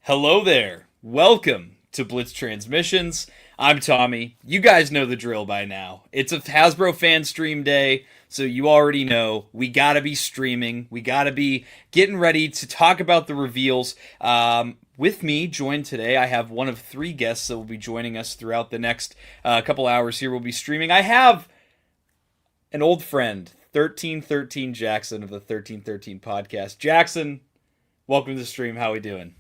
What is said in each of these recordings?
Hello there. Welcome to Blitz Transmissions. I'm Tommy. You guys know the drill by now. It's a Hasbro Fanstream day, so you already know we gotta be streaming. We gotta be getting ready to talk about the reveals. With me, joined today, I have one of three guests that will be joining us throughout the next couple hours here. We'll be streaming. I have an old friend, 1313 Jackson of the 1313 podcast. Jackson, welcome to the stream. How we doing?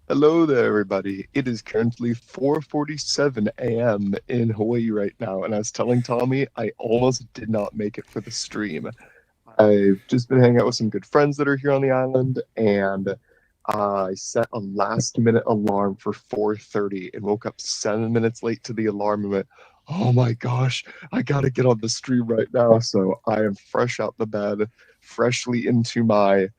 Hello there, everybody. It is currently 4:47 a.m. in Hawaii right now, and I was telling Tommy I almost did not make it for the stream. I've just been hanging out with some good friends that are here on the island, and I set a last-minute alarm for 4:30 and woke up 7 minutes late to the alarm and went, "Oh my gosh, I gotta get on the stream right now." So I am fresh out the bed, freshly into my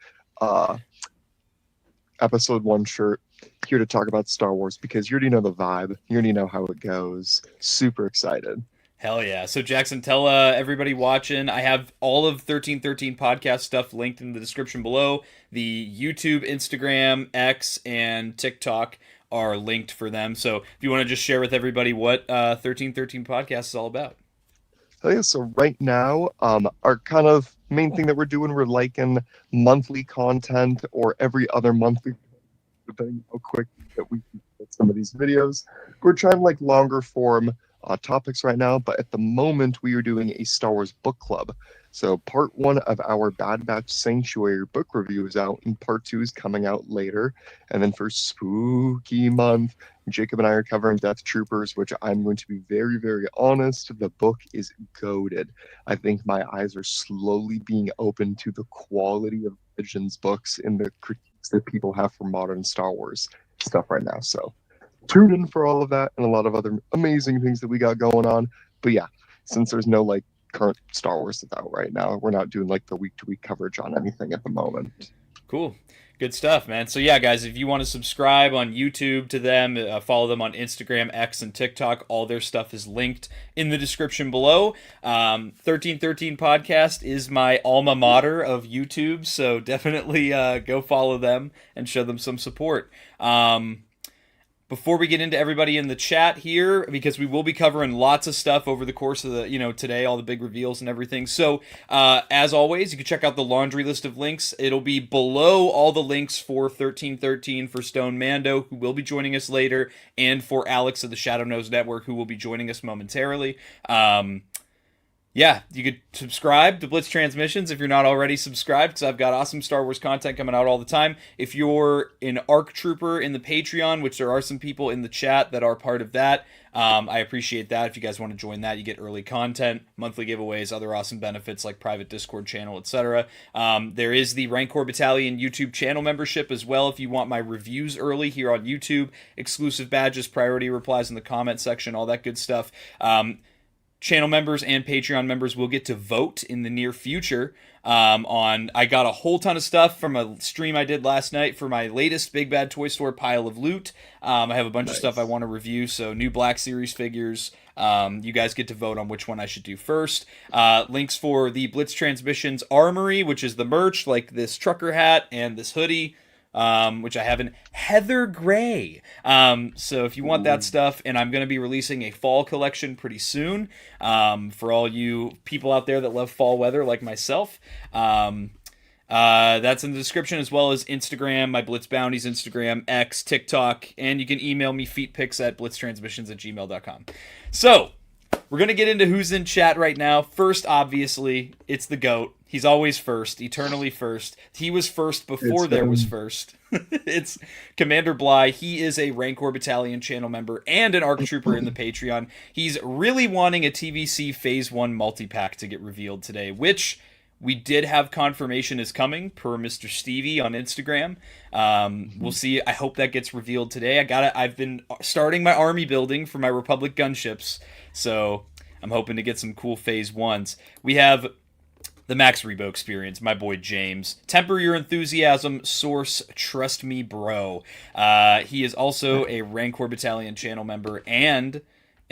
episode 1 shirt, here to talk about Star Wars because you already know the vibe. You already know how it goes. Super excited. Hell yeah. So Jackson, tell everybody watching, I have all of 1313 podcast stuff linked in the description below. The YouTube, Instagram, X, and TikTok are linked for them. So if you want to just share with everybody what 1313 podcast is all about. Oh yeah, so right now, our kind of main thing that we're liking monthly content or every other monthly, depending how quick that we can get some of these videos. We're trying like longer form topics right now, but at the moment we are doing a Star Wars book club. So part 1 of our Bad Batch Sanctuary book review is out, and part 2 is coming out later. And then for spooky month, Jacob and I are covering Death Troopers, which I'm going to be very, very honest, the book is goated. I think my eyes are slowly being opened to the quality of Legends books and the critiques that people have for modern Star Wars stuff right now. So tune in for all of that and a lot of other amazing things that we got going on. But yeah, since there's no like current Star Wars that's out right now, we're not doing like the week-to-week coverage on anything at the moment. Cool. Good stuff, man. So yeah, guys, if you want to subscribe on YouTube to them, follow them on Instagram, X, and TikTok, all their stuff is linked in the description below. 1313 Podcast is my alma mater of YouTube, so definitely go follow them and show them some support. Before we get into everybody in the chat here, because we will be covering lots of stuff over the course of the, today, all the big reveals and everything. So, as always, you can check out the laundry list of links. It'll be below all the links for 1313 for Stoned Mando, who will be joining us later, and for Alex of the Shadowe Network, who will be joining us momentarily. Yeah, you could subscribe to Blitz Transmissions if you're not already subscribed, because I've got awesome Star Wars content coming out all the time. If you're an ARC Trooper in the Patreon, which there are some people in the chat that are part of that, I appreciate that. If you guys want to join that, you get early content, monthly giveaways, other awesome benefits like private Discord channel, etc. There is the Rancor Battalion YouTube channel membership as well if you want my reviews early here on YouTube, exclusive badges, priority replies in the comment section, all that good stuff. Channel members and Patreon members will get to vote in the near future I got a whole ton of stuff from a stream I did last night for my latest Big Bad Toy Store pile of loot. I have a bunch of stuff I want to review, so new Black Series figures. You guys get to vote on which one I should do first. Links for the Blitz Transmissions Armory, which is the merch, like this trucker hat and this hoodie. Which I have in Heather Gray. So if you want that stuff, and I'm going to be releasing a fall collection pretty soon, for all you people out there that love fall weather like myself. That's in the description, as well as Instagram, my Blitz Bounties Instagram, X, TikTok, and you can email me feetpics at blitztransmissions@gmail.com. So, we're going to get into who's in chat right now. First, obviously, it's the GOAT. He's always first, eternally first. He was first before there was first. It's Commander Bly. He is a Rancor Battalion channel member and an ARC Trooper in the Patreon. He's really wanting a TVC Phase 1 multi-pack to get revealed today, which we did have confirmation is coming per Mr. Stevie on Instagram. We'll see. I hope that gets revealed today. I've been starting my army building for my Republic gunships, so I'm hoping to get some cool Phase 1s. We have the Max Rebo Experience, my boy James. Temper your enthusiasm, source, trust me, bro. He is also a Rancor Battalion channel member and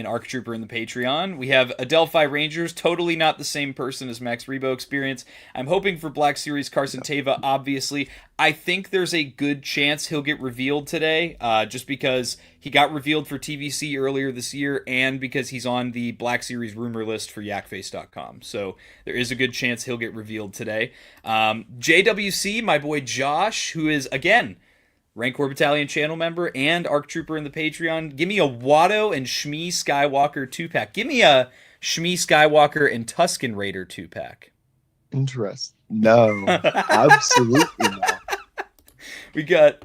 an ARC Trooper in the Patreon. We have Adelphi Rangers, totally not the same person as Max Rebo Experience. I'm hoping for Black Series Carson Teva, obviously. I think there's a good chance he'll get revealed today, just because he got revealed for TVC earlier this year and because he's on the Black Series rumor list for yakface.com. So there is a good chance he'll get revealed today. JWC, my boy Josh, who is, again, Rancor Battalion channel member and ARC Trooper in the Patreon. Give me a Watto and Shmi Skywalker 2-pack. Give me a Shmi Skywalker and Tusken Raider 2-pack. Interesting. No, absolutely not. We got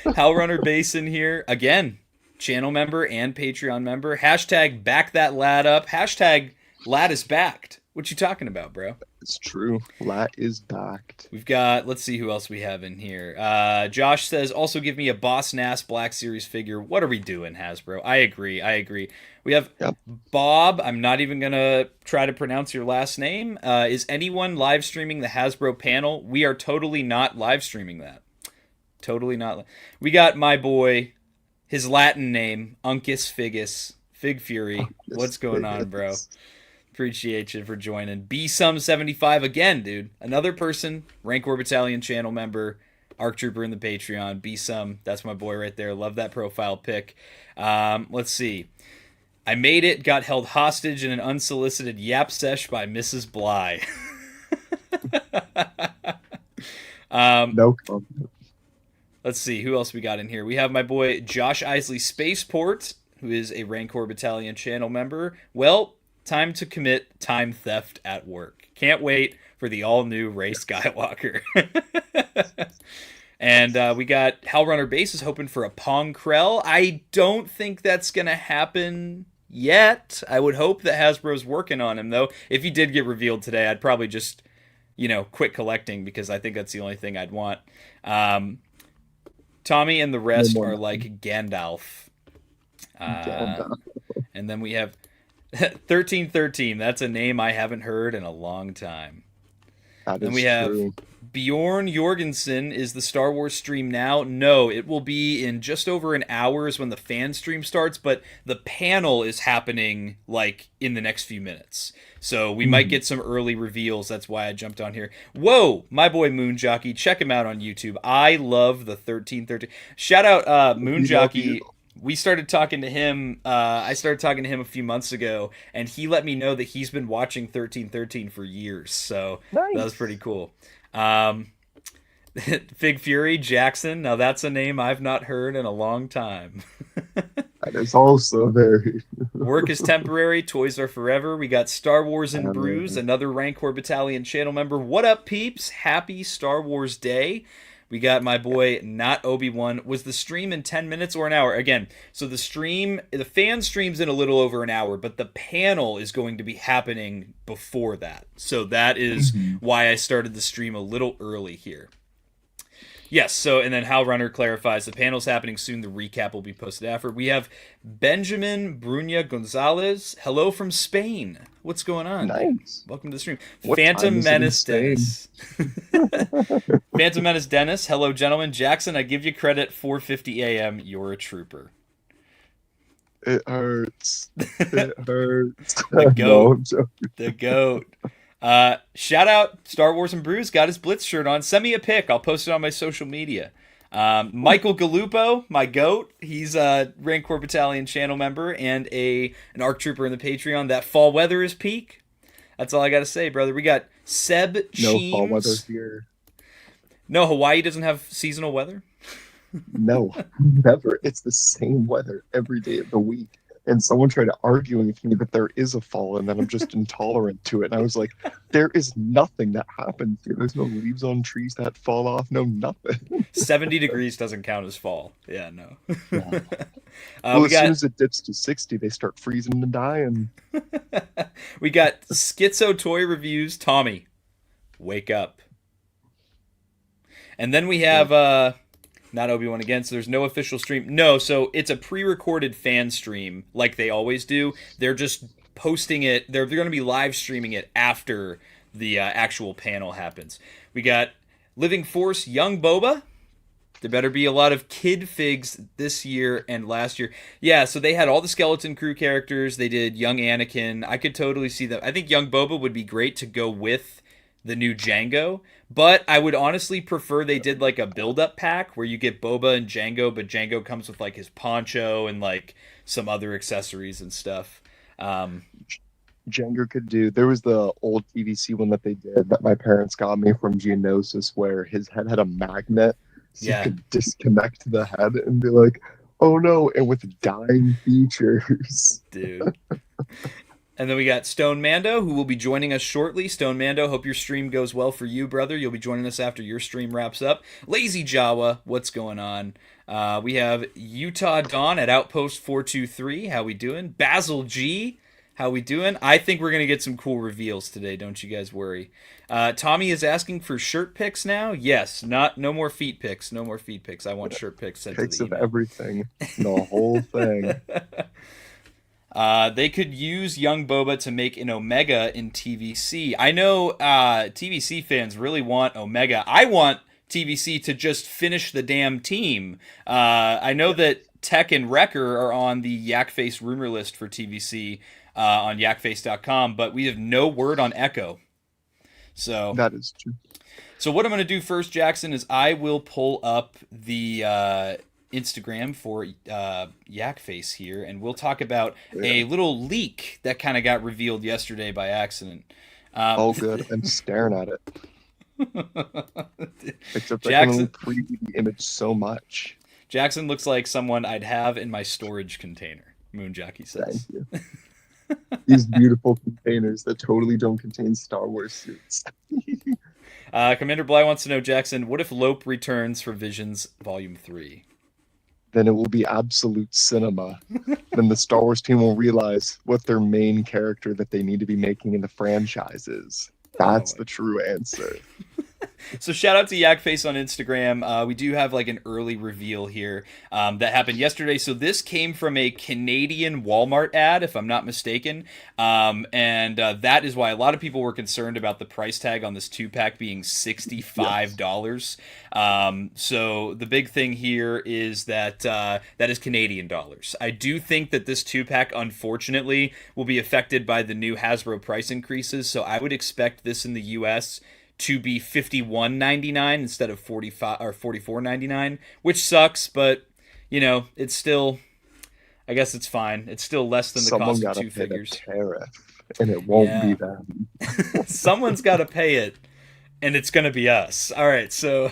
Hellrunner Basin here. Again, channel member and Patreon member. Hashtag back that lad up. Hashtag lad is backed. What you talking about, bro? It's true. Lat is backed. We've got, let's see who else we have in here. Josh says, also give me a Boss Nass Black Series figure. What are we doing, Hasbro? I agree. We have Bob. I'm not even going to try to pronounce your last name. Is anyone live streaming the Hasbro panel? We are totally not live streaming that. Totally not. We got my boy, his Latin name, Uncus Figus, Fig Fury. What's going on, bro? Appreciate you for joining. BSum75 again, dude. Another person, Rancor Battalion channel member, ARC Trooper in the Patreon. BSum, that's my boy right there. Love that profile pic. Let's see. I made it, got held hostage in an unsolicited yap sesh by Mrs. Bly. No comment. Let's see, who else we got in here? We have my boy Josh Isley Spaceport, who is a Rancor Battalion channel member. Well, time to commit time theft at work. Can't wait for the all-new Rey Skywalker. And we got Hellrunner Bases hoping for a Pong Krell. I don't think that's going to happen yet. I would hope that Hasbro's working on him, though. If he did get revealed today, I'd probably just, quit collecting because I think that's the only thing I'd want. Tommy and the rest are like Gandalf. And then we have 1313. That's a name I haven't heard in a long time. Then we have Bjorn Jorgensen. Is the Star Wars stream now? No, it will be in just over an hour is when the fan stream starts, but the panel is happening like in the next few minutes. So we might get some early reveals. That's why I jumped on here. Whoa, my boy Moon Jockey. Check him out on YouTube. I love the 1313. Shout out Moon Jockey. We started talking to him. I started talking to him a few months ago, and he let me know that he's been watching 1313 for years. So nice. That was pretty cool. Fig Fury Jackson. Now that's a name I've not heard in a long time. That is also very. Work is temporary. Toys are forever. We got Star Wars and Brews, another Rancor Battalion channel member. What up, peeps? Happy Star Wars Day. We got my boy, not Obi-Wan. Was the stream in 10 minutes or an hour? Again, so the fan stream's in a little over an hour, but the panel is going to be happening before that. So that is why I started the stream a little early here. Yes, so, and then Hal Runner clarifies, the panel's happening soon, the recap will be posted after. We have Benjamin Brunia Gonzalez. Hello from Spain. What's going on? Nice. Welcome to the stream. What Phantom Menace Dennis. Phantom Menace Dennis. Hello, gentlemen. Jackson, I give you credit, 4:50 a.m. You're a trooper. It hurts. It hurts. The goat. No, the goat. Shout out Star Wars and Brews, got his Blitz shirt on. Send me a pic. I'll post it on my social media. Michael Galupo, my goat. He's a Rancor Battalion channel member and an ARC Trooper in the Patreon. That fall weather is peak. That's all I got to say, brother. We got Seb Sheems. No fall weather here. No, Hawaii doesn't have seasonal weather? No, never. It's the same weather every day of the week. And someone tried to argue with me that there is a fall and that I'm just intolerant to it. And I was like, there is nothing that happens here. There's no leaves on trees that fall off. No, nothing. 70 degrees doesn't count as fall. Yeah, no. Yeah. Well, as soon as it dips to 60, they start freezing and dying. We got Schizo Toy Reviews. Tommy, wake up. And then we have... not Obi-Wan again, so there's no official stream. No, so it's a pre-recorded fan stream, like they always do. They're just posting it. They're going to be live streaming it after the actual panel happens. We got Living Force Young Boba. There better be a lot of kid figs this year and last year. Yeah, so they had all the Skeleton Crew characters. They did young Anakin. I could totally see that. I think young Boba would be great to go with the new Django, but I would honestly prefer they did like a build-up pack where you get Boba and Django, but Django comes with like his poncho and like some other accessories and stuff. Jenga could do. There was the old TVC one that they did that my parents got me from Geonosis, where his head had a magnet, so Yeah. you could disconnect the head and be like, "Oh no!" And with dying features. Dude. And then we got Stoned Mando, who will be joining us shortly. Stoned Mando, hope your stream goes well for you, brother. You'll be joining us after your stream wraps up. Lazy Jawa, what's going on? We have Utah Dawn at Outpost 423. How we doing? Basil G, how we doing? I think we're going to get some cool reveals today. Don't you guys worry. Tommy is asking for shirt pics now. Yes, no more feet pics. No more feet pics. I want shirt pics sent Pics to the of email. everything, the whole thing. They could use young Boba to make an Omega in TVC. I know TVC fans really want Omega. I want TVC to just finish the damn team. I know that Tech and Wrecker are on the Yakface rumor list for TVC on yakface.com, but we have no word on Echo. So That is true. So what I'm going to do first, Jackson, is I will pull up the Instagram for Yakface here, and we'll talk about a little leak that kind of got revealed yesterday by accident. All good. I'm staring at it. Except I can Jackson, only preview the image so much. Jackson looks like someone I'd have in my storage container, Moonjockey says. Thank you. These beautiful containers that totally don't contain Star Wars suits. Commander Bly wants to know, Jackson, what if Lope returns for Visions Volume 3? Then it will be absolute cinema. Then the Star Wars team will realize what their main character that they need to be making in the franchise is. That's the true answer. So shout out to Yakface on Instagram. We do have like an early reveal here that happened yesterday. So this came from a Canadian Walmart ad, if I'm not mistaken. And that is why a lot of people were concerned about the price tag on this 2-pack being $65. So the big thing here is that that is Canadian dollars. I do think that this 2-pack, unfortunately, will be affected by the new Hasbro price increases. So I would expect this in the US to be $51.99 instead of $45 or $44.99, which sucks, but you know, it's still, I guess it's fine. It's still less than the cost of two figures. Tariff, and it won't be them. Someone's got to pay it, and it's going to be us. All right, so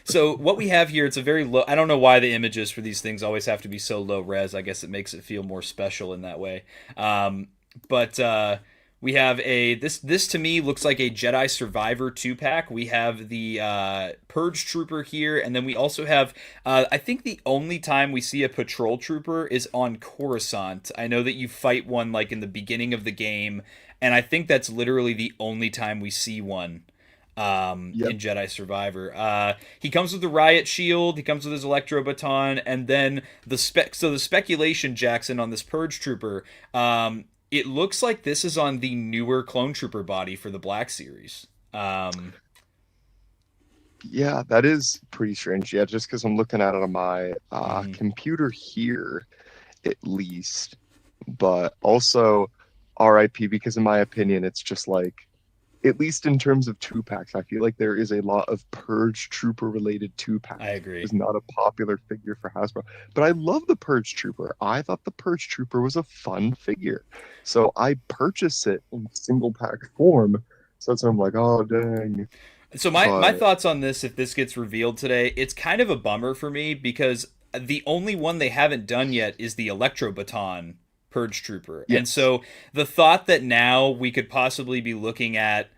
so what we have here, it's a very low. I don't know why the images for these things always have to be so low res. I guess it makes it feel more special in that way. But we have this to me looks like a Jedi Survivor 2-pack. We have the Purge Trooper here, and then we also have I think the only time we see a Patrol Trooper is on Coruscant. I know that you fight one like in the beginning of the game, and I think that's literally the only time we see one in Jedi Survivor. He comes with the Riot Shield, he comes with his Electro Baton, and then the speculation, Jackson, on this Purge Trooper, it looks like this is on the newer Clone Trooper body for the Black Series. Yeah, that is pretty strange. Yeah, just because I'm looking at it on my computer here, at least. But also, RIP, because in my opinion, it's just like, at least in terms of 2-packs, I feel like there is a lot of Purge Trooper related 2-packs. I agree. It's not a popular figure for Hasbro. But I love the Purge Trooper. I thought the Purge Trooper was a fun figure. So I purchased it in single pack form. So I'm like, oh, dang. So my thoughts on this, if this gets revealed today, it's kind of a bummer for me because the only one they haven't done yet is the Electro Baton Purge Trooper. Yes. And so the thought that now we could possibly be looking at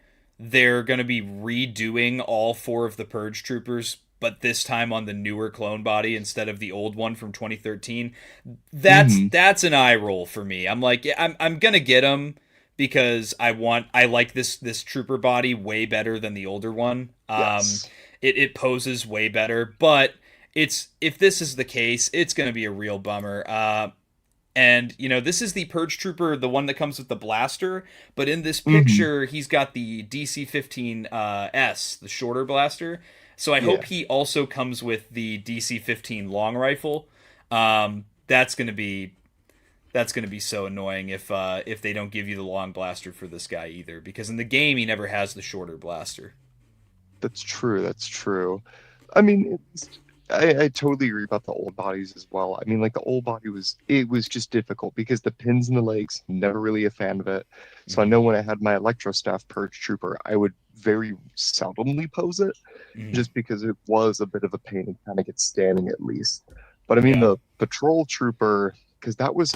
they're going to be redoing all 4 of the Purge Troopers, but this time on the newer clone body instead of the old one from 2013, that's an eye roll for me. I'm like, I'm going to get them because I like this trooper body way better than the older one. Yes. It poses way better, but if this is the case, it's going to be a real bummer. And, you know, this is the Purge Trooper, the one that comes with the blaster. But in this picture, he's got the DC-15S, the shorter blaster. So I Yeah. hope he also comes with the DC-15 long rifle. That's gonna be so annoying if they don't give you the long blaster for this guy either, because in the game he never has the shorter blaster. That's true. That's true. I mean, I totally agree about the old bodies as well. I mean, like the old body was just difficult because the pins in the legs, never really a fan of it. So I know when I had my Electro Staff Purge Trooper, I would very seldomly pose it just because it was a bit of a pain to kind of get standing at least. But I mean, Yeah. the Patrol Trooper, because that was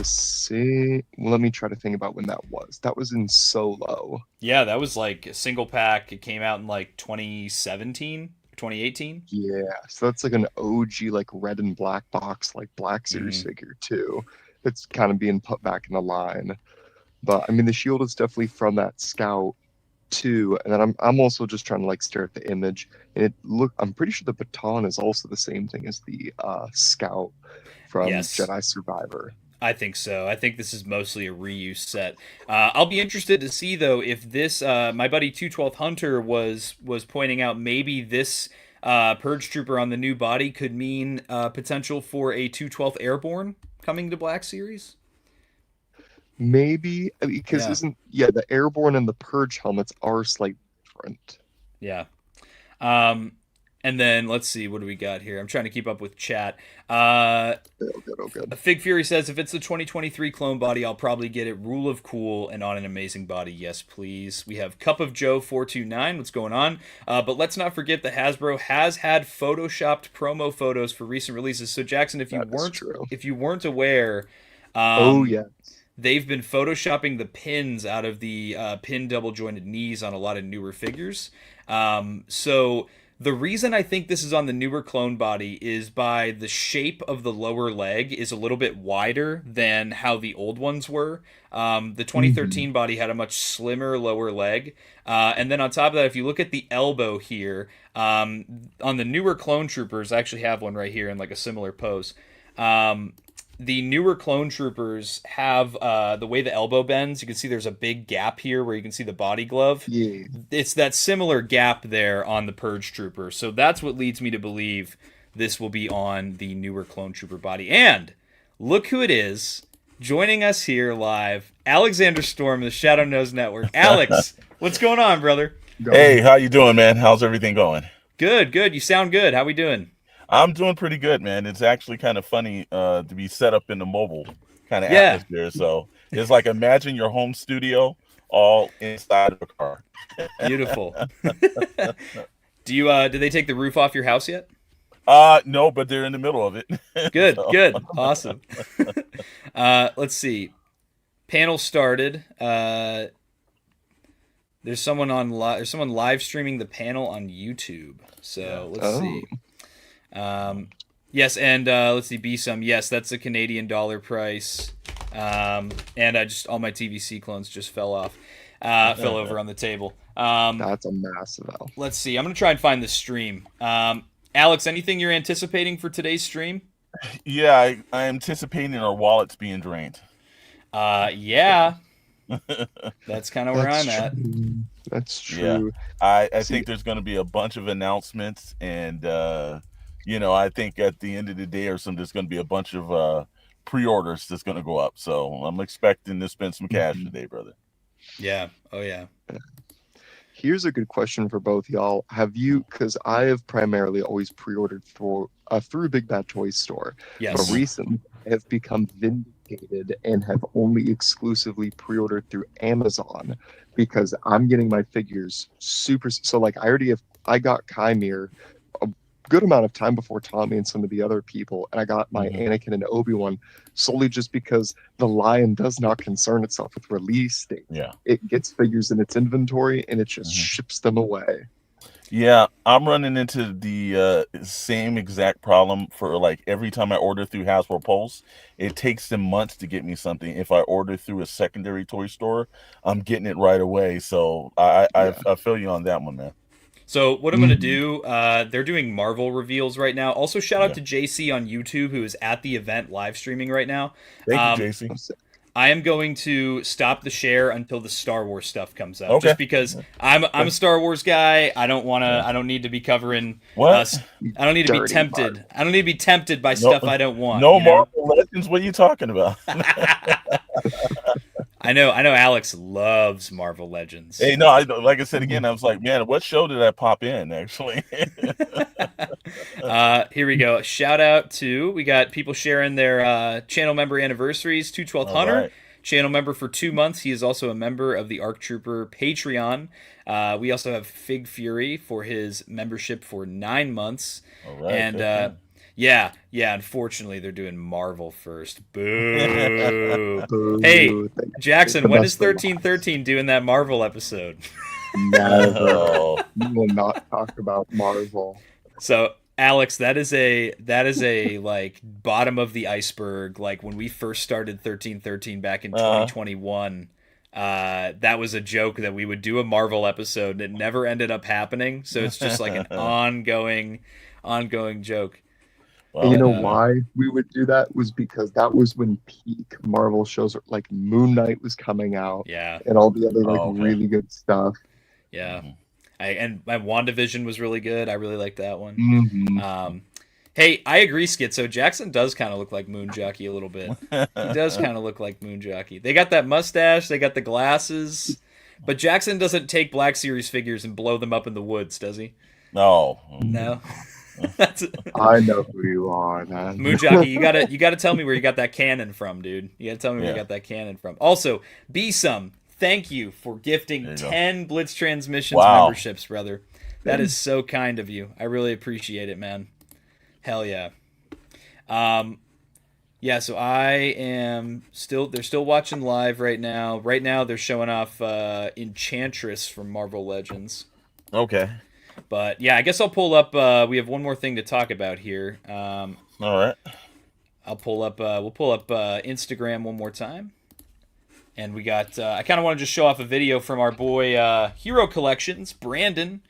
well, let me try to think about when that was. That was in Solo. Yeah, that was like a single pack. It came out in like 2017, 2018. Yeah, so that's like an OG, like red and black box, like Black Series figure too. It's kind of being put back in the line. But I mean, the shield is definitely from that Scout too. And then I'm also just trying to like stare at the image, and I'm pretty sure the baton is also the same thing as the Scout from Yes. Jedi Survivor. I think so. I think this is mostly a reuse set. I'll be interested to see though if this. My buddy 212 Hunter was pointing out maybe this Purge Trooper on the new body could mean potential for a 212 Airborne coming to Black Series. Maybe because the Airborne and the Purge helmets are slightly different. Yeah. And then let's see, what do we got here? I'm trying to keep up with chat. Oh, good. Fig Fury says, if it's the 2023 clone body, I'll probably get it. Rule of Cool and on an amazing body. Yes, please. We have Cup of Joe 429. What's going on? But let's not forget that Hasbro has had photoshopped promo photos for recent releases. So Jackson, if you weren't aware, they've been photoshopping the pins out of the pin double jointed knees on a lot of newer figures. So the reason I think this is on the newer clone body is by the shape of the lower leg is a little bit wider than how the old ones were. The 2013 body had a much slimmer lower leg. And then on top of that, if you look at the elbow here, on the newer clone troopers, I actually have one right here in like a similar pose. The newer clone troopers have the way the elbow bends. You can see there's a big gap here where you can see the body glove. Yeah. It's that similar gap there on the Purge Trooper. So that's what leads me to believe this will be on the newer clone trooper body. And look who it is joining us here live. Alexander Storm, the Shadow Nose Network. Alex, what's going on, brother? Hey, how you doing, man? How's everything going? Good. You sound good. How we doing? I'm doing pretty good, man. It's actually kind of funny to be set up in the mobile kind of atmosphere. So it's like imagine your home studio all inside of a car. Beautiful. Did they take the roof off your house yet? No, but they're in the middle of it. Good. Awesome. Let's see. Panel started. There's someone live streaming the panel on YouTube. So let's see. Yes, and let's see, BSum. Yes, that's a Canadian dollar price. And I just all my TVC clones just fell over on the table. That's a massive L. Let's see. I'm gonna try and find the stream. Alex, anything you're anticipating for today's stream? Yeah, I'm anticipating our wallets being drained. Yeah. That's kind of where I'm at. That's true. Yeah. I think there's going to be a bunch of announcements, and I think at the end of the day there's going to be a bunch of pre-orders that's going to go up. So I'm expecting to spend some cash today, brother. Yeah. Oh yeah. Here's a good question for both y'all. Because I have primarily always pre-ordered through Big Bad Toy Store. Yes. But recently I have become vindicated and have only exclusively pre-ordered through Amazon because I'm getting my figures super. So like I got Chimere a good amount of time before Tommy and some of the other people, and I got my Anakin and Obi-Wan solely just because the line does not concern itself with release date. Yeah. It gets figures in its inventory and it just ships them away. Yeah, I'm running into the same exact problem for like every time I order through Hasbro Pulse. It takes them months to get me something. If I order through a secondary toy store, I'm getting it right away. So I feel you on that one, man. So what I'm going to do, they're doing Marvel reveals right now. Also, shout out to JC on YouTube, who is at the event live streaming right now. Thank you, JC. I am going to stop the share until the Star Wars stuff comes out. Okay. Just because I'm a Star Wars guy. I don't want to. I don't need to be covering. What? I don't need to be Dirty tempted. Marvel. I don't need to be tempted by stuff I don't want. No you know? Marvel Legends. What are you talking about? I know Alex loves Marvel Legends. Hey, no, like I said again, I was like, man, what show did I pop in, actually? Here we go. Shout out to, we got people sharing their channel member anniversaries. 212 Hunter, right. channel member for 2 months. He is also a member of the ARC Trooper Patreon. We also have Fig Fury for his membership for 9 months. All right, And yeah, unfortunately, they're doing Marvel first. Boo. Boo. Hey, Thank Jackson, The when best is for 1313 doing that Marvel episode? you. Never. Oh. We will not talk about Marvel. So, Alex, that is a like bottom of the iceberg. Like when we first started 1313 back in 2021, that was a joke that we would do a Marvel episode. It never ended up happening. So it's just like an ongoing joke. And you know why we would do that was because that was when peak Marvel shows like Moon Knight was coming out. Yeah. And all the other really good stuff. Yeah. And my WandaVision was really good. I really liked that one. Mm-hmm. Hey, I agree, Schizo. Jackson does kind of look like Moon Jockey a little bit. He does kind of look like Moon Jockey. They got that mustache. They got the glasses. But Jackson doesn't take Black Series figures and blow them up in the woods, does he? No. No. I know who you are, man. Moon Jockey, you gotta tell me where you got that cannon from, dude. You gotta tell me where you got that cannon from. Also, Some, thank you for gifting 10 Blitz Transmissions memberships, brother. That is so kind of you. I really appreciate it, man. Hell yeah. Yeah, so I am they're still watching live right now. Right now they're showing off Enchantress from Marvel Legends. Okay. But yeah, I guess I'll pull up. We have one more thing to talk about here. All right. I'll pull up. We'll pull up Instagram one more time, and we got. I kind of want to just show off a video from our boy Hero Collections, Brandon,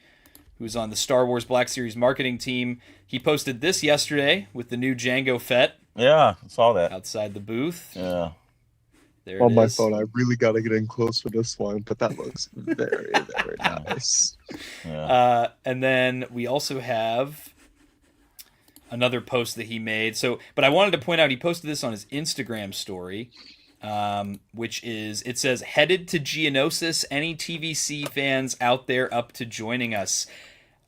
who's on the Star Wars Black Series marketing team. He posted this yesterday with the new Jango Fett. Yeah, I saw that outside the booth. Yeah. There on my phone, I really got to get in close for this one, but that looks very, very nice. Yeah. And then we also have another post that he made. But I wanted to point out, he posted this on his Instagram story, which is, it says, headed to Geonosis, any TVC fans out there up to joining us?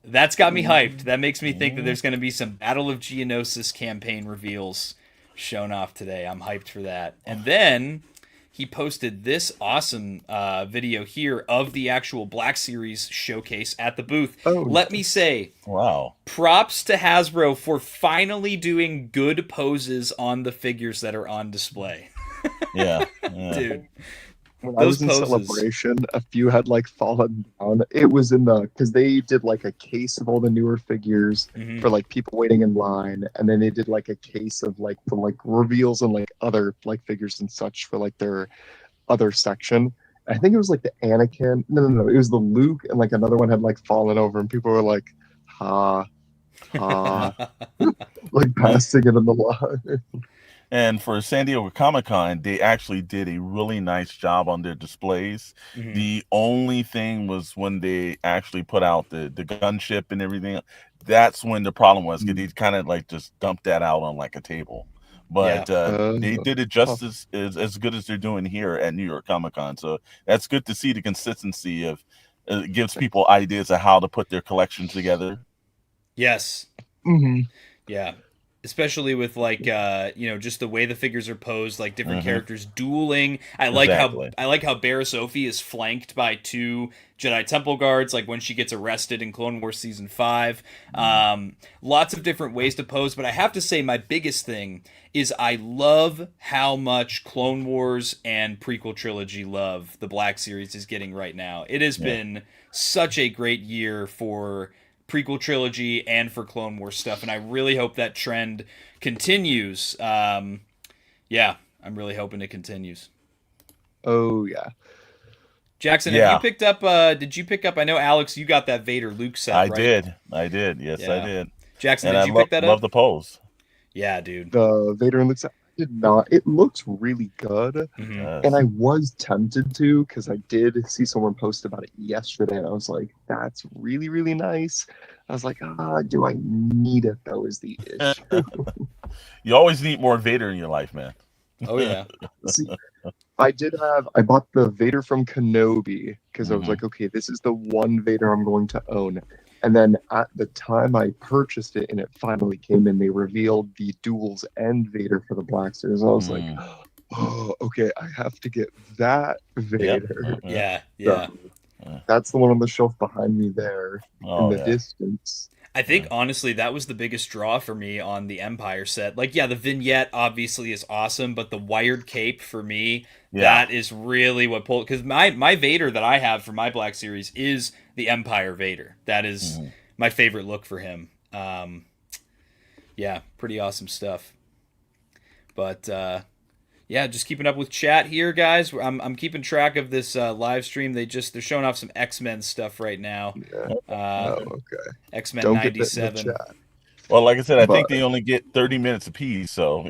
That's got me hyped. That makes me think that there's going to be some Battle of Geonosis campaign reveals shown off today. I'm hyped for that. And then he posted this awesome video here of the actual Black Series showcase at the booth. Let me say, wow, props to Hasbro for finally doing good poses on the figures that are on display. Yeah. Dude. When I was in Celebration, a few had like fallen down. It was in because they did like a case of all the newer figures for like people waiting in line, and then they did like a case of like the like reveals and like other like figures and such for like their other section. I think it was like the Anakin. No, it was the Luke, and like another one had like fallen over, and people were like, like passing it in the line. And for San Diego Comic-Con, they actually did a really nice job on their displays. The only thing was when they actually put out the gunship and everything. That's when the problem was, because they kind of like just dumped that out on like a table. But they did it just as good as they're doing here at New York Comic-Con. So that's good to see the consistency of it gives people ideas of how to put their collections together. Yes. Yeah. Especially with like just the way the figures are posed, like different characters dueling. I like how Barra Sophie is flanked by 2 Jedi Temple guards, like when she gets arrested in Clone Wars Season 5. Lots of different ways to pose, but I have to say my biggest thing is I love how much Clone Wars and prequel trilogy love the Black Series is getting right now. It has been such a great year for prequel trilogy and for Clone Wars stuff, and I really hope that trend continues. I'm really hoping it continues. Oh yeah, Jackson, have you picked up? Did you pick up? I know Alex, you got that Vader Luke set. I right? did. Yes, I did. Jackson, and did you pick that up? Love the pose. Yeah, dude. The Vader and Luke set. did not. It looks really good. Mhm. And I was tempted to because I did see someone post about it yesterday, and I was like, "That's really, really nice." I was like, do I need it though? Is the issue. You always need more Vader in your life, man. Oh yeah. See, I bought the Vader from Kenobi because I was Mhm. like, okay, this is the one Vader I'm going to own. And then at the time I purchased it and it finally came in, they revealed the Duels and Vader for the Black Series. And I was like, Mm. oh, okay, I have to get that Yep. Vader. Yeah. So that's the one on the shelf behind me there in Oh the yeah. distance. I think honestly that was the biggest draw for me on the Empire set. Like, yeah, the vignette obviously is awesome, but the wired cape for me, Yeah. that is really what pulled. Because my Vader that I have for my Black Series is the Empire Vader. That is Mhm. my favorite look for him. Yeah, pretty awesome stuff. But yeah, just keeping up with chat here, guys. I'm keeping track of this live stream. They're showing off some X-Men stuff right now. Yeah. Uh, Okay. X-Men Don't get that in the 97. chat. Well, like I said, I But think they only get 30 minutes apiece, so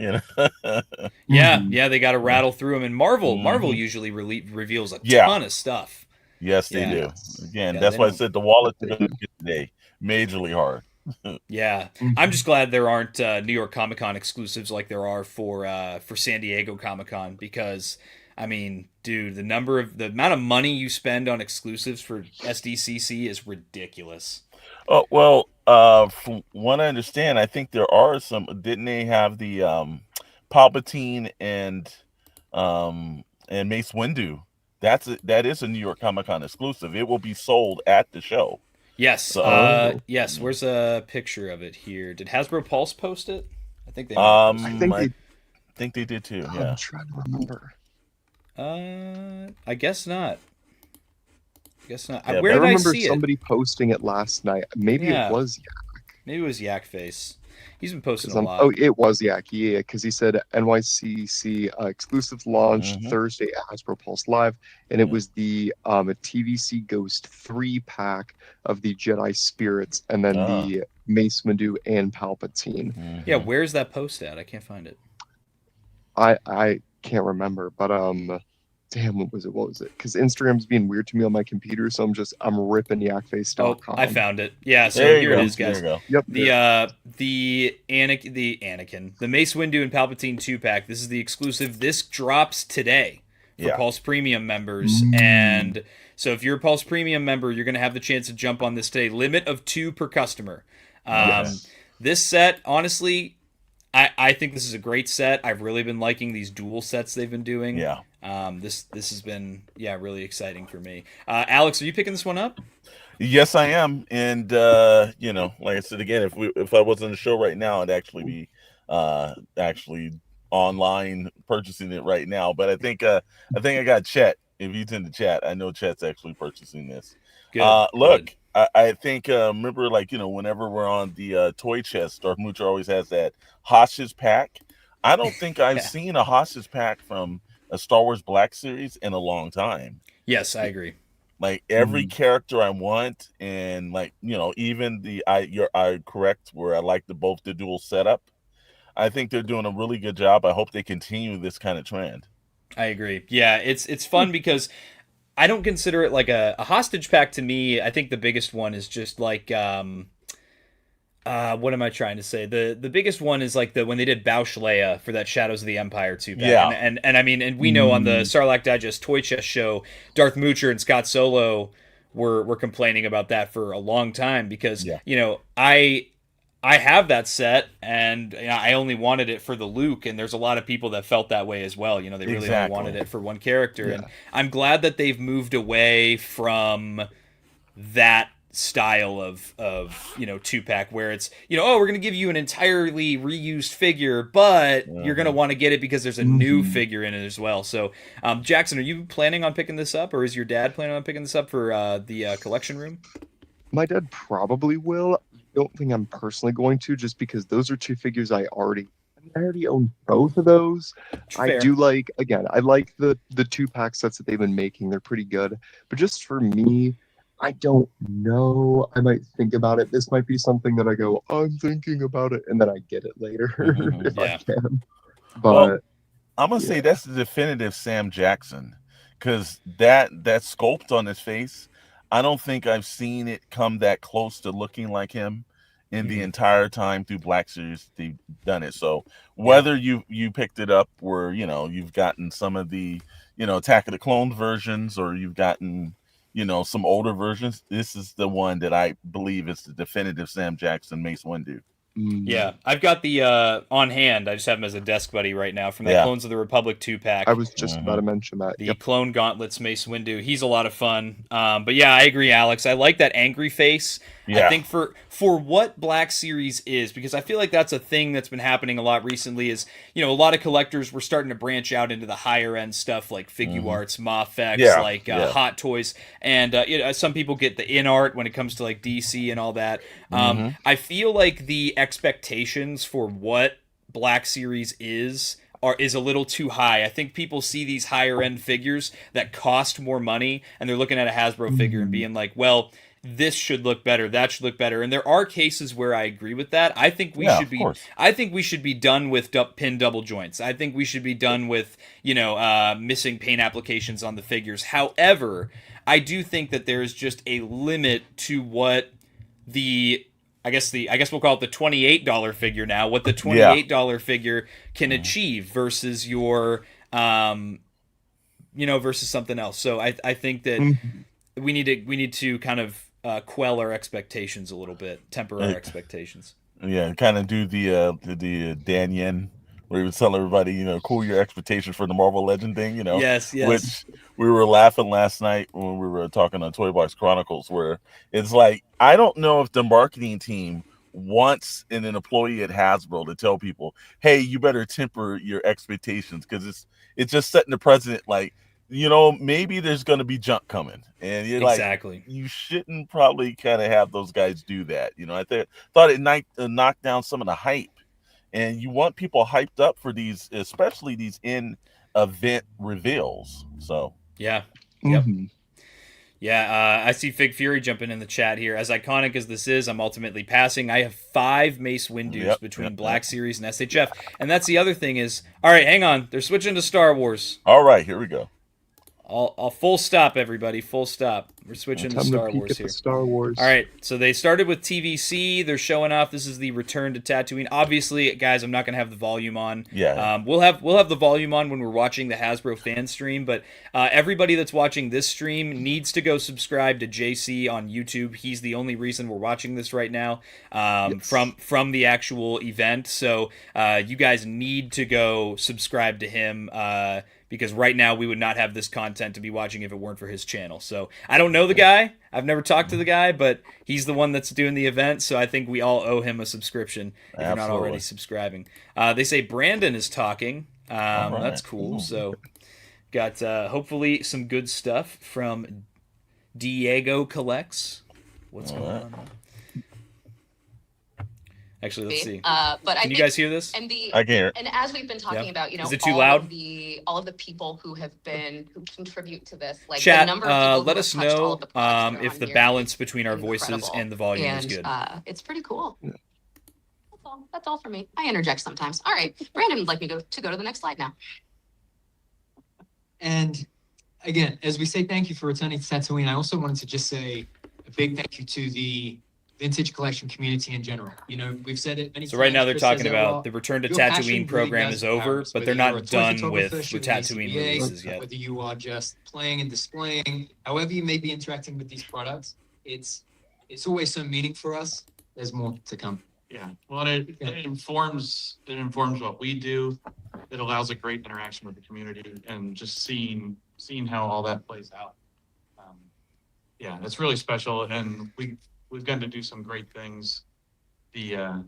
Yeah, mhm. yeah, they got to rattle through them. And Marvel Mhm. usually reveals a Yeah. ton of stuff. Yes, they Yeah, do. Yes. Again, yeah, that's they why I don't. said the wallets are going to get today majorly hard. Yeah, I'm Mhm. just glad there aren't New York Comic Con exclusives like there are for San Diego Comic Con because, I mean, dude, the amount of money you spend on exclusives for SDCC is ridiculous. Oh well, from what I understand, I think there are some. Didn't they have the Palpatine and Mace Windu? That is a New York Comic Con exclusive. It will be sold at the show. Yes, So, Oh, yes. Where's a picture of it here? Did Hasbro Pulse post it? I think they might have I posted it. think I they. think they did too. I'm Yeah. trying to remember. I guess not. I guess not. Yeah, Where I but did I remember see it? somebody posting it last night. Maybe it Yeah, was maybe it was Yak Face. He's been posting because a I'm. lot. Oh, it was Yak. Yeah, because he said NYCC exclusive launch hmm Thursday at Hasbro Pulse Live, and it yeah. was the TVC Ghost 3-pack of the Jedi Spirits, and then Ah. the Mace Windu and Palpatine. Yeah, hmm where's that post at? I can't find it. I can't remember, but damn, what was it? What was it? Because Instagram's being weird to me on my computer, so I'm ripping Oh, I yakface.com. found it. Yeah, so There you here it go. is, There guys. you go. Yep. The Mace Windu and Palpatine 2-pack. This is the exclusive. This drops today for Yeah. Pulse Premium members. And so if you're a Pulse Premium member, you're going to have the chance to jump on this today. Limit of 2 per customer. Yes. This set, honestly, I think this is a great set. I've really been liking these dual sets they've been doing. Yeah. This has been really exciting for me. Alex, are you picking this one up? Yes, I am, and like I said again, if I was on the show right now, I'd actually be actually online purchasing it right now. But I think I got Chet. If he's in the chat, I know Chet's actually purchasing this. Good. Look, Good. I think remember, like, whenever we're on the toy chest, Darth Moocher always has that hostage pack. I don't think I've Yeah. seen a hostage pack from a Star Wars Black Series in a long time. Yes, I agree. Like every character I want, and like even you're correct where I like both the dual setup. I think they're doing a really good job. I hope they continue this kind of trend. I agree. Yeah, it's fun because I don't consider it like a hostage pack to me. I think the biggest one is just like what am I trying to say? The biggest one is like when they did Bausch Leia for that Shadows of the Empire 2-pack. Yeah. And I mean, and we know on the Sarlacc Digest Toy Chest show, Darth Moocher and Scott Solo were complaining about that for a long time because I have that set and I only wanted it for the Luke, and there's a lot of people that felt that way as well. They really only Exactly. wanted it for one character, and I'm glad that they've moved away from that style of 2-pack where it's we're gonna give you an entirely reused figure, but you're gonna want to get it because there's a new figure in it as well. So Jackson, are you planning on picking this up, or is your dad planning on picking this up for the collection room? My dad probably will. I don't think I'm personally going to, just because those are 2 figures I already own both of those. Fair. I do like, again, I like the 2-pack sets that they've been making. They're pretty good. But just for me, I don't know. I might think about it. This might be something that I go, I'm thinking about it, and then I get it later if I can. But Well, I'm gonna say yeah. that's the definitive Sam Jackson, because that sculpt on his face, I don't think I've seen it come that close to looking like him in the entire time through Black Series they've done it. So whether you picked it up where you've gotten some of the Attack of the Clone versions, or you've gotten some older versions, this is the one that I believe is the definitive Sam Jackson Mace Windu. Yeah, I've got the on hand. I just have him as a desk buddy right now from that Yeah. Clones of the Republic 2-pack. I was just about to mention that. The Yep. Clone Gauntlets Mace Windu. He's a lot of fun. But yeah, I agree, Alex. I like that angry face. Yeah. I think for what Black Series is, because I feel like that's a thing that's been happening a lot recently, is a lot of collectors were starting to branch out into the higher end stuff like Figuarts, Mafex, Hot Toys, and some people get the in art when it comes to like DC and all that. I feel like the expectations for what Black Series is a little too high. I think people see these higher end figures that cost more money, and they're looking at a Hasbro figure and being like, well, this should look better, that should look better. And there are cases where I agree with that. I think we should be done with pin double joints. I think we should be done with missing paint applications on the figures. However, I do think that there is just a limit to what I guess we'll call it the $28 figure now, what the $28 figure can achieve versus your versus something else. So I think that we need to kind of quell our expectations a little bit, temper our expectations. Yeah, kind of do the Dan Yen, where he would tell everybody, cool your expectations for the Marvel Legend thing, Yes. Which we were laughing last night when we were talking on Toy Box Chronicles, where it's like, I don't know if the marketing team wants an employee at Hasbro to tell people, hey, you better temper your expectations, because it's just setting the precedent, like, maybe there's going to be junk coming, and you're exactly. Like, you shouldn't probably kind of have those guys do that. I thought it knocked down some of the hype, and you want people hyped up for these, especially these in-event reveals. So yeah, yep. Yeah, I see Fig Fury jumping in the chat here. As iconic as this is, I'm ultimately passing. I have 5 Mace Windus between Black Series and SHF, and that's the other thing is, all right, hang on, they're switching to Star Wars. All right, here we go. I'll full stop, everybody. Full stop. We're switching to Star Wars here. Star Wars. All right, so they started with TVC. They're showing off. This is the Return to Tatooine. Obviously, guys, I'm not going to have the volume on. Yeah. We'll have the volume on when we're watching the Hasbro fan stream. But everybody that's watching this stream needs to go subscribe to JC on YouTube. He's the only reason we're watching this right now from the actual event. So you guys need to go subscribe to him. Because right now we would not have this content to be watching if it weren't for his channel. So I don't know the guy. I've never talked to the guy, but he's the one that's doing the event. So I think we all owe him a subscription if you're not already subscribing. They say Brandon is talking. Right. That's cool. So got hopefully some good stuff from Diego Collects. What's going on? Actually, let's see. But can you guys hear this? I can hear it. And as we've been talking about, is it too loud? All of the people who contribute to this, like chat, the number of people let us know if the balance between our voices and the volume is good. It's pretty cool. Yeah. That's all for me. I interject sometimes. All right, Brandon would like me to go to the next slide now. And again, as we say thank you for returning to Tatooine, I also wanted to just say a big thank you to the vintage collection community in general. We've said it many times. So right now they're talking about the Return to Tatooine program is over, but they're not done with the Tatooine releases yet. Whether you are just playing and displaying, however you may be interacting with these products, it's always so meaning for us. There's more to come. Yeah, well, it informs what we do. It allows a great interaction with the community, and just seeing how all that plays out. Yeah, it's really special, and we've gotten to do some great things. The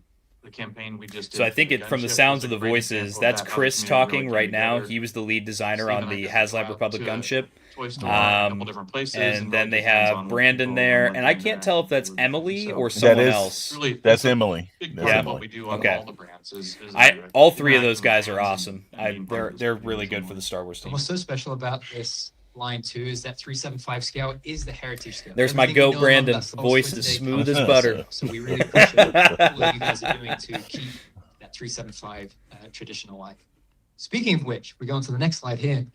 campaign we just did. So I think from the sounds of the voices, that's Chris talking right now. He was the lead designer on the HasLab Republic gunship. And then they have Brandon there, and I can't tell if that's Emily or someone else. That's Emily. Yeah. Okay. All 3 of those guys are awesome. They're really good for the Star Wars team. What's so special about this line too is that 375 scale is the heritage scale. There's my goat Brandon. Voice is smooth as butter. So we really appreciate what you guys are doing to keep that 375 tradition alive. Speaking of which, we go on to the next slide here.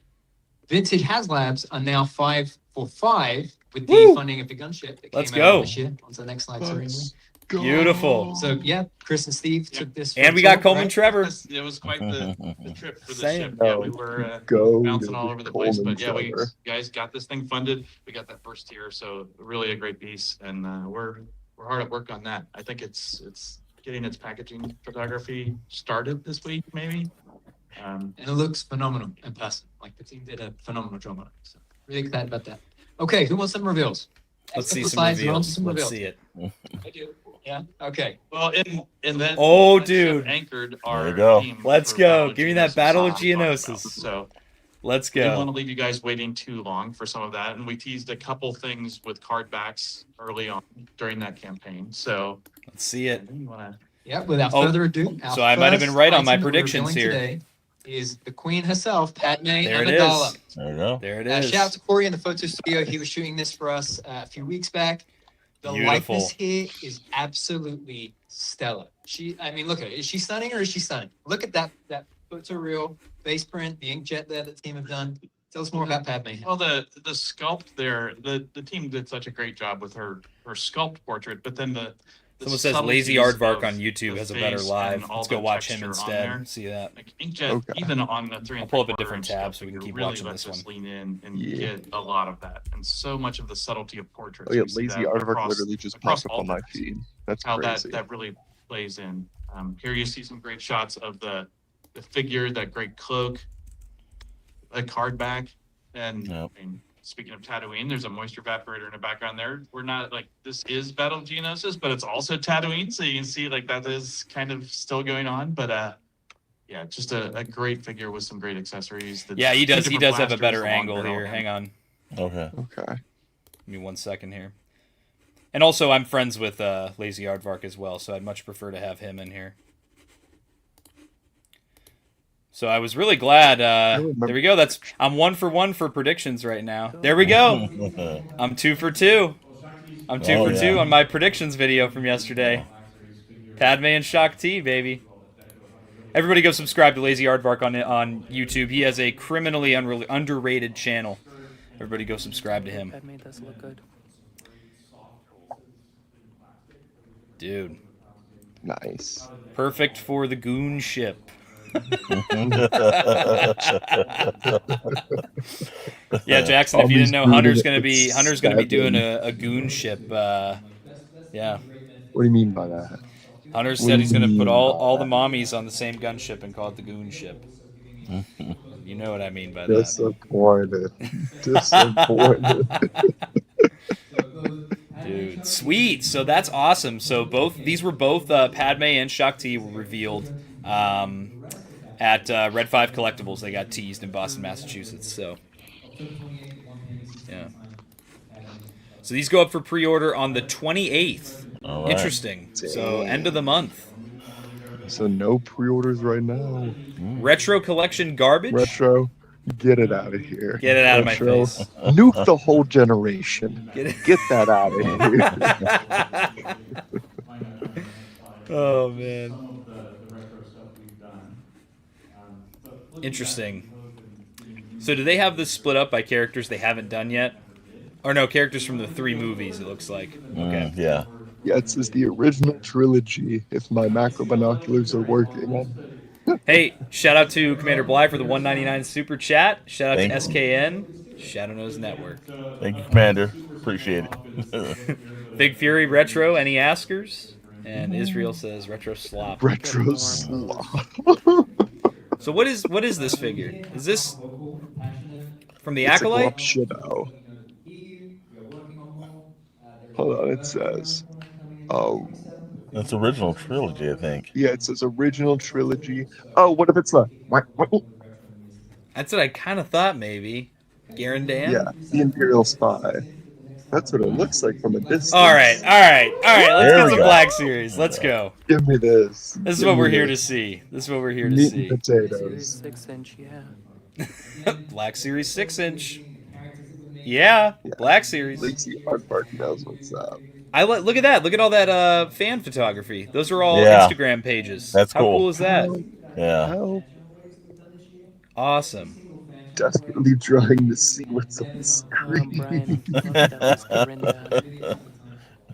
Vintage HasLabs are now 5 for 5 with the Woo! funding of the gunship that Let's came out go. this year. On to the next slide, sorry. Let's Beautiful. So yeah, Chris and Steve took this. And for we a got tour, Coleman right? Trevor. It was quite the trip for the Same. ship. Yeah, we were Go bouncing to all over the place, Coleman but yeah, we Trevor. guys got this thing funded. We got that first tier, so really a great piece, and we're hard at work on that. I think it's getting its packaging photography started this week, maybe. And it looks phenomenal in person. Like the team did a phenomenal job on it. So really excited about that. Okay, who wants some reveals? Let's see Couple some slides and on to reveals. some Let's reveals. see it. I do. Yeah. Okay. Well, in that. Oh, that ship dude. anchored There our you go. theme Let's for go. Battle of Give me that Geonosis Battle of we talked about. Geonosis. So Let's didn't want go. to leave you guys waiting too long for some of that, and we teased a couple things with card backs early on during that campaign. So Let's see it. you want to. Yeah. Without Oh, further ado, our so I might have been first right on my item that we're predictions revealing here. Today is the Queen herself, Padme There it Amidala. is. There you go. There it Shout is. out to Corey in the photo studio. He was shooting this for us a few weeks back. The Beautiful. likeness here is absolutely stellar. I mean, look at it. Is she stunning or is she stunning? Look at that photoreal base print, the inkjet there that the team have done. Tell us more about Padme. Well, the sculpt there, the team did such a great job with her sculpt portrait, but then the Someone says Lazy Aardvark subtleties on of YouTube the has a better face live. and all Let's go the watch him texture on instead. there. See that. Like inkjet, Okay. even on the 3 and I'll pull up a 3/4 different inch tab sculpt so we can figure keep really watching lets this us one. lean in and Yeah. get a lot of that, and so much of the subtlety of portraits. Oh yeah, we see Lazy that Aardvark across- literally just across popped up all on my portraits. feed. That's How crazy. that really plays in. Here you see some great shots of the figure, that great cloak, the card back, and Yep. I mean, speaking of Tatooine, there's a moisture evaporator in the background there. We're not like this is Battle of Geonosis, but it's also Tatooine, so you can see like that is kind of still going on. But yeah, just a great figure with some great accessories. The Yeah, he two does. He different does have a blasters, better the long angle barrel, here. and- Hang on. Okay. Okay. Give me 1 second here. And also, I'm friends with Lazy Aardvark as well, so I'd much prefer to have him in here. So I was really glad. There we go. I'm 1 for 1 for predictions right now. There we go. I'm 2 for 2. I'm 2 Oh, for 2 yeah. on my predictions video from yesterday. Padme and Shock T, baby. Everybody go subscribe to Lazy Aardvark on YouTube. He has a criminally underrated channel. Everybody go subscribe to him. Padme does look good. Dude. Nice. Perfect for the goon ship. Yeah, Jackson, if you didn't know, Hunter's gonna be doing a goon ship. Yeah. What do you mean by that? Hunter What said he's do you gonna put mean all by the mommies on the same gunship and call it the goon ship. You know what I mean by that. Disappointed. Disappointed. Dude, sweet. So that's awesome. So these were both Padme and Shakti were revealed at Red 5 Collectibles. They got teased in Boston, Massachusetts. So yeah. So these go up for pre-order on the 28th. All right. Interesting. So end of the month. So no pre-orders right now. Retro collection garbage. Retro, get it out of here. Get it out of my Retro, face. Nuke the whole generation. Get that out of here. Oh man. Interesting. So do they have this split up by characters they haven't done yet? Or no, characters from the 3 movies, it looks like. Okay. Yeah. Yeah, it says the original trilogy, if my macro binoculars are working. Hey, shout out to Commander Bly for the 199 super chat. Shout out Thank to you. SKN, Shadow Nose Network. Thank you, Commander. Appreciate it. Big Fury Retro, any askers? And Israel says Retro Slop. Retro slop. So what is this figure? Is this from the It's a Acolyte? Glop Shadow. Hold on, it says. Oh, That's original trilogy, I think. yeah, it says original trilogy. Oh, what if it's a. That's what I kind of thought maybe. Garandan? Yeah, the Imperial Spy. That's what it looks like from a distance. All right. Let's There get we some go. Black Series. Let's go. Give me this. This is Give what me we're here to this. see. This is what we're here to Meat see. and Series potatoes. 6-inch, yeah. Black Series 6-inch. Yeah, Black Series. Lazy Aardvark knows what's up. Look at that. Look at all that fan photography. Those are all Yeah. Instagram pages. That's How cool. cool is that? Yeah. Help. Awesome. Desperately trying to see what's on the Brian, screen. look at that was Corinda.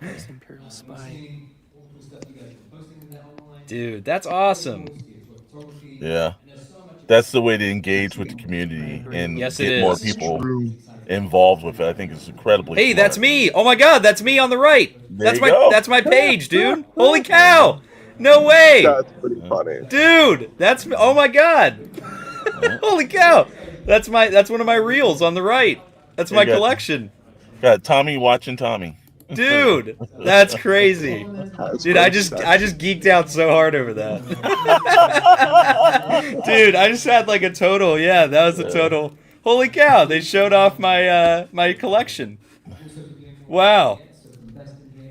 This Imperial spy. Dude, that's awesome. Yeah. That's the way to engage with the community and Yes, it get more is. people True. involved with it. I think it's incredibly Hey, smart. that's me. Oh my god, that's me on the right. There you go. That's my page, dude. Holy cow. No way. That's pretty funny. Dude, that's me. Oh my god. Holy cow. That's one of my reels on the right. That's my You got- collection. Got Tommy watching Tommy. Dude, that's crazy. Dude, I just geeked out so hard over that. Dude, I just had like a total. Yeah, that was a total. Holy cow, they showed off my my collection. Wow.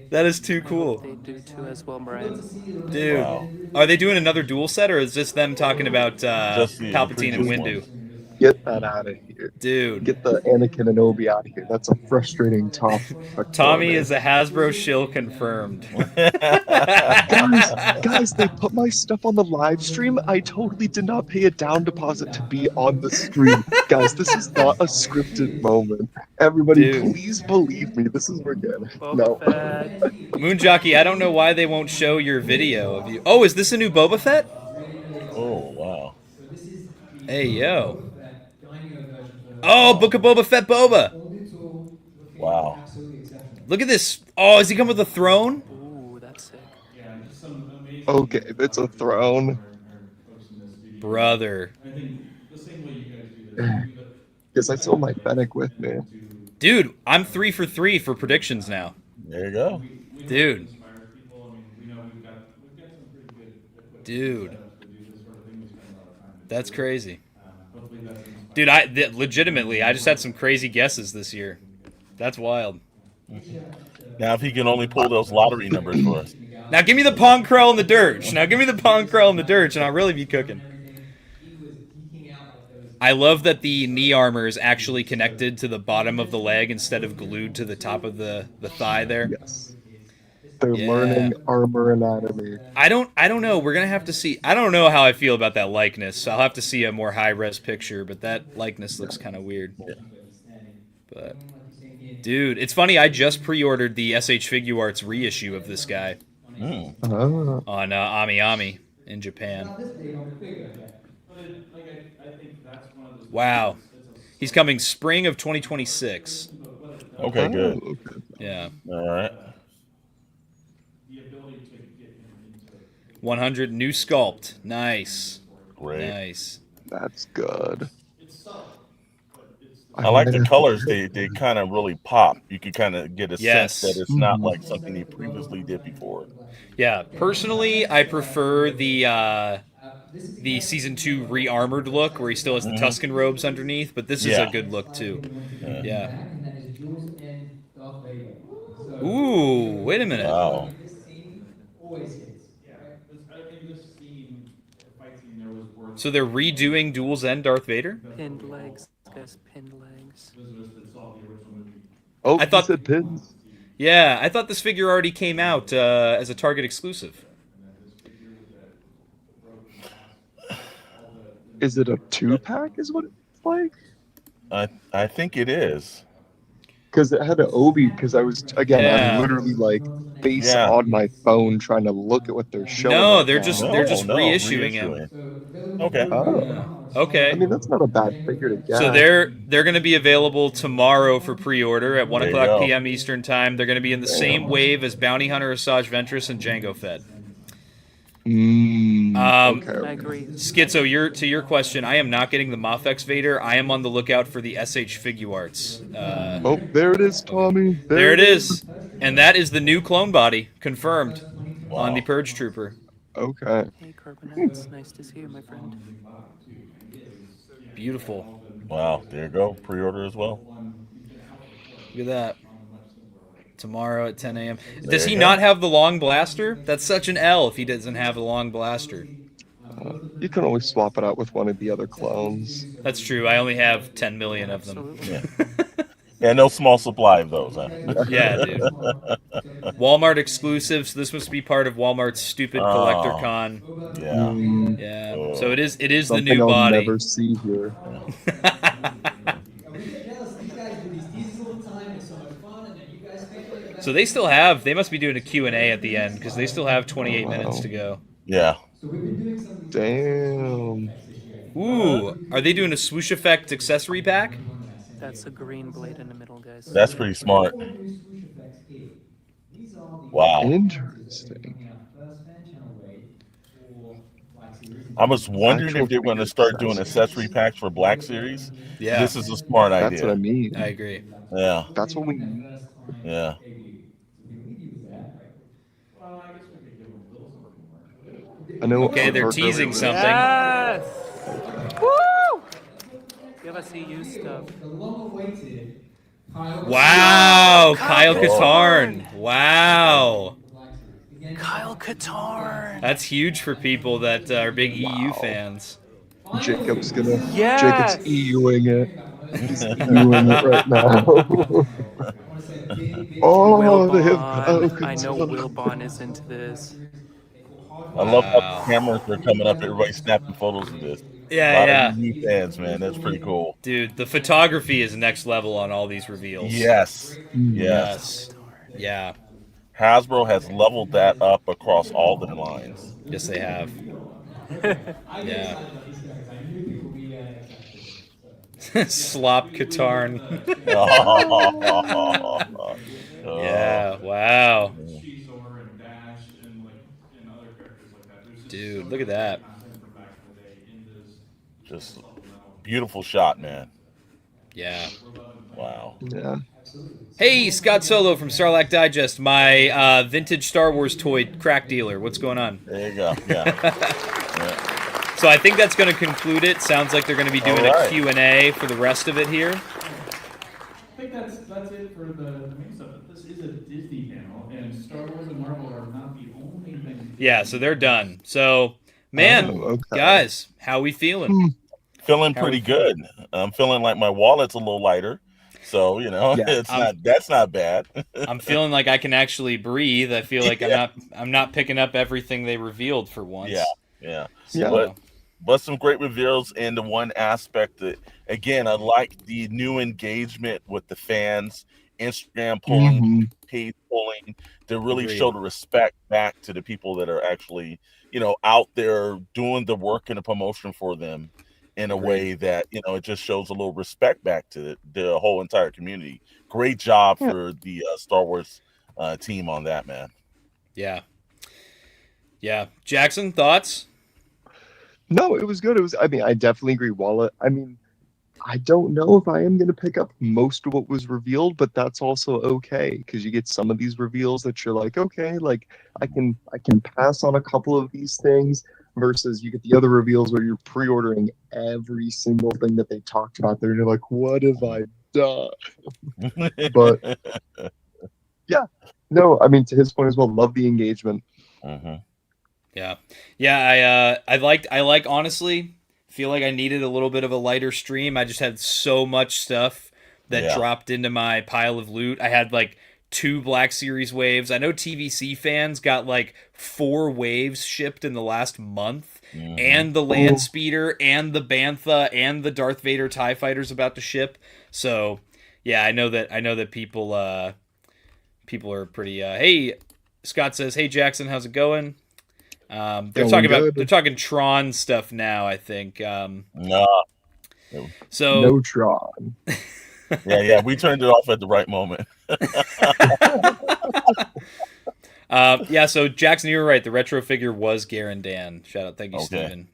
That is too cool. They do too as well, Brian. Dude. Wow. Are they doing another duel set or is this them talking about Just the Palpatine and previous Windu? Get that out of here. Dude. Get the Anakin and Obi out of here. That's a frustrating top. Tommy is a Hasbro shill confirmed. Guys, they put my stuff on the live stream. I totally did not pay a down deposit to be on the stream. Guys, this is not a scripted moment. Everybody, Dude. please believe me. This is organic. Boba No. Fett. Moonjockey, I don't know why they won't show your video of you. Oh, is this a new Boba Fett? Oh, wow. Hey, yo. Oh, Book of Boba Fett Boba. Wow. Look at this. Oh, does he come with a throne? Ooh, that's sick. Okay, it's a throne. Brother. Because I stole my Fennec with me. Dude, I'm 3 for 3 for predictions now. There you go. Dude. Dude. That's crazy. Dude, legitimately, I just had some crazy guesses this year. That's wild. Now, if he can only pull those lottery numbers for us. Now give me the Pong Krell and the Dirge. Now give me the Pong Krell and the Dirge, and I'll really be cooking. I love that the knee armor is actually connected to the bottom of the leg instead of glued to the top of the thigh there. Yes. They're Yeah. learning armor anatomy. I don't know. We're gonna have to see. I don't know how I feel about that likeness. I'll have to see a more high res picture, but that likeness looks kind of weird. But dude, it's funny. I just pre-ordered the SH Figure Arts reissue of this guy Mm. Ah. on Ami Ami in Japan. Wow, he's coming spring of 2026. Okay, good. Oh, okay. Yeah, All right. 100 new sculpt. Nice, Great. nice. That's good. I like might the have to- colors. They kind of really pop. You can kind of get a Yes. sense that it's not like something he previously did before. Yeah, personally, I prefer the season 2 re-armored look where he still has the Tusken robes underneath, but this is Yeah. a good look too. Yeah. Yeah. Ooh, wait a minute. Wow. So they're redoing Duel's End Darth Vader? Pinned legs, guys. Pinned legs. Oh, I thought- he said pins. Yeah, I thought this figure already came out as a Target exclusive. Is it a 2-pack? Is what it's like? I think it is. Because it had an Obi. Because I was Yeah. I'm literally like face Yeah. on my phone trying to look at what they're showing. No, right they're now. just No, they're just no, reissuing him. reissuing. Okay. Oh, Okay. I mean that's not a bad figure to get. So they're going to be available tomorrow for pre-order at 1 There you o'clock go. p.m. Eastern Time. They're going to be in the same wave as Bounty Hunter, Asajj Ventress, and Jango Fett. Okay. I agree. Schizo, to your question, I am not getting the Mafex Vader. I am on the lookout for the SH Figure Arts. Oh, there it is, Tommy. There it is. And that is the new clone body, confirmed, on the Purge Trooper. Okay. Hey, Carbonite. Nice to see you, my friend. Beautiful. Wow. There you go. Pre-order as well. Look at that. Tomorrow at 10 a.m. There Does he you go. not have the long blaster? That's such an L if he doesn't have the long blaster. You can always swap it out with one of the other clones. That's true. I only have 10 million of them. Absolutely. Yeah. Yeah, no small supply of those, huh? Yeah, dude. Walmart exclusives. This must be part of Walmart's stupid collector Oh, con. yeah. Yeah. So Oh, it is the Something new I'll body. never see here. So they must be doing a Q&A at the end because they still have 28 minutes wow. to go. yeah. Damn. Ooh, are they doing a swoosh effect accessory pack? That's a green blade in the middle, guys. That's pretty smart. Wow. Interesting. I was wondering Actual if they were going to start doing accessory packs for Black Series. Yeah, This is a smart That's what I idea. mean. I agree. Yeah. That's what we need. Yeah. I know. Okay, they're Burger teasing really- something. Yes! Woo! Give us EU stuff. Wow, Kyle Katarn. Wow. Kyle Katarn! That's huge for people that are big EU Wow. fans. Jacob's gonna. Yes! Jacob's EUing it. He's EUing it right now. Oh, they have Kyle Wilbon. I know Katarn. Wilbon is into this. I love how Wow. the cameras are coming up. Everybody's snapping photos of this. A Yeah, lot yeah. of EU fans, man. That's pretty cool. Dude, the photography is next level on all these reveals. Yes. Yes. Yes. Yeah. Hasbro has leveled that up across all their lines. Yes, they have. Yeah. Slop Katarn. Yeah, wow. Dude, look at that. Just beautiful shot, man. Yeah. Wow. Yeah. Hey, Scott Solo from Sarlacc Digest, my vintage Star Wars toy crack dealer. What's going on? There you go. Yeah. So I think that's going to conclude it. Sounds like they're going to be doing a Q&A for the rest of it here. I think that's it for the main stuff. This is a Disney panel, and Star Wars and Marvel are not the only things. Yeah, so they're done. So, man, okay. guys, how we feeling? Feeling pretty good. I'm feeling like my wallet's a little lighter. So, you know, Yeah. that's not bad. I'm feeling like I can actually breathe. I feel like I'm not picking up everything they revealed for once. Yeah. So, But some great reveals, and the one aspect that, again, I like the new engagement with the fans, Instagram polling, page polling, to really Agreed. show the respect back to the people that are actually, you know, out there doing the work and the promotion for them in a way that, you know, it just shows a little respect back to the whole entire community. Great job for the Star Wars team on that, man. Yeah. Jackson, thoughts? No, it was good. I mean, I definitely agree. Wallet. I mean, I don't know if I am going to pick up most of what was revealed, but that's also okay because you get some of these reveals that you're like, okay, like I can pass on a couple of these things versus you get the other reveals where you're pre-ordering every single thing that they talked about there and you're like, what have I done? But yeah, no, I mean, to his point as well, love the engagement. Yeah. I like honestly feel like I needed a little bit of a lighter stream. I just had so much stuff that dropped into my pile of loot. I had like 2 Black Series waves. I know TVC fans got like 4 waves shipped in the last month, and the Land Speeder and the Bantha and the Darth Vader TIE Fighters about to ship. So yeah, I know that people are pretty. Hey, Scott says, "Hey Jackson, how's it going?" They're talking Tron stuff now, I think. No. So No Tron. Yeah, we turned it off at the right moment. So Jackson, you were right. The retro figure was Garandan. Shout out, thank you, Steven.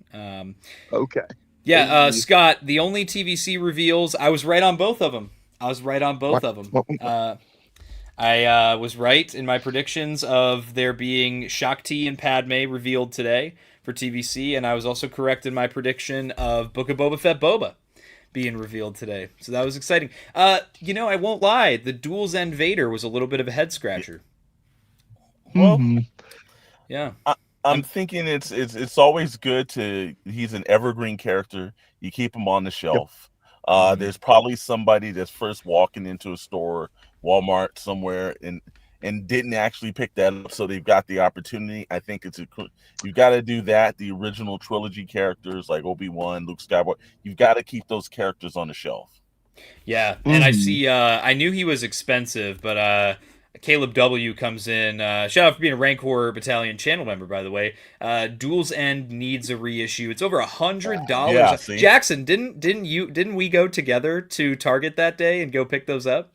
Okay. Yeah, Scott, the only TVC reveals, I was right on both of them. I was right in my predictions of there being Shakti and Padme revealed today for TVC, and I was also correct in my prediction of Book of Boba Fett Boba being revealed today. So that was exciting. You know, I won't lie, the Dual Zen Vader was a little bit of a head scratcher. Well, yeah. I'm thinking it's always good he's an evergreen character. You keep him on the shelf. There's probably somebody that's first walking into a store, Walmart somewhere, and didn't actually pick that up, so they've got the opportunity. I think you got to do that. The original trilogy characters like Obi-Wan, Luke Skywalker, you've got to keep those characters on the shelf. Yeah, and I see. I knew he was expensive, but Caleb W comes in. Shout out for being a Rancor Battalion channel member, by the way. Duel's End needs a reissue. It's over $100. Yeah, see? Jackson, didn't we go together to Target that day and go pick those up?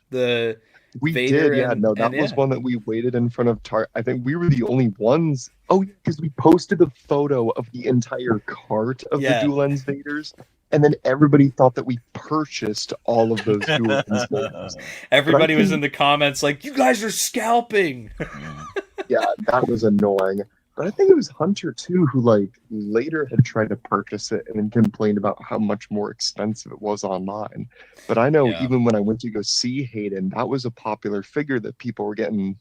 We Vader did, yeah. and- No, that and was yeah. one that we waited in front of Target. I think we were the only ones. Oh, because we posted a photo of the entire cart of Yeah. the Dual Ends Vaders, and then everybody thought that we purchased all of those Dual Ends Vaders. Everybody was think- in the comments like, "You guys are scalping." Yeah, that was annoying. But I think it was Hunter too who like later had tried to purchase it and then complained about how much more expensive it was online. But I know Yeah. even when I went to go see Hayden, that was a popular figure that people were getting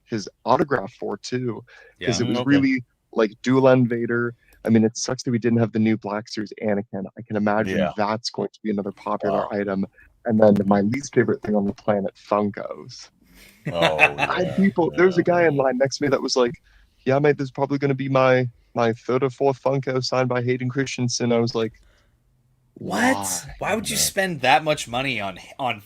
his autograph for too, because Yeah. it was Okay. really like Dual End Vader. I mean, it sucks that we didn't have the new Black Series Anakin. I can imagine Yeah. that's going to be another popular Wow. item. And then my least favorite thing on the planet, Funkos. Oh, I yeah, had people. There was a yeah. guy in line next to me that was like, "Yeah, mate, this is probably going to be my third or fourth Funko signed by Hayden Christensen." I was like, What? Why would you spend that much money on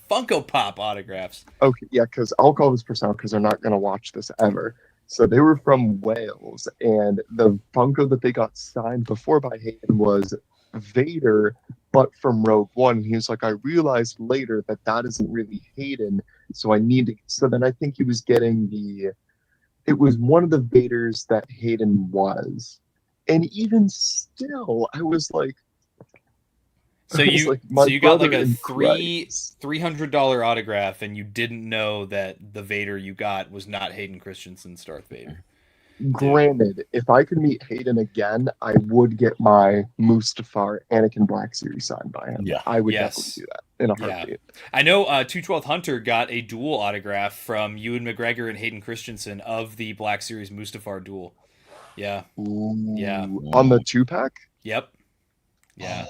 Funko Pop autographs? Okay, yeah, because I'll call this person out because they're not going to watch this ever. So they were from Wales, and the Funko that they got signed before by Hayden was Vader, but from Rogue One. He was like, "I realized later that that isn't really Hayden, so I need to." So then I think he was getting it was one of the Vaders that Hayden was. And even still, I was like, So I was you like, my so you got like brother a in Christ. $300 autograph, and you didn't know that the Vader you got was not Hayden Christensen's Darth Vader. Granted, if I could meet Hayden again, I would get my Mustafar Anakin Black Series signed by him. Yeah. I would Yes. definitely do that in a Yeah. heartbeat. I know 212th Hunter got a dual autograph from Ewan McGregor and Hayden Christensen of the Black Series Mustafar duel. Yeah. Ooh. Yeah. On the 2-pack? Yep. Yeah.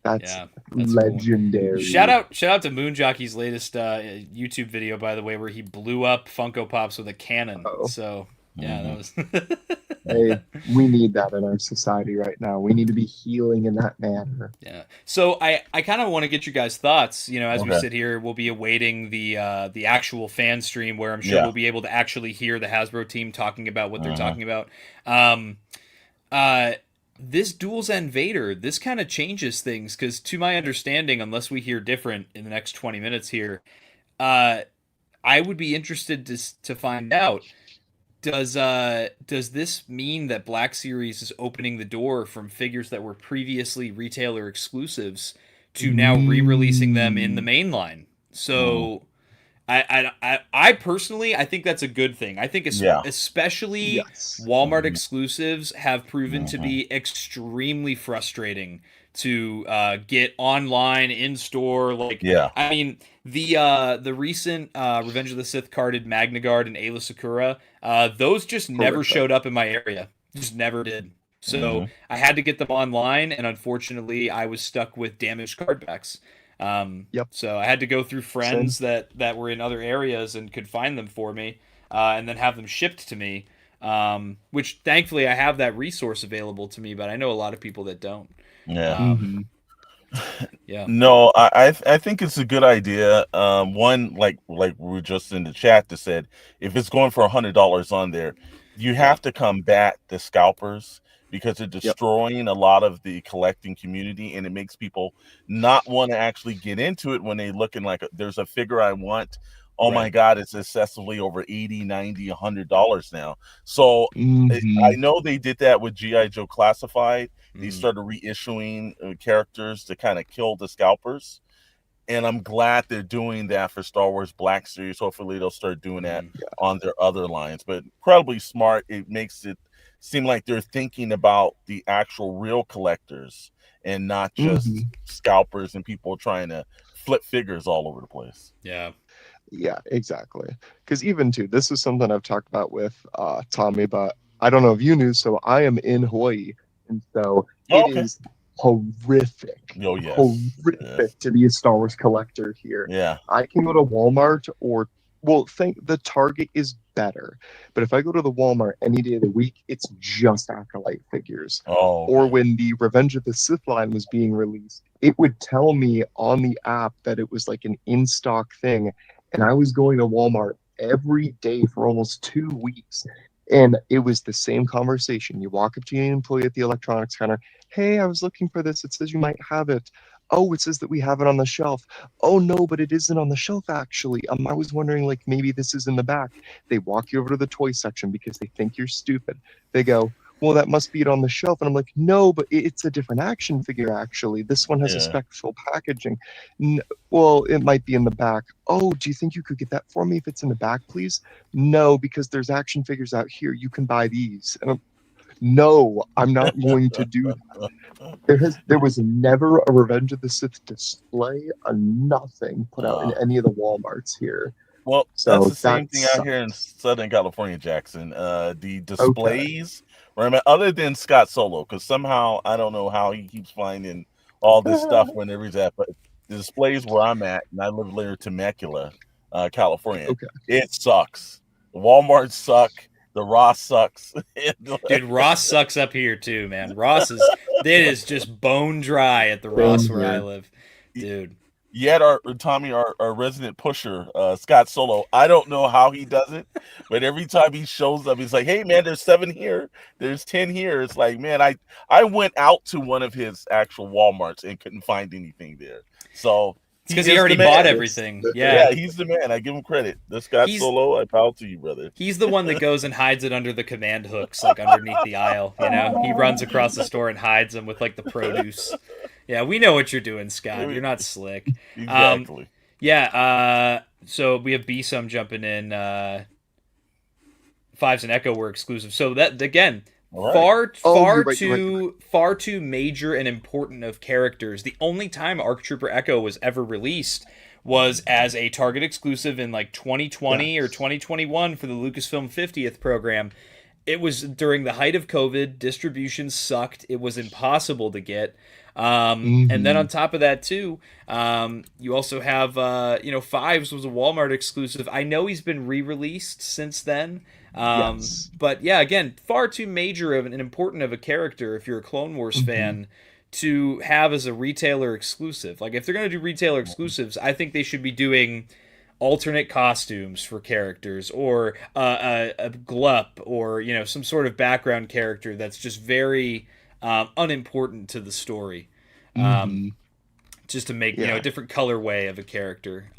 That's Yeah. That's cool. legendary. Shout out to Moon Jockey's latest YouTube video, by the way, where he blew up Funko Pops with a cannon. Uh-oh. So yeah, that was. Hey, we need that in our society right now. We need to be healing in that manner. Yeah. So I kind of want to get your guys' thoughts. You know, as we Okay. sit here, we'll be awaiting the actual fan stream where I'm sure Yeah. we'll be able to actually hear the Hasbro team talking about what they're Uh-huh. talking about. This Duel's End Vader, this kind of changes things because, to my understanding, unless we hear different in the next 20 minutes here, I would be interested to find out. Does this mean that Black Series is opening the door from figures that were previously retailer exclusives to now re-releasing them in the main line? So, I personally, I think that's a good thing. I think Yeah. especially Yes. Walmart Mhm. exclusives have proven to be extremely frustrating to get online, in store. Like, Yeah. I mean, the recent Revenge of the Sith carded Magna Guard and Ayla Sakura, those just never Horrific. showed up in my area. Just never did. So Mhm. I had to get them online, and unfortunately, I was stuck with damaged card backs. Yep. So I had to go through friends that were in other areas and could find them for me, and then have them shipped to me. Which thankfully I have that resource available to me, but I know a lot of people that don't. Yeah. Mhm. Yeah. No, I think it's a good idea. One, like we were just in the chat that said, if it's going for $100 on there, you have to combat the scalpers because they're destroying a lot of the collecting community, and it makes people not want to actually get into it when they looking like there's a figure I want. Oh my Right. God, it's excessively over $80, $90, $100 now. So Mhm. I know they did that with G.I. Joe Classified. They Mhm. started reissuing characters to kind of kill the scalpers. And I'm glad they're doing that for Star Wars Black Series. Hopefully they'll start doing that on their other lines. But incredibly smart. It makes it seem like they're thinking about the actual real collectors and not just scalpers and people trying to flip figures all over the place. Yeah. Yeah, exactly. Because even too, this is something I've talked about with Tommy, but I don't know if you knew. So I am in Hawaii, and so Oh, it okay. is horrific. Oh, yes. Horrific Yes. to be a Star Wars collector here. Yeah. I can go to Walmart or, well, think the Target is better. But if I go to the Walmart any day of the week, it's just Acolyte figures. Oh, Or okay. when the Revenge of the Sith line was being released, it would tell me on the app that it was like an in-stock thing. And I was going to Walmart every day for almost 2 weeks. And it was the same conversation. You walk up to an employee at the electronics counter. Hey, I was looking for this. It says you might have it. Oh, it says that we have it on the shelf. Oh, no, but it isn't on the shelf, actually. I was wondering, like, maybe this is in the back. They walk you over to the toy section because they think you're stupid. They go, well, that must be it on the shelf. And I'm like, no, but it's a different action figure, actually. This one has a Yeah. special packaging. Well, it might be in the back. Oh, do you think you could get that for me if it's in the back, please? No, because there's action figures out here. You can buy these. And no, I'm not going to do that. There was never a Revenge of the Sith display, a nothing put out in any of the Walmarts here. Well, So that's the same that thing out here in Southern California, Jackson. The displays, remember, other than Scott Solo, because somehow I don't know how he keeps finding all this stuff whenever he's at, but the displays where I'm at, and I live near Temecula, California, it sucks. The Walmart suck. The Ross sucks. Dude, Ross sucks up here too, man. It is just bone dry at the Ross where I live, dude. Yet our resident pusher, Scott Solo, I don't know how he does it, but every time he shows up, he's like, hey man, there's 7 here, there's 10 here. It's like, man, I went out to one of his actual Walmarts and couldn't find anything there. So it's because he already bought everything. Yeah, he's the man. I give him credit. The Scott Solo, I bow to you, brother. He's the one that goes and hides it under the command hooks, like underneath the aisle. You know, he runs across the store and hides them with like the produce. Yeah, we know what you're doing, Scott. You're not slick. Exactly. So we have B-Sum jumping in. Fives and Echo were exclusive. So that, again, far too major and important of characters. The only time ARC Trooper Echo was ever released was as a Target exclusive in like 2020 or 2021 for the Lucasfilm 50th program. It was during the height of COVID. Distribution sucked. It was impossible to get. And then on top of that too, you also have Fives was a Walmart exclusive. I know he's been re-released since then. But yeah, again, far too major of and important of a character if you're a Clone Wars fan to have as a retailer exclusive. Like if they're going to do retailer exclusives, I think they should be doing alternate costumes for characters, or a glup, or some sort of background character that's just very unimportant to the story, just to make a different colorway of a character.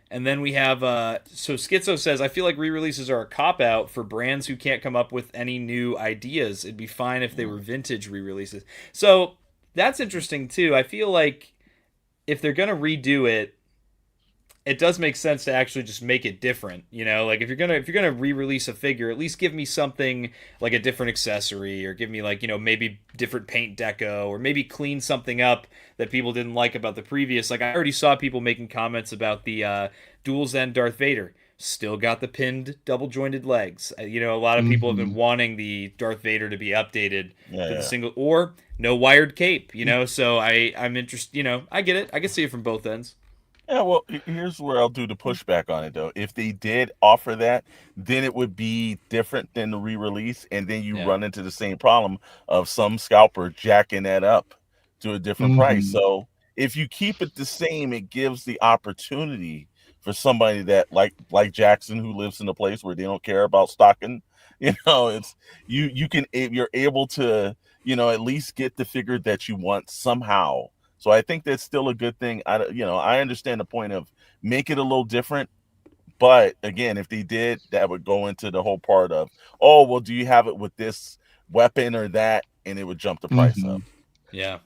And then we have so Schizo says, I feel like re-releases are a cop-out for brands who can't come up with any new ideas. It'd be fine if they were vintage re-releases. So that's interesting too. I feel like if they're gonna redo it, it does make sense to actually just make it different, like if you're gonna re-release a figure, at least give me something like a different accessory, or give me like, maybe different paint deco, or maybe clean something up that people didn't like about the previous. Like I already saw people making comments about the Dual Zen Darth Vader. Still got the pinned double jointed legs. A lot of people have been wanting the Darth Vader to be updated to the single, or no wired cape, so I'm interested, I get it. I can see it from both ends. Yeah, well, here's where I'll do the pushback on it, though. If they did offer that, then it would be different than the re-release, and then you run into the same problem of some scalper jacking that up to a different price. So if you keep it the same, it gives the opportunity for somebody that like Jackson, who lives in a place where they don't care about stocking. It's you're able to at least get the figure that you want somehow. So I think that's still a good thing. I understand the point of make it a little different, but again, if they did, that would go into the whole part of, oh, well, do you have it with this weapon or that, and it would jump the price up. Yeah.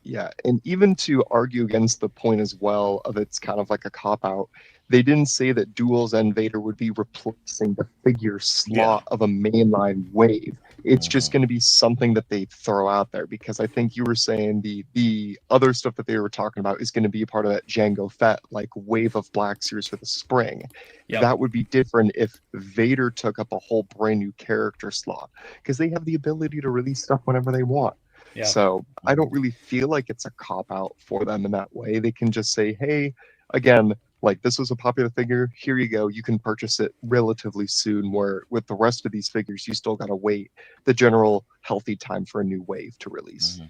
And even to argue against the point as well of it's kind of like a cop-out, they didn't say that Dual Zen Vader would be replacing the figure slot of a mainline wave. It's just going to be something that they throw out there, because I think you were saying the other stuff that they were talking about is going to be a part of that Jango Fett, like wave of Black Series for the spring. That would be different if Vader took up a whole brand new character slot, because they have the ability to release stuff whenever they want. Yeah. So I don't really feel like it's a cop out for them in that way. They can just say, hey, again, like this was a popular figure. Here you go. You can purchase it relatively soon. Where with the rest of these figures, you still got to wait the general healthy time for a new wave to release. Mm-hmm.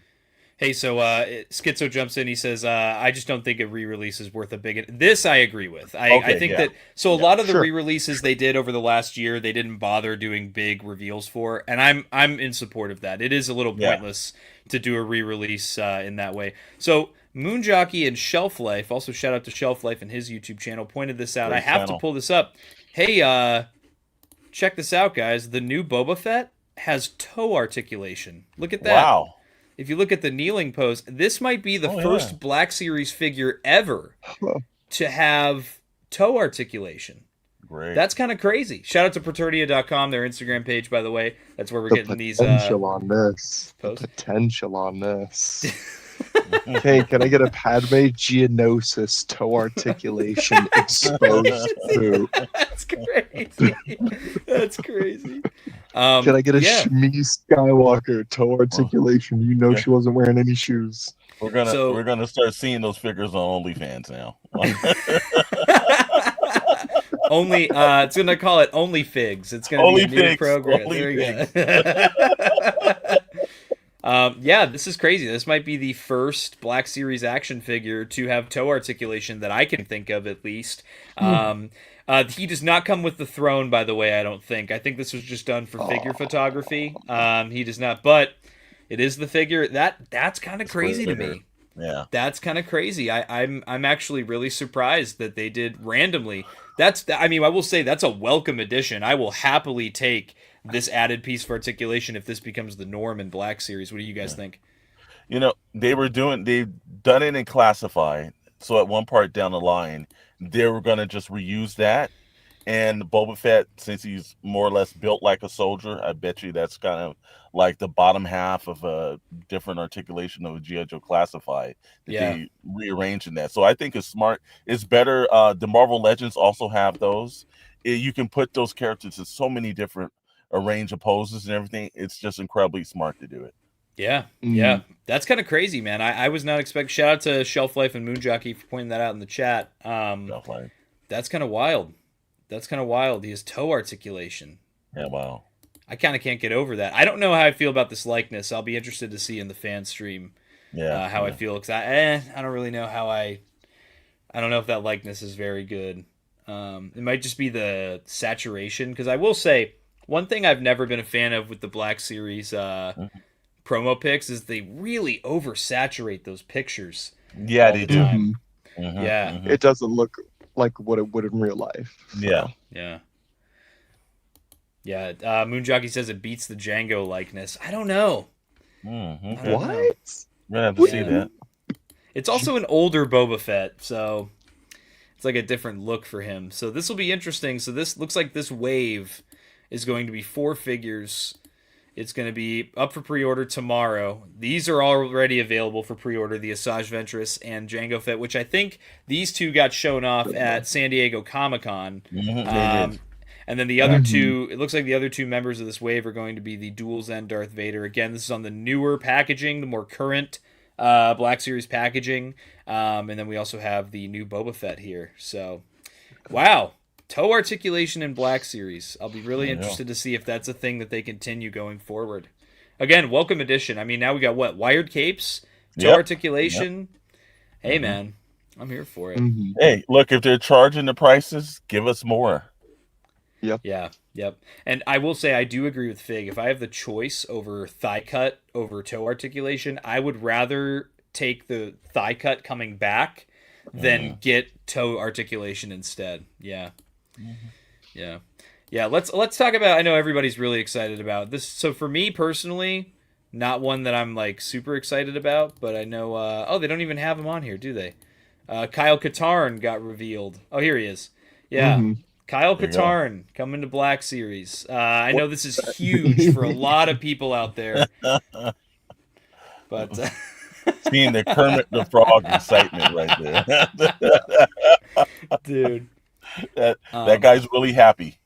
Hey, so Schizo jumps in. He says, "I just don't think a re-release is worth a big." This I agree with. I think that so a lot of the re-releases they did over the last year, they didn't bother doing big reveals for, and I'm in support of that. It is a little pointless to do a re-release in that way. So Moonjockey and Shelf Life, also shout out to Shelf Life and his YouTube channel, pointed this out. Great I have channel. to pull this up. Hey, check this out, guys. The new Boba Fett has toe articulation. Look at that. Wow. If you look at the kneeling pose, this might be the first Black Series figure ever to have toe articulation. Great. That's kind of crazy. Shout out to Praetordia.com, their Instagram page, by the way. That's where we're getting these potential on this. posts. The potential on this. Okay, can I get a Padme Geonosis toe articulation exposed to? That's crazy. That's crazy. Can I get a Shmi Skywalker toe articulation? You know she wasn't wearing any shoes. We're gonna start seeing those figures on OnlyFans now. Only it's gonna call it Only Figs. It's gonna be a new program. Only there you go. Yeah, this is crazy. This might be the first Black Series action figure to have toe articulation that I can think of, at least. He does not come with the throne, by the way, I don't think. I think this was just done for figure photography. He does not, but it is the figure. That's kind of crazy to me. Yeah. That's kind of crazy. I'm actually really surprised that they did randomly. I will say that's a welcome addition. I will happily take this added piece of articulation if this becomes the norm in Black Series. What do you guys think? You know, they've done it in Classified. So at one part down the line, they were going to just reuse that. And Boba Fett, since he's more or less built like a soldier, I bet you that's kind of like the bottom half of a different articulation of a G.I. Joe Classified. They rearranging that. So I think it's smart. It's better. The Marvel Legends also have those. You can put those characters in so many different range of poses and everything. It's just incredibly smart to do it. Yeah, yeah. That's kind of crazy, man. I was not expecting. Shout out to Shelf Life and Moonjockey for pointing that out in the chat. That's kind of wild. That's kind of wild. He has toe articulation. Yeah, wow. I kind of can't get over that. I don't know how I feel about this likeness. I'll be interested to see in the fan stream how I feel. Because I don't really know how I don't know if that likeness is very good. It might just be the saturation. Because I will say, one thing I've never been a fan of with the Black Series promo pics is they really oversaturate those pictures. Yeah, they do. Yeah. It doesn't look like what it would in real life. Yeah. Yeah. Yeah. Moonjockey says it beats the Django likeness. I don't know. What? We're gonna have to see that. It's also an older Boba Fett, so it's like a different look for him. So this will be interesting. So this looks like this wave is going to be 4 figures. It's going to be up for pre-order tomorrow. These are already available for pre-order, the Asajj Ventress and Jango Fett, which I think these two got shown off at San Diego Comic-Con. And then the other two, it looks like the other two members of this wave are going to be the Dual Zen Darth Vader. Again, this is on the newer packaging, the more current Black Series packaging. And then we also have the new Boba Fett here. So, wow. Toe articulation in Black Series. I'll be really interested to see if that's a thing that they continue going forward. Again, welcome addition. I mean, now we got what? Wired capes? Toe articulation? Hey, man. I'm here for it. Hey, look, if they're charging the prices, give us more. Yeah, yep. And I will say I do agree with Fig. If I have the choice over thigh cut over toe articulation, I would rather take the thigh cut coming back than get toe articulation instead. Yeah. Yeah. Let's talk about. I know everybody's really excited about this. So for me personally, not one that I'm like super excited about, but I know. They don't even have him on here, do they? Kyle Katarn got revealed. Oh, here he is. Yeah. Kyle Katarn coming to Black Series. I know this is huge for a lot of people out there, but seeing the Kermit the Frog excitement right there, dude. That guy's really happy.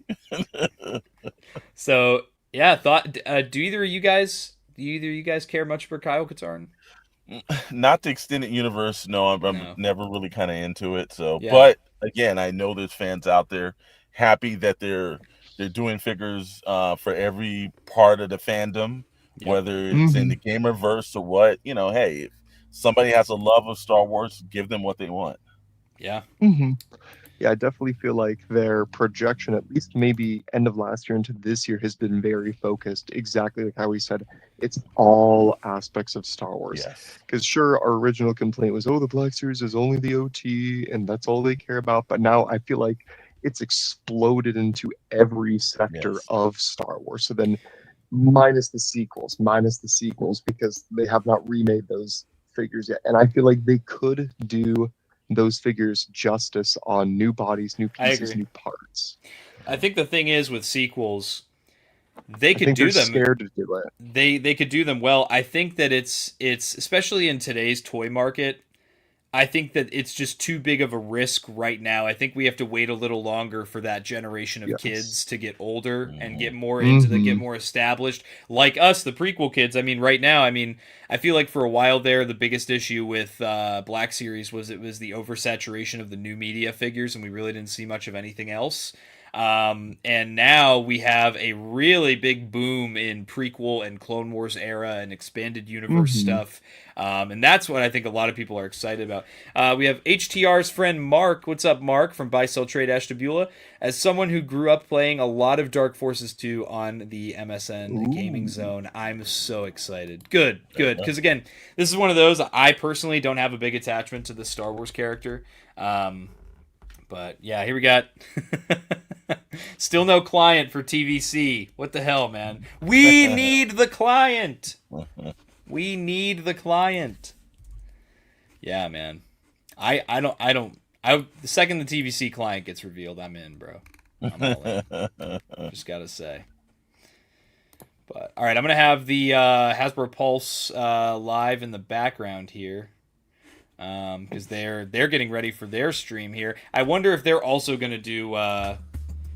So yeah, do either of you guys Do either of you guys care much for Kyle Katarn? Not the extended universe. No, I'm No. never really kind of into it. So, Yeah. but again, I know there's fans out there happy that they're doing figures for every part of the fandom, Yep. whether it's in the gamerverse or what. You know, hey, if somebody has a love of Star Wars, give them what they want. Yeah. Yeah, I definitely feel like their projection, at least maybe end of last year into this year, has been very focused. Exactly like how we said, it's all aspects of Star Wars. Yes. Because sure, our original complaint was, oh, the Black Series is only the OT, and that's all they care about. But now I feel like it's exploded into every sector Yes. of Star Wars. So then, minus the sequels, because they have not remade those figures yet. And I feel like they could do those figures justice on new bodies, new I pieces, agree. new parts. I think the thing is with sequels, they I could think do they're them. scared to do it. They could do them well. I think that it's especially in today's toy market. I think that it's just too big of a risk right now. I think we have to wait a little longer for that generation of Yes. kids to get older and get more into the get more established, like us, the prequel kids. I mean, right now, I feel like for a while there, the biggest issue with Black Series was it was the oversaturation of the new media figures, and we really didn't see much of anything else. And now we have a really big boom in prequel and Clone Wars era and expanded universe stuff. And that's what I think a lot of people are excited about. We have HTR's friend Mark. What's up, Mark, from Buy Sell Trade Ashtabula? As someone who grew up playing a lot of Dark Forces 2 on the MSN Gaming Zone, I'm so excited. Good. Because again, this is one of those, I personally don't have a big attachment to the Star Wars character. But yeah, here we got still no client for TVC. What the hell, man? We need the client. We need the client. Yeah, man. The second the TVC client gets revealed, I'm in, bro. I'm all in. Just gotta say. But all right, I'm gonna have the Hasbro Pulse live in the background here. Because they're getting ready for their stream here. I wonder if they're also going to do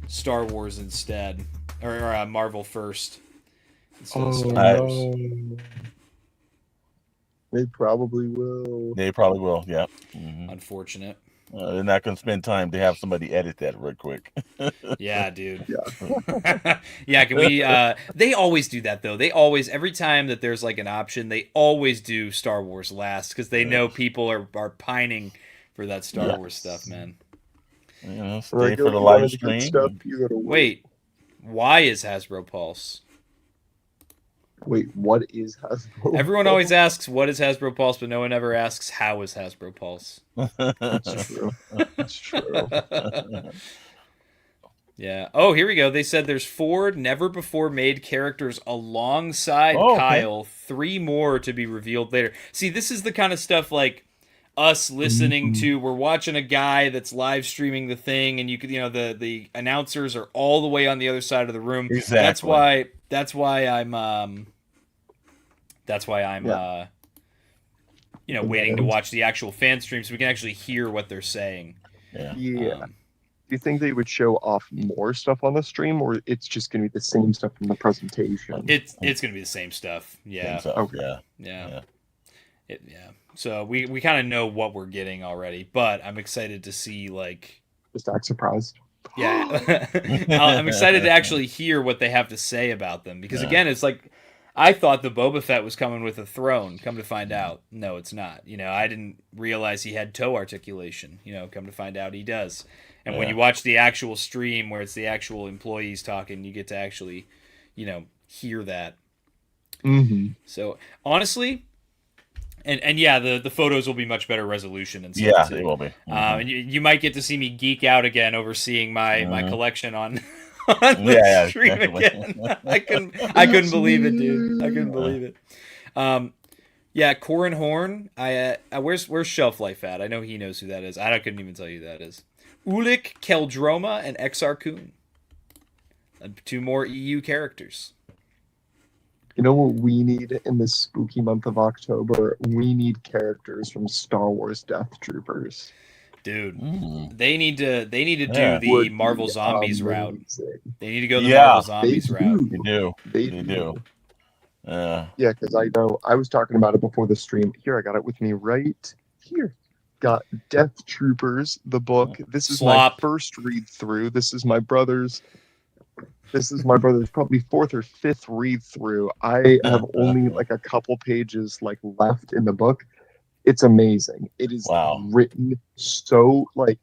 Star Wars instead, or Marvel first. No. They probably will. They probably will, yeah. Mm-hmm. Unfortunate. They're not going to spend time to have somebody edit that real quick. Yeah, dude. Yeah. Yeah, can we they always do that though. They always, every time that there's like an option, they always do Star Wars last because they know people are pining for that Star Wars stuff, man. You know, stay for the live stream. Stuff, you gotta Wait, why is Hasbro Pulse? Wait, what is Hasbro? Everyone always asks what is Hasbro Pulse, but no one ever asks how is Hasbro Pulse. That's true. That's true. Yeah. Oh, here we go. They said there's 4 never-before-made characters alongside Kyle. 3 more to be revealed later. See, this is the kind of stuff like us listening to. We're watching a guy that's live streaming the thing, and the announcers are all the way on the other side of the room. Exactly. That's why I'm waiting to watch the actual fan stream so we can actually hear what they're saying. Yeah. Do you think they would show off more stuff on the stream, or it's just going to be the same stuff from the presentation? It's going to be the same stuff. Yeah. Okay. Yeah. So we kind of know what we're getting already, but I'm excited to see just act surprised. Yeah. I'm excited to actually hear what they have to say about them because again, it's like I thought the Boba Fett was coming with a throne. Come to find out, no, it's not. I didn't realize he had toe articulation. Come to find out, he does. And when you watch the actual stream where it's the actual employees talking, you get to actually, hear that. Mm-hmm. So honestly, and yeah, the photos will be much better resolution and stuff. Yeah, too. they will be. And you might get to see me geek out again over seeing my collection on the stream again. I couldn't believe it, dude. I couldn't believe it. Yeah, Corin Horn. Where's Shelf Life at? I know he knows who that is. I couldn't even tell you who that is. Ulik Keldroma and XR Kun. 2 more EU characters. You know what we need in this spooky month of October? We need characters from Star Wars Death Troopers. Dude, they need to do the Marvel Zombies route. They need to go the Marvel Zombies route. They do. Yeah, because I know I was talking about it before the stream. Here, I got it with me right here. Got Death Troopers, the book. This is my Slop. first read through. This is my brother's probably fourth or fifth read through. I have only like a couple pages like left in the book. It's amazing. It is Wow. written so like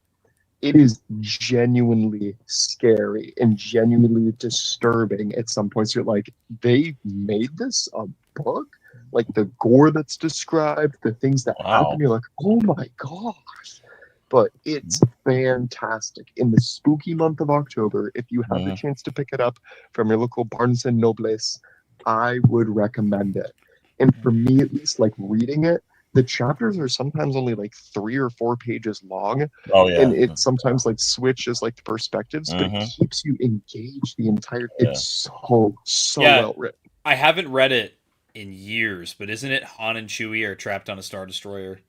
it is genuinely scary and genuinely disturbing at some points. You're like, they made this a book? Like the gore that's described, the things that happen, you're like, oh my gosh. But it's fantastic. In the spooky month of October, if you have the chance to pick it up from your local Barnes and Nobles, I would recommend it. And for me, at least, like reading it, the chapters are sometimes only like 3 or 4 pages long. Oh yeah. And it sometimes like switches like the perspectives, but it keeps you engaged the entire. It's so well written. I haven't read it in years, but isn't it Han and Chewie are trapped on a Star Destroyer?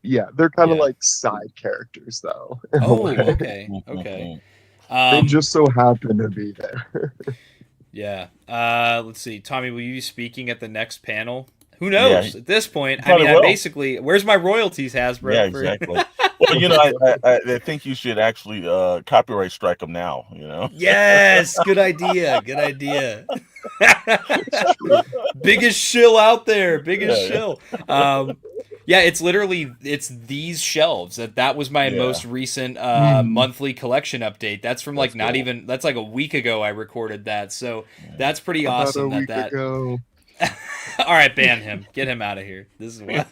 Yeah, they're kind of like side characters, though. Oh, okay. They just so happen to be there. Yeah. Let's see. Tommy, will you be speaking at the next panel? Who knows? At this point, I mean, I basically, where's my royalties, Hasbro? Yeah, exactly. Well, I think you should actually copyright strike them now. Yes, good idea. Good idea. Biggest shill out there. Biggest shill. Yeah, it's literally these shelves. That was my most recent monthly collection update. That's from like that's like a week ago I recorded that. So that's pretty awesome. Ago. All right, ban him. Get him out of here. This is what.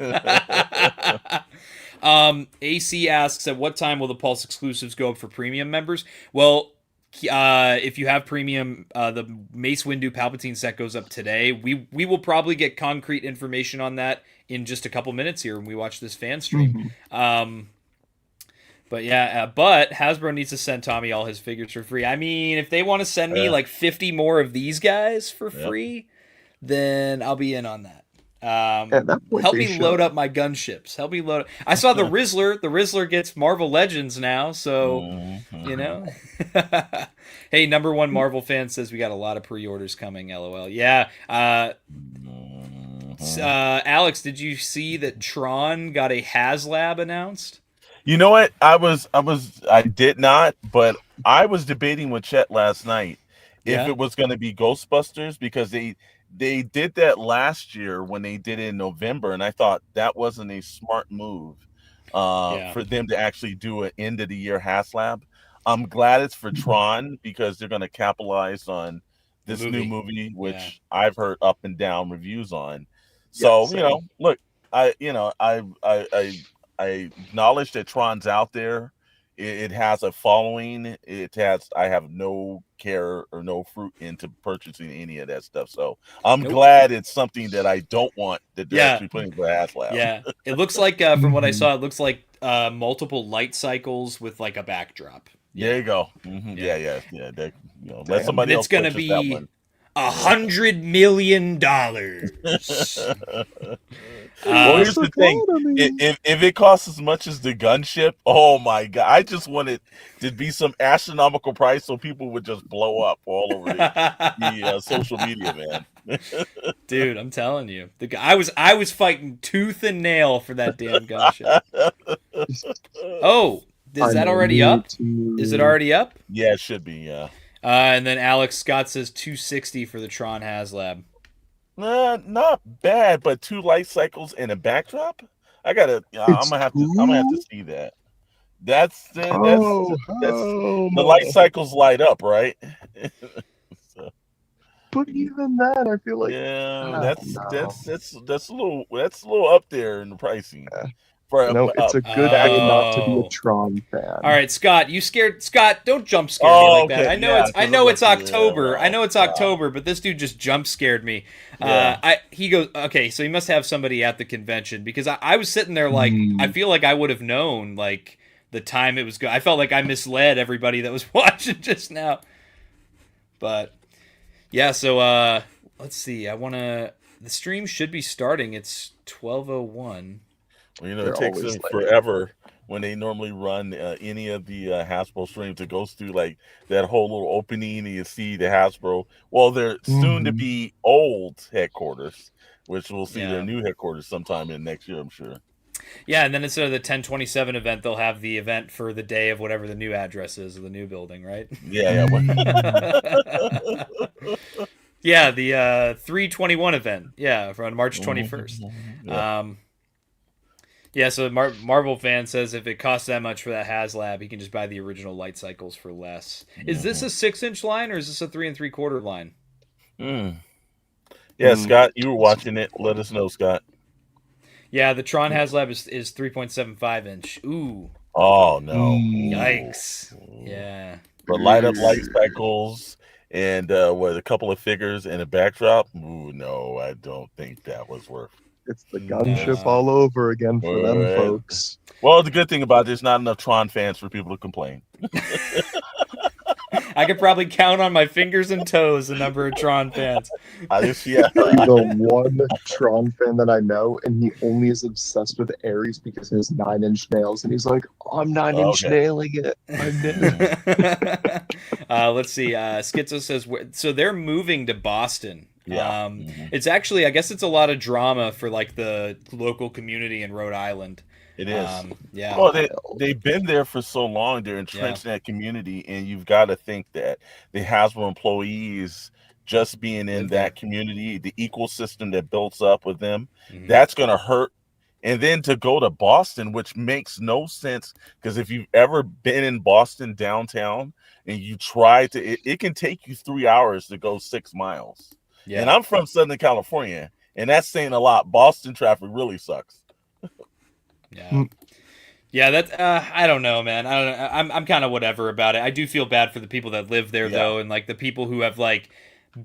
AC asks, at what time will the Pulse exclusives go up for premium members? Well, if you have premium, the Mace Windu Palpatine set goes up today. We will probably get concrete information on that in just a couple minutes here when we watch this fan stream. But yeah, but Hasbro needs to send Tommy all his figures for free. I mean, if they want to send me like 50 more of these guys for free, then I'll be in on that. Help me load up my gunships. Help me load up. I saw the Rizzler. The Rizzler gets Marvel Legends now, so you know. Hey, #1 Marvel fan says we got a lot of pre-orders coming. LOL. Yeah. Alex, did you see that Tron got a HasLab announced? You know what? I did not, but I was debating with Chet last night if it was going to be Ghostbusters, because they did that last year when they did it in November, and I thought that wasn't a smart move for them to actually do an end of the year HasLab. I'm glad it's for Tron because they're going to capitalize on this new movie, which I've heard up and down reviews on. So look, I acknowledge that Tron's out there. It has a following. I have no care or no fruit into purchasing any of that stuff. So I'm glad it's something that I don't want that they're actually putting for HasLab. Yeah, it looks like from what I saw, it looks like multiple light cycles with like a backdrop. There you go. Yeah. Let somebody else. It's gonna be $100 million. Well, here's the thing: if it costs as much as the gunship, oh my god! I just want it to be some astronomical price so people would just blow up all over the social media, man. Dude, I'm telling you, I was fighting tooth and nail for that damn gunship. Oh, is that already up? Is it already up? Yeah, it should be. Yeah. And then Alex Scott says $260 for the Tron HasLab. Not bad, but 2 light cycles and a backdrop. I'm gonna have to see that. That's the light cycles light up, right? But even that, I feel like that's a little up there in the pricing. It's a good day not to be a Tron fan. All right, Scott, don't jump scare me like that. I know it's October. I know it's October, but this dude just jump scared me. He goes, okay, so he must have somebody at the convention, because I was sitting there like I feel like I would have known like the time it was I felt like I misled everybody that was watching just now. But yeah, so let's see. The stream should be starting. It's 12:01. Well, it takes them forever when they normally run any of the Hasbro streams. It goes through like that whole little opening, and you see the Hasbro. Well, they're soon to be old headquarters, which we'll see their new headquarters sometime in next year, I'm sure. Yeah, and then instead of the 1027 event, they'll have the event for the day of whatever the new address is of the new building, right? Yeah. Yeah, the 321 event. Yeah, on March 21st. Yeah, so Marvel fan says if it costs that much for that HasLab, he can just buy the original light cycles for less. Is this a 6-inch line or is this a 3 3/4 line? Yeah, Scott, you were watching it. Let us know, Scott. Yeah, the Tron HasLab is 3.75 inch. Ooh. Oh no! Yikes! Yeah. But light up light cycles and with a couple of figures and a backdrop. Ooh, no, I don't think that was worth. It's the gunship all over again for them folks. Well, the good thing about it, there's not enough Tron fans for people to complain. I could probably count on my fingers and toes the number of Tron fans. The one Tron fan that I know, and he only is obsessed with Ares because of his 9-inch nails, and he's like, I'm 9-inch nailing it. Let's see. Schizo says, so they're moving to Boston. Yeah. It's actually, I guess it's a lot of drama for like the local community in Rhode Island. It is. Yeah. Well, they've been there for so long. They're entrenched in that community, and you've got to think that the Hasbro employees just being in that community, the ecosystem that builds up with them, that's going to hurt. And then to go to Boston, which makes no sense, because if you've ever been in Boston downtown and you try to, it can take you 3 hours to go 6 miles. Yeah. And I'm from Southern California, and that's saying a lot. Boston traffic really sucks. Yeah, that I don't know, man. I don't know. I'm kind of whatever about it. I do feel bad for the people that live there though, and like the people who have like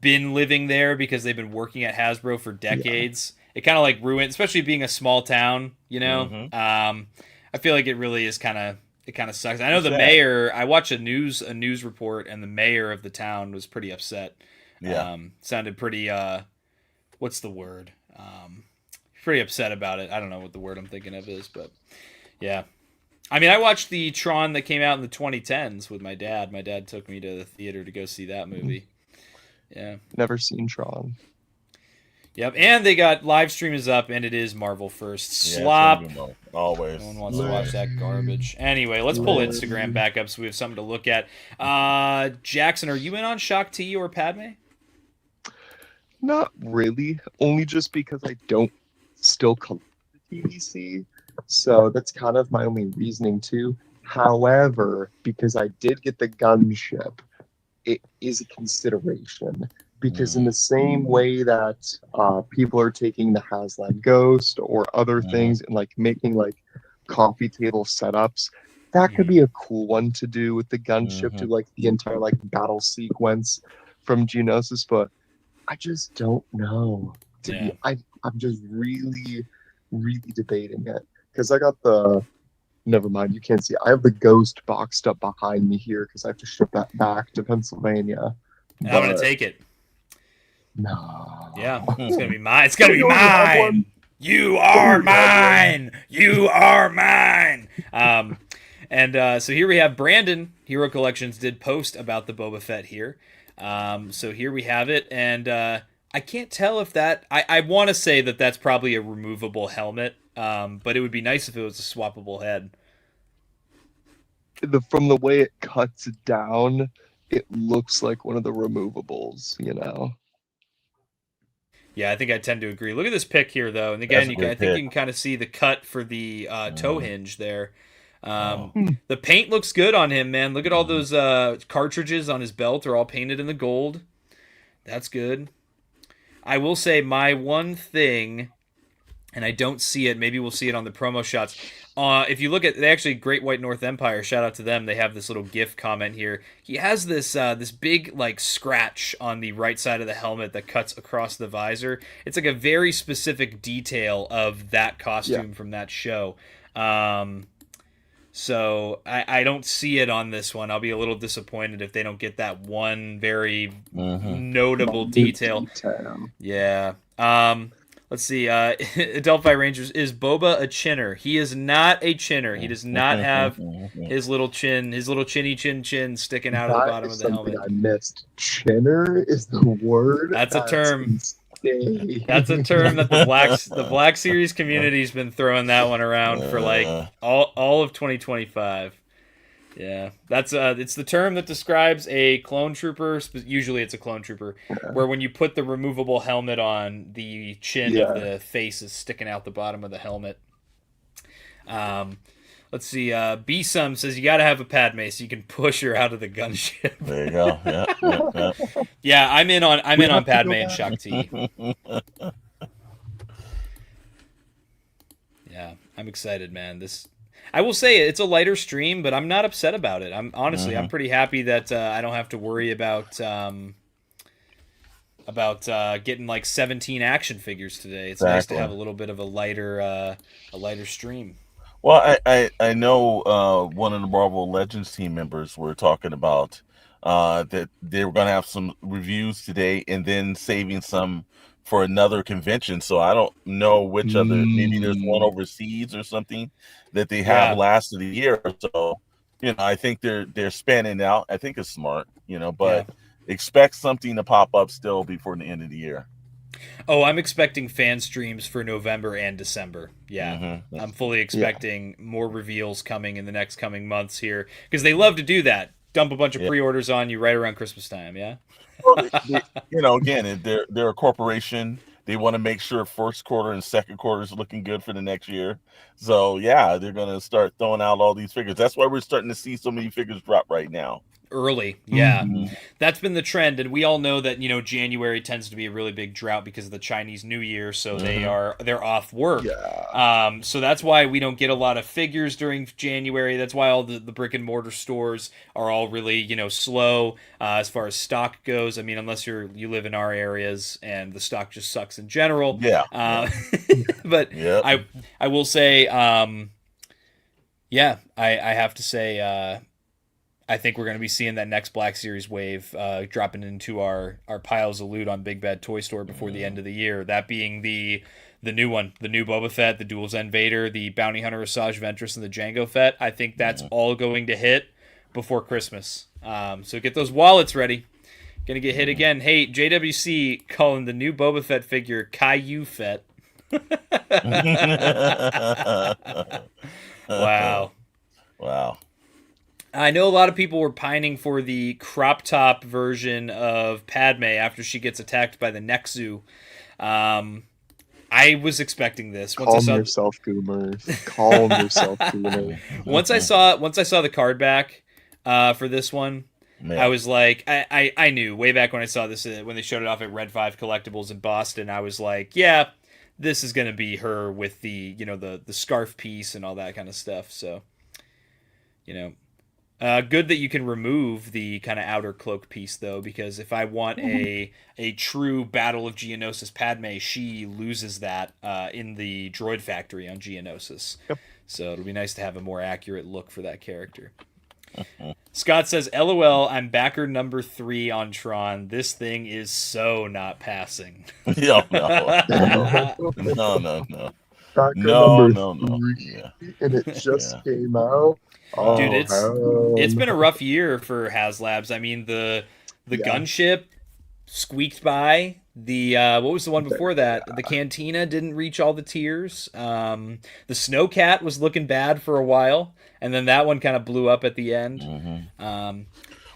been living there because they've been working at Hasbro for decades. It kind of like ruined, especially being a small town, you know. I feel like it really is kind of sucks. I know the mayor. I watched a news report, and the mayor of the town was pretty upset. Sounded pretty what's the word? Pretty upset about it. I don't know what the word I'm thinking of is, but yeah. I mean, I watched the Tron that came out in the 2010s with my dad. My dad took me to the theater to go see that movie. Yeah. Never seen Tron. Yep, and they got live stream is up, and it is Marvel first. Slop. Always. No one wants to watch that garbage. Anyway, let's pull Instagram back up so we have something to look at. Jackson, are you in on Shakti or Padme? Not really. Only just because I don't still collect the TVC. So that's kind of my only reasoning too. However, because I did get the gunship, it is a consideration. Because in the same way that people are taking the HasLab Ghost or other things and like making like coffee table setups, that could be a cool one to do with the gunship to like the entire like battle sequence from Geonosis. But I just don't know. I'm just really debating it because I got the. Never mind, you can't see. I have the Ghost boxed up behind me here because I have to ship that back to Pennsylvania. I'm gonna take it. No. Yeah, it's gonna be mine. It's gonna be mine. You are mine. You are mine. So here we have Brandon. Hero Collections did post about the Boba Fett here. So here we have it, and I can't tell if that. I want to say that that's probably a removable helmet, but it would be nice if it was a swappable head. From the way it cuts down, it looks like one of the removables, you know. Yeah, I think I tend to agree. Look at this pick here, though, and again, I think you can kind of see the cut for the toe hinge there. The paint looks good on him, man. Look at all those cartridges on his belt are all painted in the gold. That's good. I will say my one thing, and I don't see it. Maybe we'll see it on the promo shots. If you look at, they actually, Great White North Empire, shout out to them. They have this little GIF comment here. He has this this big like scratch on the right side of the helmet that cuts across the visor. It's like a very specific detail of that costume from that show. So I don't see it on this one. I'll be a little disappointed if they don't get that one very notable detail. Yeah. Let's see. Adelphi Rangers, is Boba a chinner? He is not a chinner. He does not have his little chinny chin sticking out of the bottom of the something helmet. I missed. Chinner is the word. That's a term. Insane. That's a term that the Black Series community's been throwing that one around for like all of 2025. Yeah, that's it's the term that describes a clone trooper. Usually, it's a clone trooper, where when you put the removable helmet on, the chin of the face is sticking out the bottom of the helmet. Let's see. B-Sum says you got to have a Padme so you can push her out of the gunship. There you go. Yeah. Yeah, I'm in on Padme and Shakti. Yeah, I'm excited, man. I will say it's a lighter stream, but I'm not upset about it. I'm pretty happy that I don't have to worry about getting like 17 action figures today. It's nice to have a little bit of a lighter stream. Well, I know one of the Marvel Legends team members were talking about that they were going to have some reviews today and then saving some for another convention. So I don't know which other, maybe there's one overseas or something that they have last of the year. So, I think they're spanning out. I think it's smart, but expect something to pop up still before the end of the year. Oh, I'm expecting fan streams for November and December. Yeah, I'm fully expecting more reveals coming in the next coming months here because they love to do that. Dump a bunch of pre-orders on you right around Christmas time. Yeah. Well, again, they're a corporation. They want to make sure first quarter and second quarter is looking good for the next year. So yeah, they're gonna start throwing out all these figures. That's why we're starting to see so many figures drop right now. Early, yeah. That's been the trend, and we all know that January tends to be a really big drought because of the Chinese New Year, so they're off work. So that's why we don't get a lot of figures during January. That's why all the brick and mortar stores are all really slow as far as stock goes. I mean, unless you live in our areas and the stock just sucks in general. But I will say, I have to say. I think we're going to be seeing that next Black Series wave dropping into our piles of loot on Big Bad Toy Store before the end of the year. That being the new one, the new Boba Fett, the Dual Zen Vader, the Bounty Hunter Asajj Ventress, and the Jango Fett. I think that's all going to hit before Christmas. So get those wallets ready. Going to get hit again. Hey, JWC calling the new Boba Fett figure Caillou Fett. Wow. I know a lot of people were pining for the crop top version of Padme after she gets attacked by the Nexu. I was expecting this. Calm yourself, Goomer. Calm yourself, Goomer. Once I saw the card back for this one, I was like, I knew way back when I saw this when they showed it off at Red 5 Collectibles in Boston. I was like, yeah, this is gonna be her with the the scarf piece and all that kind of stuff. So, good that you can remove the kind of outer cloak piece, though, because if I want a true Battle of Geonosis Padme, she loses that in the droid factory on Geonosis. Yep. So it'll be nice to have a more accurate look for that character. Scott says, LOL, I'm backer number 3 on Tron. This thing is so not passing. No. Backer number 3, yeah. And it just came out. Oh, dude, it's been a rough year for HasLabs. I mean, the gunship squeaked by. The what was the one before that? The Cantina didn't reach all the tiers. The Snowcat was looking bad for a while, and then that one kind of blew up at the end.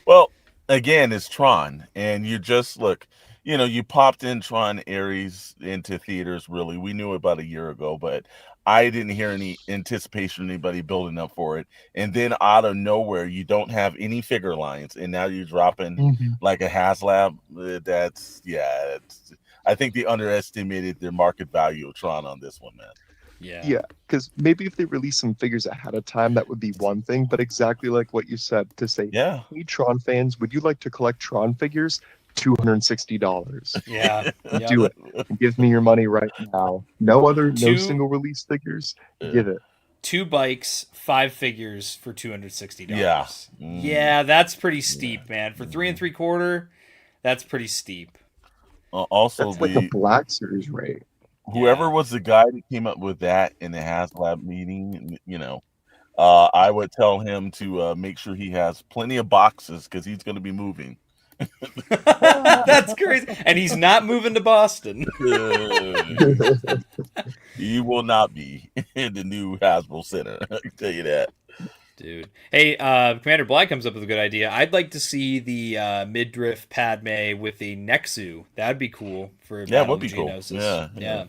Well, again, it's Tron, and you just look. You popped in Tron Ares into theaters. Really, we knew about a year ago, but I didn't hear any anticipation of anybody building up for it. And then out of nowhere, you don't have any figure lines, and now you're dropping like a HasLab. I think they underestimated their market value of Tron on this one, man. Yeah, because maybe if they release some figures ahead of time, that would be one thing. But exactly like what you said, to say, hey, Tron fans, would you like to collect Tron figures? $260. Yeah. Do it. Give me your money right now. No single release figures. Give it. 2 bikes, 5 figures for $260. Yeah. That's pretty steep, man. For 3 3/4, that's pretty steep. Also, that's like a Black Series rate. whoever was the guy that came up with that in the HasLab meeting, I would tell him to make sure he has plenty of boxes because he's going to be moving. That's crazy. And he's not moving to Boston. He will not be in the new Hasbro Center. I can tell you that. Dude. Hey, Commander Bly comes up with a good idea. I'd like to see the midriff Padme with a Nexu. That'd be cool for Yeah, would be cool. Geonosis. Yeah.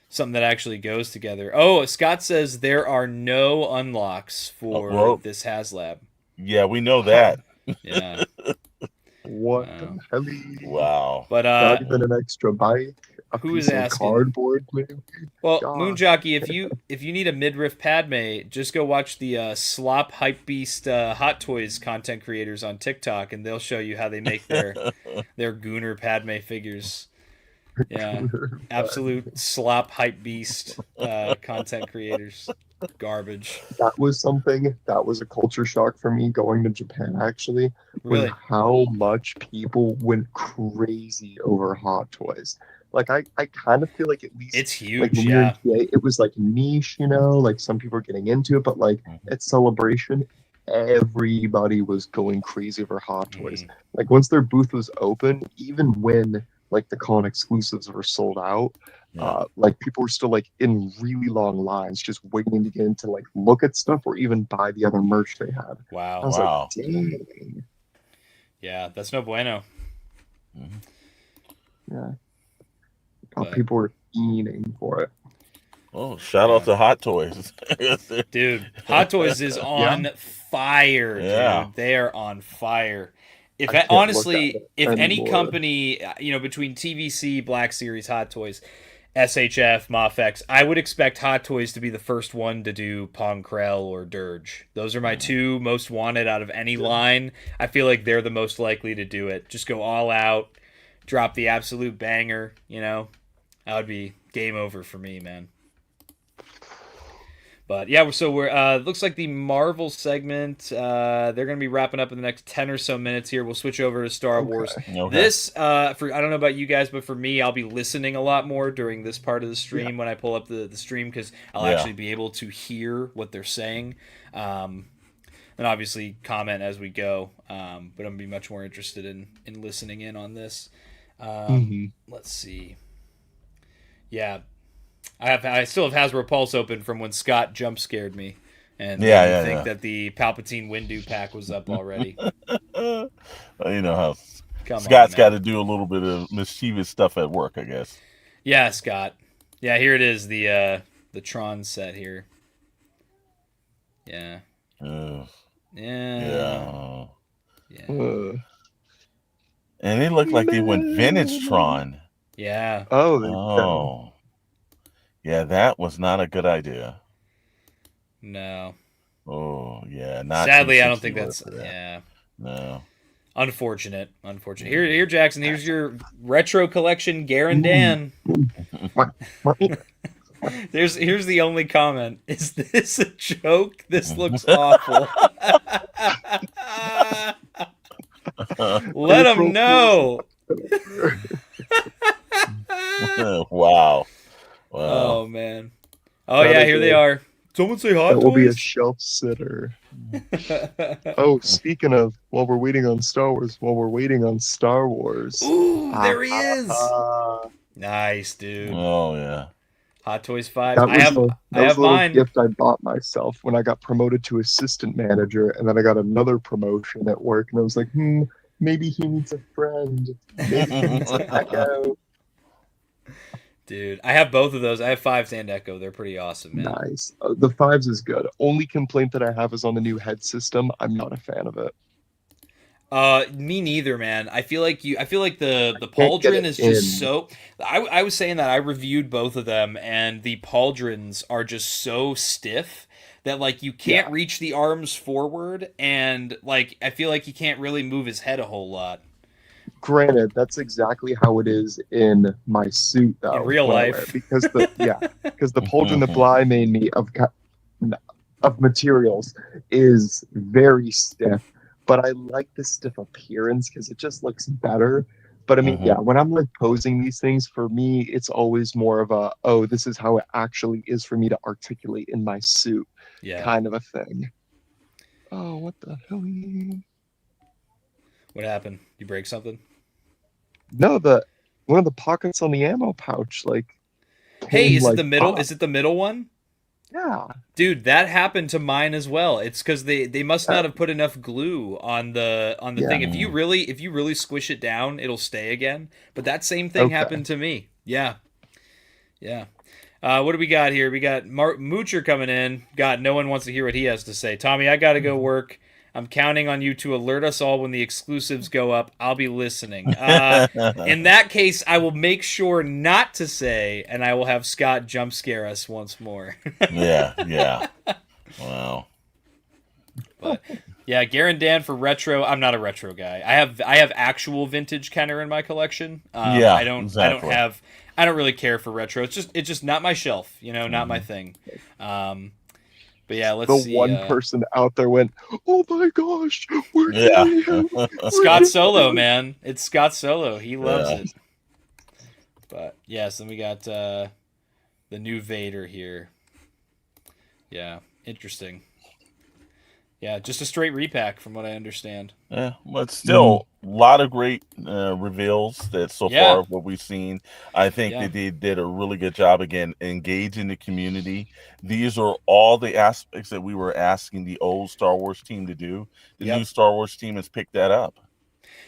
Something that actually goes together. Oh, Scott says there are no unlocks for this HasLab. Yeah, we know that. Yeah. What Wow. the hell? Wow. But Not even an extra bike. Who piece is of asking? Cardboard, man. Well, God. Moon Jockey, if you need a midriff Padme, just go watch the Slop Hype Beast Hot Toys content creators on TikTok, and they'll show you how they make their Gooner Padme figures. Yeah, absolute slop hype beast content creators. Garbage. That was a culture shock for me going to Japan, actually. Really? Was how much people went crazy over Hot Toys. Like, I kind of feel like at least It's huge, like when we were in PA, it was like niche, like some people were getting into it, but like at Celebration, everybody was going crazy over Hot Toys. Like once their booth was open, even when like the con exclusives were sold out, like people were still like in really long lines just waiting to get in to like look at stuff or even buy the other merch they had. Wow. I was like, dang. Yeah, that's no bueno. Yeah. People were fiending for it. Oh, shout out to Hot Toys. Dude, Hot Toys is on fire, Yeah. dude. They are on fire. If I can't honestly, look at it if any anymore. company, between TVC, Black Series, Hot Toys, SHF, Mofex, I would expect Hot Toys to be the first one to do Pong Krell or Dirge. Those are my two most wanted out of any line. I feel like they're the most likely to do it. Just go all out, drop the absolute banger, That would be game over for me, man. But yeah, so we're looks like the Marvel segment, they're going to be wrapping up in the next 10 or so minutes here. We'll switch over to Star Wars. Okay. This, I don't know about you guys, but for me, I'll be listening a lot more during this part of the stream when I pull up the stream, because I'll actually be able to hear what they're saying. And obviously comment as we go, but I'm going to be much more interested in listening in on this. Let's see. Yeah. I still have Hasbro Pulse open from when Scott jump scared me, and I think that the Palpatine Windu pack was up already. Well, you know how Come Scott's on, got to do a little bit of mischievous stuff at work, I guess. Yeah, Scott. Yeah, here it is, the Tron set here. Yeah. Yeah. And they look like they went vintage Tron. Yeah. Oh. Yeah, that was not a good idea. No. Oh, yeah. Not Sadly, I don't think 260 that's... Yeah. No. Unfortunate. Here, Jackson, here's your retro collection, Garandan. Here's the only comment. Is this a joke? This looks awful. Let them know. Wow. Oh man. Oh yeah, here they are. Someone say Hot Toys. That will be a shelf sitter. Oh, speaking of, while we're waiting on Star Wars. Ooh, there he is. Nice, dude. Oh yeah. Hot Toys 5. That I have was a little mine. gift I bought myself when I got promoted to assistant manager, and then I got another promotion at work, and I was like, maybe he needs a friend. Maybe he needs an Echo. Dude, I have both of those. I have 5s and Echo. They're pretty awesome, man. Nice. The 5s is good. Only complaint that I have is on the new head system. I'm not a fan of it. Me neither, man. I feel like the pauldron is just so... I was saying that I reviewed both of them, and the pauldrons are just so stiff that, like, you can't reach the arms forward, and, like, I feel like you can't really move his head a whole lot. Granted, that's exactly how it is in my suit, though. In real life. Because the pauldron that Bly made me of materials is very stiff. But I like the stiff appearance because it just looks better. But I mean, Mhm. yeah, when I'm like posing these things, for me, it's always more of a, oh, this is how it actually is for me to articulate in my suit Yeah. kind of a thing. Oh, what the hell? What happened? You break something? No, one of the pockets on the ammo pouch, like, Hey, came, is it like, the middle? off. Is it the middle one? Yeah. Dude, that happened to mine as well. It's because they must not have put enough glue on the Yeah. thing. If you really squish it down, it'll stay again. But that same thing Okay. happened to me. Yeah, yeah. What do we got here? We got Moocher coming in. God, no one wants to hear what he has to say. Tommy, I gotta go work. I'm counting on you to alert us all when the exclusives go up. I'll be listening. In that case, I will make sure not to say, and I will have Scott jump scare us once more. Yeah. Wow. But yeah, Garen Dan for retro. I'm not a retro guy. I have actual vintage Kenner in my collection. Yeah, I don't exactly. I don't really care for retro. It's just not my shelf. You know, not my thing. But yeah, let's The see. one person out there went, oh my gosh, we're Yeah. getting him. Scott Solo, man. It's Scott Solo. He loves Yeah. it. But yes, then we got the new Vader here. Yeah, interesting. Yeah, just a straight repack from what I understand. Yeah, but still, a lot of great reveals that so Yeah. far what we've seen. I think Yeah. that they did a really good job again engaging the community. These are all the aspects that we were asking the old Star Wars team to do. The Yep. new Star Wars team has picked that up.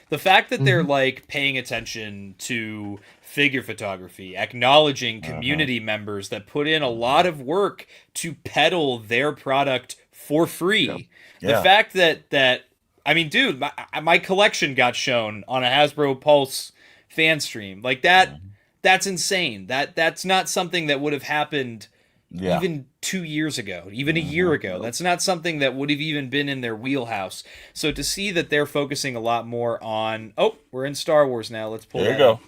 The fact that they're like paying attention to figure photography, acknowledging community members that put in a lot of work to peddle their product for free. Yeah. The fact that I mean, dude, my collection got shown on a Hasbro Pulse fan stream. Like that's insane. That's not something that would have happened even 2 years ago, even a year ago. That's not something that would have even been in their wheelhouse. So to see that they're focusing a lot more on, oh, we're in Star Wars now. Let's pull There you that go. up.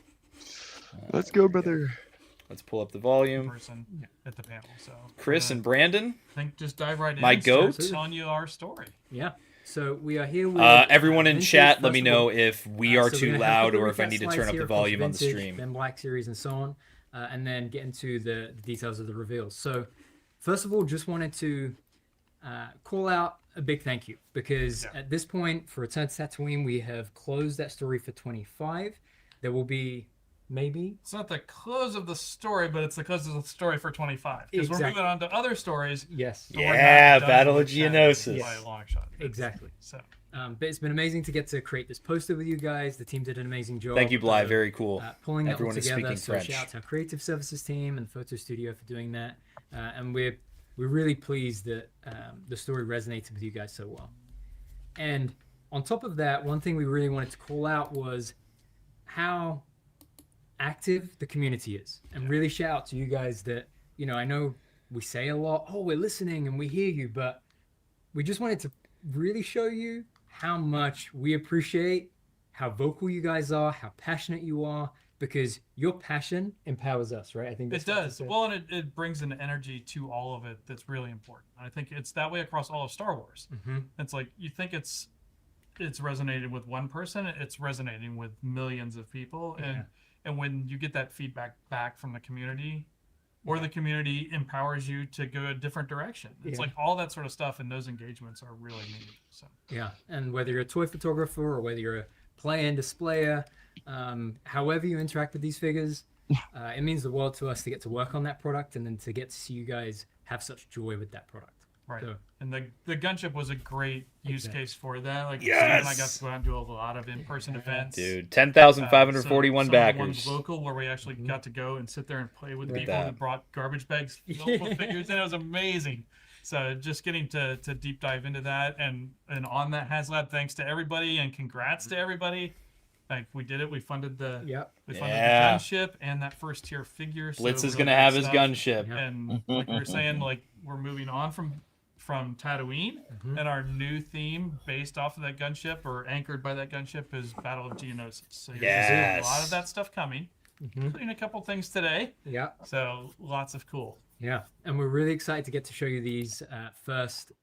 Let's go, brother. Let's pull up the volume. Person at the panel. So Chris and Brandon. I think just dive right in. My and start goat? telling you our story. Yeah. So we are here with Everyone in Vintage chat, let me Festival. know if we are So we're too gonna have a loud couple or if I recap need to slides turn up here the across volume on the Vintage, stream. then Black Series and so on, and then get into the details of the reveals. So first of all, just wanted to call out a big thank you because at this point for Return to Tatooine, we have closed that story for 25. There will be maybe It's not the close of the story, but it's the close of the story for 25 because we're Exactly. moving on to other stories. yes, but we're not Yeah, done Battle with of Shadowe Geonosis. by a long shot. exactly. So But it's been amazing to get to create this poster with you guys. The team did an amazing job. Thank you, Bly. of, Very cool. Pulling that all Everyone is together. speaking So French. shout out to our creative services team and the photo studio for doing that. And we're really pleased that the story resonated with you guys so well. And on top of that, one thing we really wanted to call out was how active the community is. And really shout out to you guys that, you know, I know we say a lot, oh, we're listening and we hear you, but we just wanted to really show you how much we appreciate how vocal you guys are, how passionate you are, because your passion empowers us, right? I think it does. Well, and it brings an energy to all of it that's really important. I think it's that way across all of Star Wars. It's like you think it's resonated with one person, it's resonating with millions of people, and when you get that feedback back from the community, or the community empowers you to go a different direction. It's like all that sort of stuff, and those engagements are really neat. So yeah, and whether you're a toy photographer or whether you're a player and displayer, however you interact with these figures, it means the world to us to get to work on that product and then to get to see you guys have such joy with that product. right, So, and the gunship was a great use case for that. Like Yes! Sam and I got to go out and do a lot of in-person events. Dude, 10,541 some backers. Of the ones local where we actually got to go and sit there and play with Look at people that. and brought garbage bags filled with figures, and it was amazing. So just getting to deep dive into that and on that HasLab, thanks to everybody and congrats to everybody. Like we did it, we funded the the gunship and that first tier figure. Blitz so is really gonna good have his stuff. gunship. And like we were saying, like we're moving on from Tatooine, and our new theme based off of that gunship or anchored by that gunship is Battle of Geonosis. So you're gonna see a lot of that stuff coming, including a couple things today. yeah. So lots of cool. Yeah, and we're really excited to get to show you these first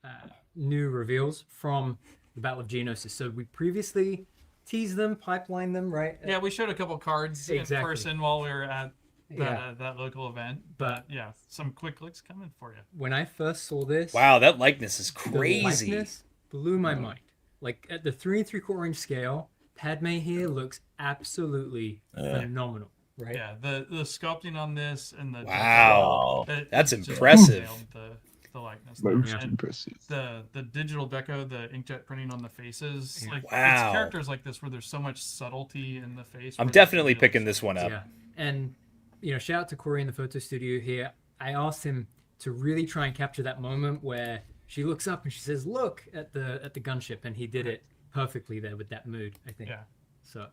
new reveals from the Battle of Geonosis. So we previously tease them, pipeline them, right? Yeah, we showed a couple cards in Exactly. person while we were at that, Yeah. that local event. But yeah, some quick looks coming for you. When I first saw this, Wow, that likeness is the crazy. likeness blew my mind. Like at the 3 3/4 inch scale, Padme here looks absolutely phenomenal, right? Yeah, the sculpting on this and the Wow. That's it's just impressive. nailed the likeness. Most And impressive. the digital deco, the inkjet printing on the faces, like Wow. it's characters like this where there's so much subtlety in the face. I'm where definitely the picking reveals- this one up. Yeah. And you know, shout out to Corey in the photo studio here. I asked him to really try and capture that moment where she looks up and she says, "Look at the gunship," and he did it perfectly there with that mood, I think. Yeah. So,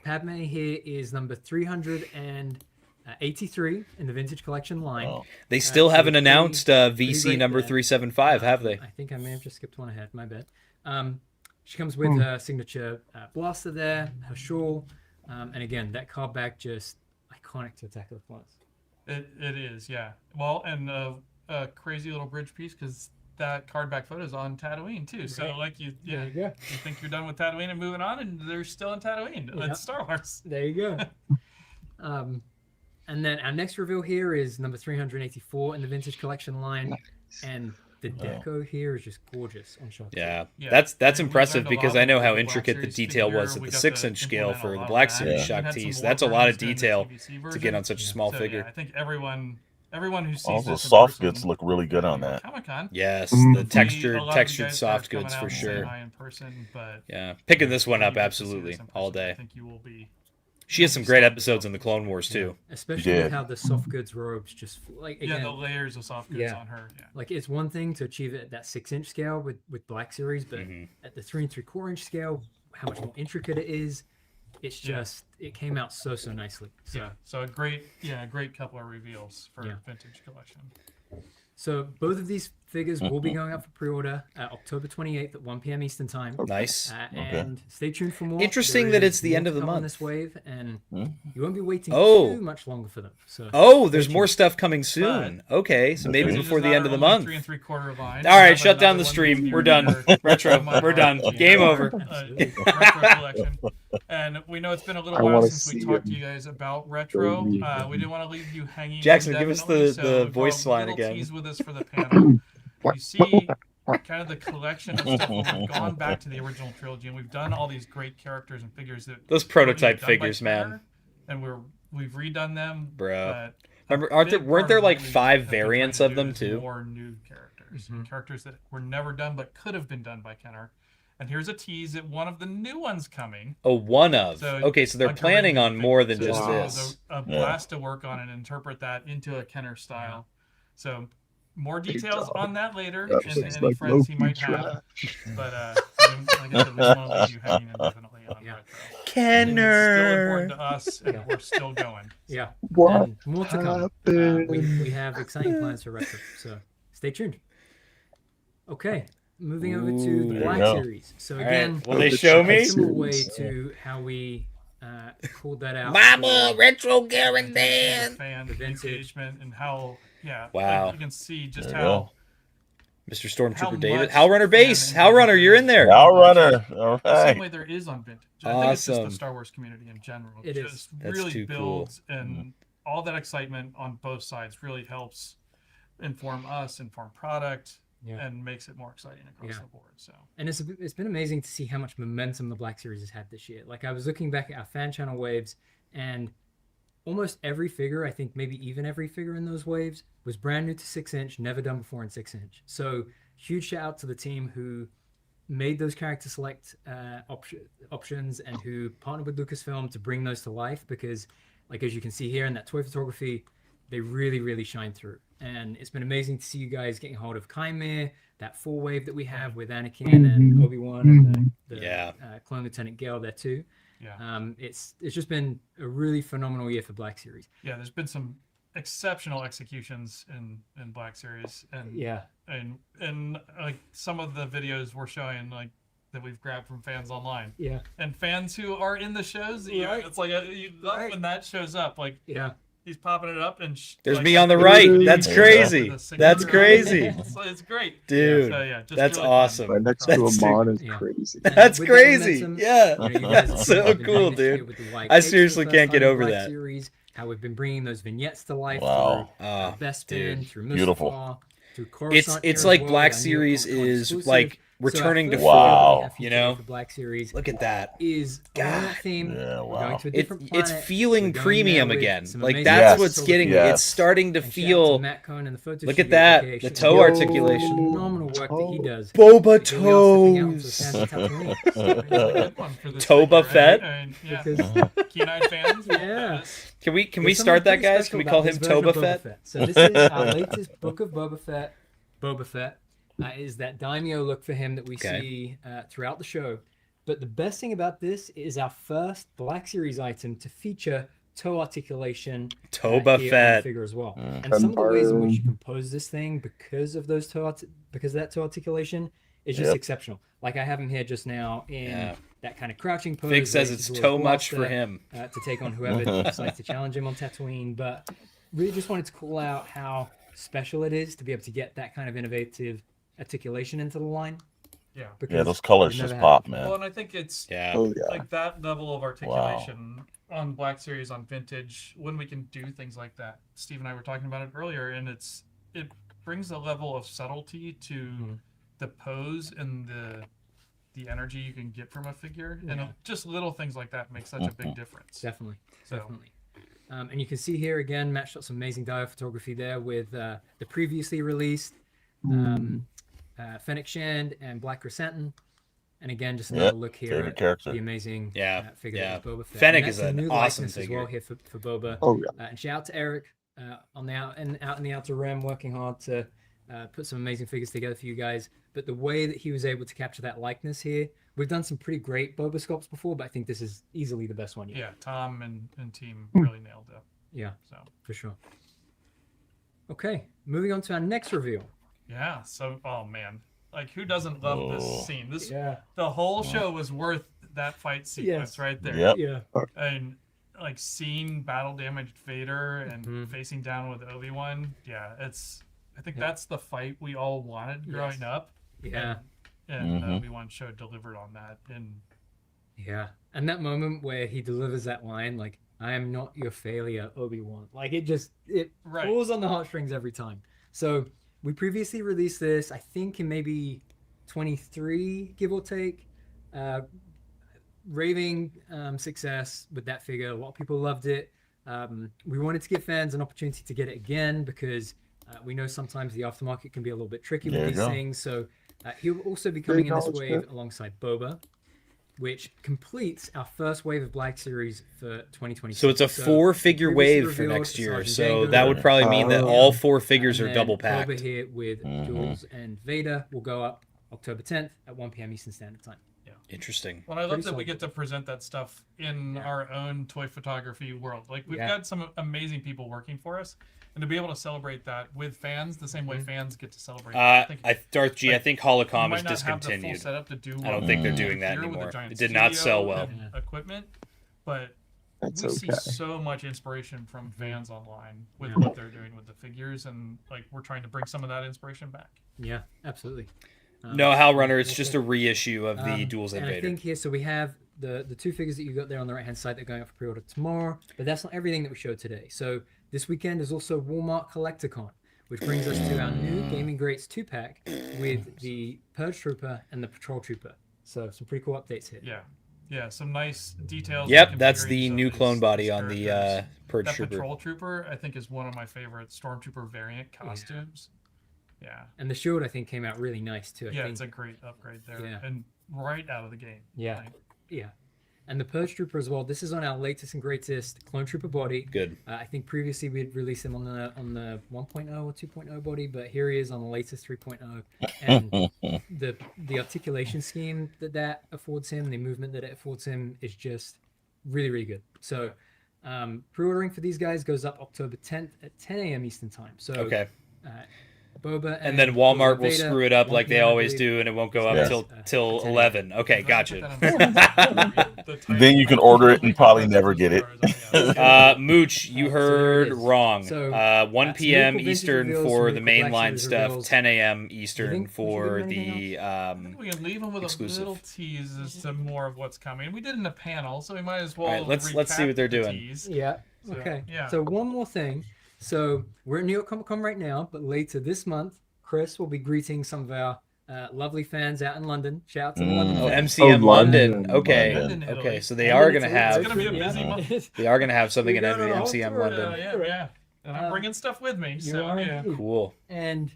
Padme here is number 383 in the vintage collection line. Oh. They still so haven't pretty- announced pretty VC great number there. 375, have they? I think I may have just skipped one ahead. My bad. She comes with her signature blaster there, her shawl, and again, that card back just iconic to Attack of the Clones. It is, yeah. Well, and a crazy little bridge piece because that card back photo is on Tatooine too. So Right. like you There you go. you think you're done with Tatooine and moving on, and they're still in Tatooine. Yeah. It's Star Wars. There you go. And then our next reveal here is number 384 in the vintage collection line, and the deco here is just gorgeous on shot. Yeah. Yeah. That's And we impressive learned a because lot I know with how the Black intricate the Series detail figure. was at We the got 6-inch to scale implement a for lot the of Black that. Series We shock had some tees. war That's a lot of burns during the detail TVC to get version. on such a Yeah. small So, figure. yeah, I think everyone who sees Also, this in soft person, goods look really good on that. Comic-Con. Yes, Mm. the A textured lot of you guys soft coming goods out for and saying sure. hi in person, but Yeah, picking this one when up you get to see absolutely this in all person, I day. think you will be. She has some great episodes in the Clone Wars too. Especially Yeah. with how the soft goods robes just like Yeah, again, the layers of soft goods Yeah. on her. Yeah. like it's one thing to achieve it at that 6-inch scale with Black Series, but Mhm. at the 3 3/4 inch scale, how much more intricate it is. It's Yeah. just it came out so nicely. So Yeah. So a great couple of reveals for Yeah. vintage collection. so both of these figures will be going up for pre-order October 28th at 1 p.m. Eastern time. Nice. And stay tuned for more. Interesting There that is it's the more end of to the come on month. this wave, and Hmm? you won't be waiting Oh. too much longer for them. So Oh, there's more stuff coming soon. Okay, so maybe Okay. Vintage before is the not end of the only month. 3 3/4 line. All right, We have shut down another the one stream. this We're year done. for Retro. Month We're done. March. Game over. Retro collection. And we know it's been a little I while wanna since we see talked to him. you guys about retro. me. We didn't want to leave you hanging. Jackson, give us indefinitely, the so we brought voice a line little again. Tease with us for the panel. You see kind of the collection of stuff where we've gone back to the original trilogy and we've done all these great characters and figures that Those were already prototype done by figures, man. Kenner, and we've redone them, Bruh. but Remember, a weren't big there part of like what we 5 have been trying variants to of do them is too? More new characters, characters that were never done but could have been done by Kenner. And here's a tease at one of the new ones coming. Oh, one of. So, Okay, so they're a planning derivative on figure. more than So just there's this. A blast to work on and interpret that into a Kenner style. So more details job. on that later That and looks any like friends he Loki might have. trash. But like I said, we don't want to leave you hanging indefinitely on Yeah. retro. It's still Kenner. important to us, and we're still going. yeah, What and more to come. happened? We have exciting plans for retro, so stay tuned. Okay, moving over to Ooh, the there Black you go. Series. So All again, right, will they show me? a similar way to how we called that out. Mama, for- retro The guarantee. fan The vintage. engagement and how, Wow. like you can see just There you how Mr. How Stormtrooper David. much Howlrunner base. fan Howlrunner, you're in there. Our runner. All the same right. way there is on vintage. I think it's just Awesome. the Star Wars community in general. It is. Just That's really too cool. builds and all that excitement on both sides really helps inform us, inform product, Yeah. and makes it more exciting across Yeah. the board. So And it's been amazing to see how much momentum the Black Series has had this year. Like I was looking back at our fan channel waves, and almost every figure, I think maybe even every figure in those waves, was brand new to 6-inch, never done before in 6-inch. So huge shout out to the team who made those character select options and who partnered with Lucasfilm to bring those to life, because like as you can see here in that toy photography, they really shine through. And it's been amazing to see you guys getting hold of Chimera, that 4 wave that we have with Anakin and Obi-Wan and the Yeah. Clone Lieutenant Gale there too. yeah, It's just been a really phenomenal year for Black Series. yeah. There's been some exceptional executions in Black Series, and Yeah, and like some of the videos we're showing like that we've grabbed from fans online yeah, and fans who are in the shows. You know, Right. it's like you love Right. when that shows up. Like yeah, He's popping it up and There's like, me on the with right. the- That's with crazy. the signature That's on it. crazy. It's great, Dude, So, yeah, just that's really fun. awesome. Right next to That's Amon is yeah. crazy. And That's with that crazy. momentum, Yeah. you know, you guys have So been doing cool, this year dude. with the white I capes for the seriously first can't get time in over Black that. Series, how we've been bringing those vignettes to life Wow. through Oh, Bespin, dude. through Beautiful. Mustafar, through It's Coruscant it's here like as well, Black with our new Series Comic-Con is exclusive. like So our returning to first Wow. video that we have you for today know? for Black Series Look at that. is on that God. theme. Yeah, We're going wow. to a different It's planet. feeling We're going premium there with again. some Like amazing that's Yes. what's getting Yes. it's starting to And shout out to feel Matt Cohn and the photo Look at studio, that, aka the Shadowe. toe articulation. Phenomenal work that he does. Boba Here we are stepping out onto the toes. sands of Tatooine. It's a good one for this Toba figure, Fett? right? I mean, yeah. Because Keen-eyed fans. will Yeah. know this. Can we there's start something that, pretty guys? special Can we about call this him version of Toba Boba Fett? So this is our latest book of Boba Fett. Boba Fett is that daimyo look for him that we Okay. see throughout the show. But the best thing about this is our first Black Series item to feature toe articulation Toba here on the Fett. figure as well. Mm. And some of the ways in which you compose this thing because of those because of that toe articulation is just Yep. exceptional. Like I have him here just now in Yeah. that kind of crouching pose. Fig where says he's it's always toe much for blaster, him. to take on whoever decides to challenge him on Tatooine. But really just wanted to call out how special it is to be able to get that kind of innovative articulation into the line. Yeah. Because Yeah, those colors we've never just had pop, it before. Well, man. and I think it's Yeah. Oh yeah. like that level of articulation on Black Series on Vintage when we can do things like that. Steve and I were talking about it earlier, and it brings a level of subtlety to the pose and the energy you can get from a figure, and just little things like that make such a big difference. Definitely, So- definitely. And you can see here again, Matt shot some amazing dial photography there with the previously released Fennec Shand and Black Chrysanthemum. And again, just another Yep, look here favorite at character. the amazing Yeah, figure yeah. that is Boba Fett. Fennec And is that's a an new awesome likeness figure. as well here for Boba. Oh yeah. And shout out to Eric on the out in the outer rim, working hard to put some amazing figures together for you guys. But the way that he was able to capture that likeness here, we've done some pretty great Boba sculpts before, but I think this is easily the best one yet. Yeah, Tom and team really nailed it. Yeah, So for sure. Okay, moving on to our next reveal. yeah, so oh man, like who doesn't love Oh. this scene? This Yeah, the whole show was worth that fight sequence Yes. right there. Yep. yeah, And like seeing battle damaged Vader and Mhm. facing down with Obi-Wan, yeah, I think Yeah. that's the fight we all wanted growing Yes. up. yeah, And Mhm. Obi-Wan show delivered on that. And yeah. And that moment where he delivers that line, like, "I am not your failure, Obi-Wan." Like it Right. pulls on the heartstrings every time. So we previously released this, I think in maybe 23, give or take. Raving success with that figure. A lot of people loved it. We wanted to give fans an opportunity to get it again because we know sometimes the aftermarket can be a little bit tricky There with you these go. things. So he'll also be coming in this wave acknowledgement. alongside Boba, which completes our first wave of Black Series for 2020. So it's a 4-figure wave for next year. So that would probably mean that all 4 figures are double packed. Boba here with Jules and Vader will go up October 10th at 1 p.m. Eastern Standard Time. Interesting. well, I love Pretty that we solid. get to present that stuff in our own toy photography world. Like we've Yeah. got some amazing people working for us, and to be able to celebrate that with fans the same way fans get to celebrate. Darth G, I think you Holocom might is not have the full discontinued. setup to do I don't what think they're we do doing that here with a anymore. giant It did not studio sell well. and equipment, but That's we see okay. so much inspiration from fans online with what they're doing with the figures, and like we're trying to bring some of that inspiration back. Yeah, absolutely. No, Hal Runner, it's just a reissue of the Duels and Invader. I think here, so we have the 2 figures that you got there on the right hand side that are going up for pre-order tomorrow, but that's not everything that we showed today. So this weekend is also Walmart Collecticon, which brings us to our new Gaming Greats 2-pack with the Purge Trooper and the Patrol Trooper. So some pretty cool updates here. Yeah, some nice details. Yep, and that's the configurations of new these- clone body these on the characters. Purge That Trooper. Patrol Trooper, I think, is one of my favorite Stormtrooper variant costumes. Yeah, And the shield, I think, came out really nice too. I think. it's a great upgrade there, Yeah. and right out of the game. Yeah. Like, Yeah. And the Purge Trooper as well. This is on our latest and greatest Clone Trooper body. Good. I think previously we'd released him on the 1.0 or 2.0 body, but here he is on the latest 3.0. And the articulation scheme that affords him, the movement that it affords him, is just really, really good. So pre-ordering for these guys goes up October 10th at 10 a.m. Eastern time. So Okay. Boba, And then Walmart Boba will Vader, screw it up 1 like they PM, I always believe. do, and it won't go up Yeah. till 10 11. Okay, Put gotcha. that on Then you can order it and probably never get it. Mooch, you So there heard it is. wrong. So, 1 some p.m. Miracle Vintage Eastern reveals, for some the Miracle Black mainline Series stuff, reveals. 10 a.m. Do you Eastern think we should for give them anything the I think we can leave them with exclusive. a little tease as to more of what's coming. We did in a panel, so we might as well. All right, let's see recap what they're the doing. tease. Yeah. So, Okay. yeah. So one more thing. So we're at New York Comic Con right now, but later this month, Chris will be greeting some of our lovely fans out in London. Shout out to the London Oh, fans. MCM Oh, London. London. Okay. London, Italy. Okay, so they And are then going to it's have It's gonna be a busy month. they are going to have something in We're going on a whole MCM tour. London. Yeah. And I'm bringing stuff with me. You So are yeah. indeed. Cool. And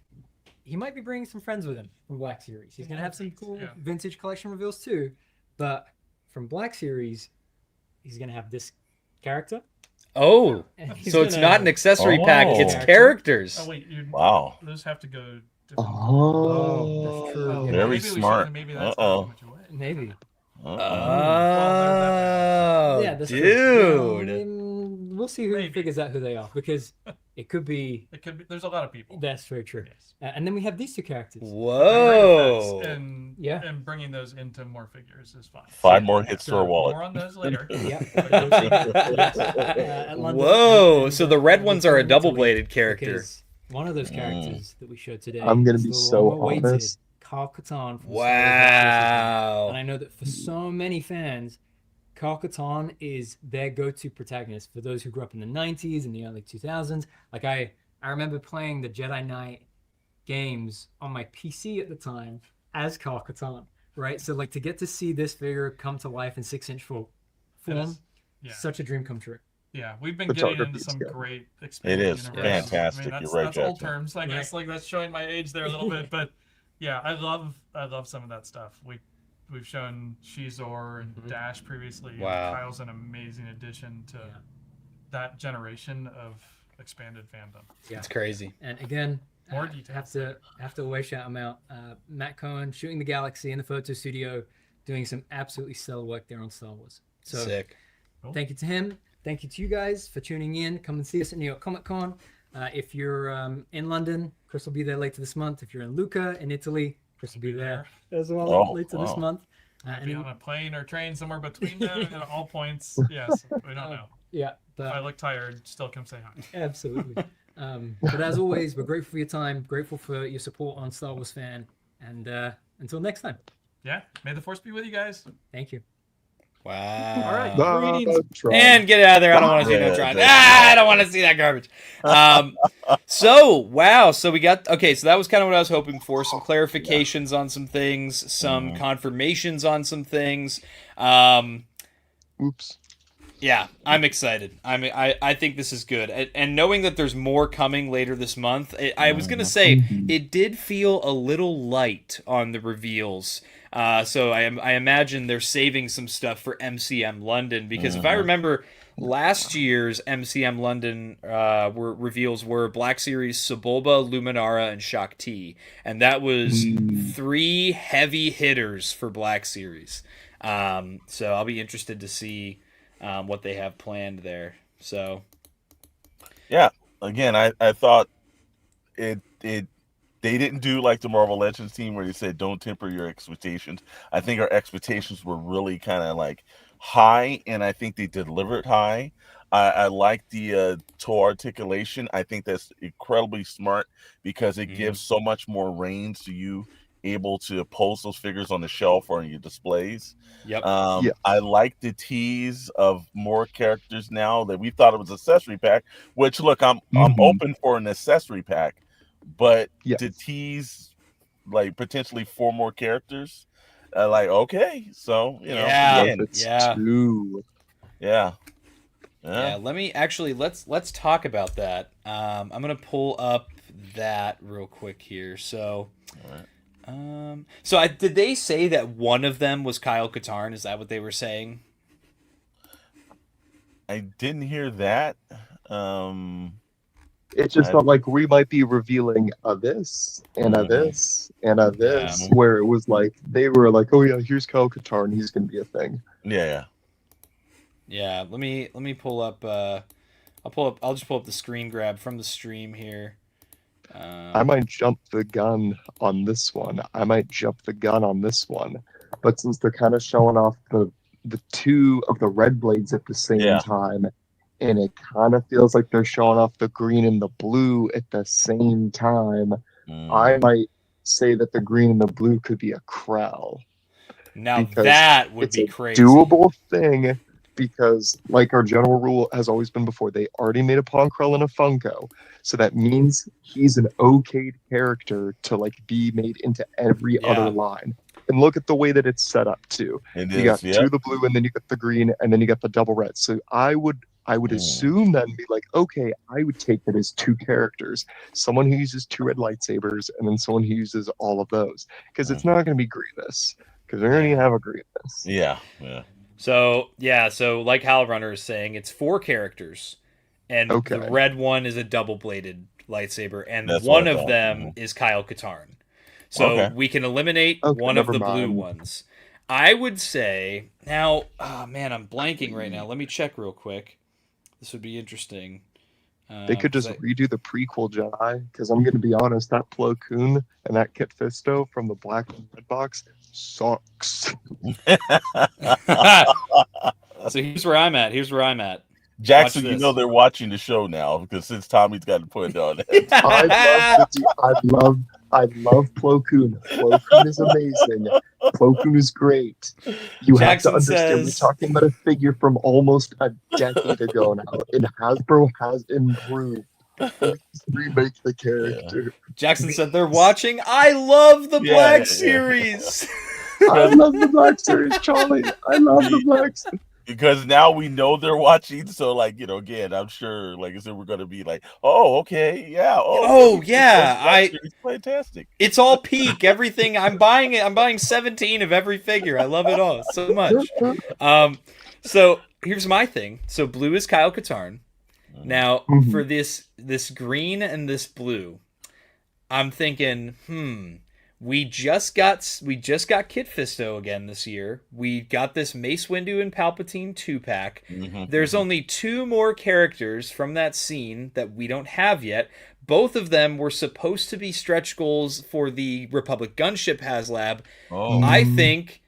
he might be bringing some friends with him from Black Series. He's going to have some cool Yeah. vintage collection reveals too. But from Black Series, he's going to have this character. Oh, And he's so it's gonna- not an accessory pack, Oh. it's characters. Oh wait, you Wow. those have to go. Oh, that's true. Oh, Yeah. Very maybe we smart. shouldn't- Maybe that's Uh-oh. not too much away. Maybe. Oh, Yeah, that's true. dude. We'll see who Maybe. figures out who they are because it could be. It could be. There's a lot of people. That's very true. Yes. And then we have these two characters. Whoa. And Yeah. and bringing those into more figures is fine. 5 more hits to So, our wallet. More on those later. Yeah. Yes. Whoa, so the red ones are a double-bladed character. Because one of those characters that we showed today. I'm gonna is be the so long-awaited honest. Carl Catan from Star Wars Galaxy. And Wow. I know that for so many fans, Carl Catan is their go-to protagonist for those who grew up in the 90s and the early 2000s. Like I remember playing the Jedi Knight games on my PC at the time as Carl Catan, right? So like to get to see this figure come to life in 6-inch form, Yeah. such a dream come true. Yeah, we've been Photography getting into is some good. great It expanded is universes. fantastic. that's, You're right, that's old Jackson. terms, I guess. Like that's showing my age there a little bit, but yeah, I love some of that stuff. We've shown Shizor and Mhm. Dash previously. Wow. Kyle's an amazing addition to that generation of expanded fandom. Yeah. It's crazy. And again, More details. have to always shout him out. Matt Cohen shooting the Galaxy in the photo studio, doing some absolutely stellar work there on Star Wars. So Sick. thank you to him. Thank you to you guys for tuning in. Come and see us at New York Comic Con. If you're in London, Chris will be there later this month. If you're in Lucca in Italy, Chris will be there as well Oh, later this wow. month. Might be on a plane or train somewhere between them at all points. Yes, we don't know. Yeah, If I but look tired, still come say hi. absolutely. But as always, we're grateful for your time, grateful for your support on Star Wars Fan, and until next time, Yeah, may the force be with you guys. thank you. Wow. All right. Greetings. And get it out of there. I don't want to see no Yeah, Tron. yeah. I don't want to see that garbage. Wow. So we got, okay, so that was kind of what I was hoping for. Some clarifications on some things, some confirmations on some things. Oops. Yeah, I'm excited. I think this is good. And knowing that there's more coming later this month, I was going to say, it did feel a little light on the reveals. So I imagine they're saving some stuff for MCM London, because if I remember last year's MCM London reveals were Black Series Sebulba, Luminara, and Shakti. And that was 3 heavy hitters for Black Series. So I'll be interested to see what they have planned there. So Yeah, again, I thought it they didn't do like the Marvel Legends team where they said don't temper your expectations. I think our expectations were really kind of like high, and I think they delivered high. I like the toe articulation. I think that's incredibly smart because it gives so much more range to you able to pose those figures on the shelf or in your displays. Yep. Yeah. I like the tease of more characters now that we thought it was accessory pack, which look, I'm open for an accessory pack, but Yes. to tease like potentially 4 more characters, like, okay, so you know, Yeah. again, It's Yeah. 2. yeah. Yeah, let me actually let's talk about that. I'm gonna pull up that real quick here. So, did they say that one of them was Kyle Katarn? Is that what they were saying? I didn't hear that. It just felt like we might be revealing a this and a this and a this, where it was like they were like, "Oh yeah, here's Kyle Katarn, he's gonna be a thing." Yeah. Yeah, let me pull up. I'll just pull up the screen grab from the stream here. I might jump the gun on this one. But since they're kind of showing off the two of the red blades at the same Yeah. time, and it kind of feels like they're showing off the green and the blue at the same time, I might say that the green and the blue could be a Krell. Now Because that would it's be a crazy. doable thing, because like our general rule has always been before, they already made a Pawn Krell and a Funko, so that means he's an okayed character to like be made into every other line. And look at the way that it's set up too. You got two of the blue, and then you got the green, and then you got the double red. So I would assume then be like, okay, I would take that as two characters, someone who uses two red lightsabers, and then someone who uses all of those, because it's not going to be Grievous. Because they're going to have a Grievous. Yeah. So like Halrunner is saying, it's 4 characters, and the red one is a double-bladed lightsaber, and one of them is Kyle Katarn. So we can eliminate one of the blue ones. I would say now. Oh man, I'm blanking right now. Let me check real quick. This would be interesting. They could just redo the prequel Jedi, because I'm going to be honest, that Plo Koon and that Kit Fisto from the black and red box sucks. So here's where I'm at. Jackson, you know they're watching the show now, because since Tommy's got to put it on. I love Plo Koon. Plo Koon is amazing. Plo Koon is great. You have to understand, we're talking about a figure from almost a decade ago now, and Hasbro has improved. Please remake the character. Jackson said they're watching. I love the Black Series. I love the Black Series, Charlie. I love the Black Series. Because now we know they're watching, so like, you know, again, I'm sure, like I said, we're gonna be like, oh, okay, yeah, it's fantastic. It's all peak. Everything I'm buying it. I'm buying 17 of every figure. I love it all so much. So here's my thing. So blue is Kyle Katarn. Now for this green and this blue, I'm thinking, we just got Kit Fisto again this year. We got this Mace Windu and Palpatine 2-pack. There's only 2 more characters from that scene that we don't have yet. Both of them were supposed to be stretch goals for the Republic Gunship HasLab. I think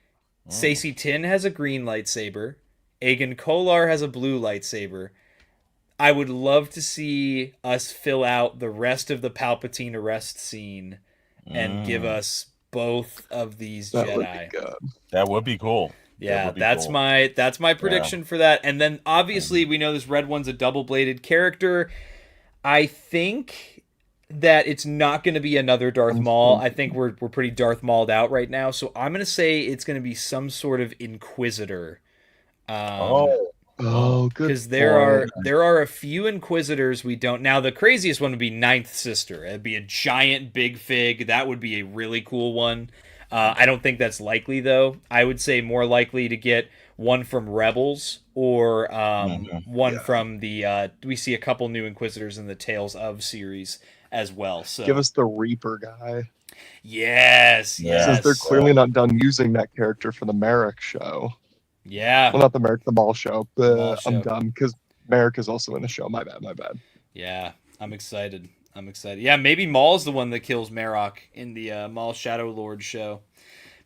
Saesee Tiin has a green lightsaber. Aegon Kolar has a blue lightsaber. I would love to see us fill out the rest of the Palpatine arrest scene and give us both of these Jedi. That would be cool. Yeah, that's my prediction for that. And then obviously we know this red one's a double-bladed character. I think that it's not going to be another Darth Maul. I think we're pretty Darth Mauled out right now. So I'm going to say it's going to be some sort of Inquisitor. Good. Because there are a few Inquisitors we don't. Now the craziest one would be Ninth Sister. It'd be a giant big fig. That would be a really cool one. I don't think that's likely though. I would say more likely to get one from Rebels or one from the. We see a couple new Inquisitors in the Tales of series as well. So give us the Reaper guy. Yes. Since they're clearly not done using that character for the Merrick show. Yeah. Well, not the Merrick, the Maul show. But I'm done because Merrick is also in the show. My bad. Yeah, I'm excited. Yeah, maybe Maul's the one that kills Marok in the Maul Shadow Lord show.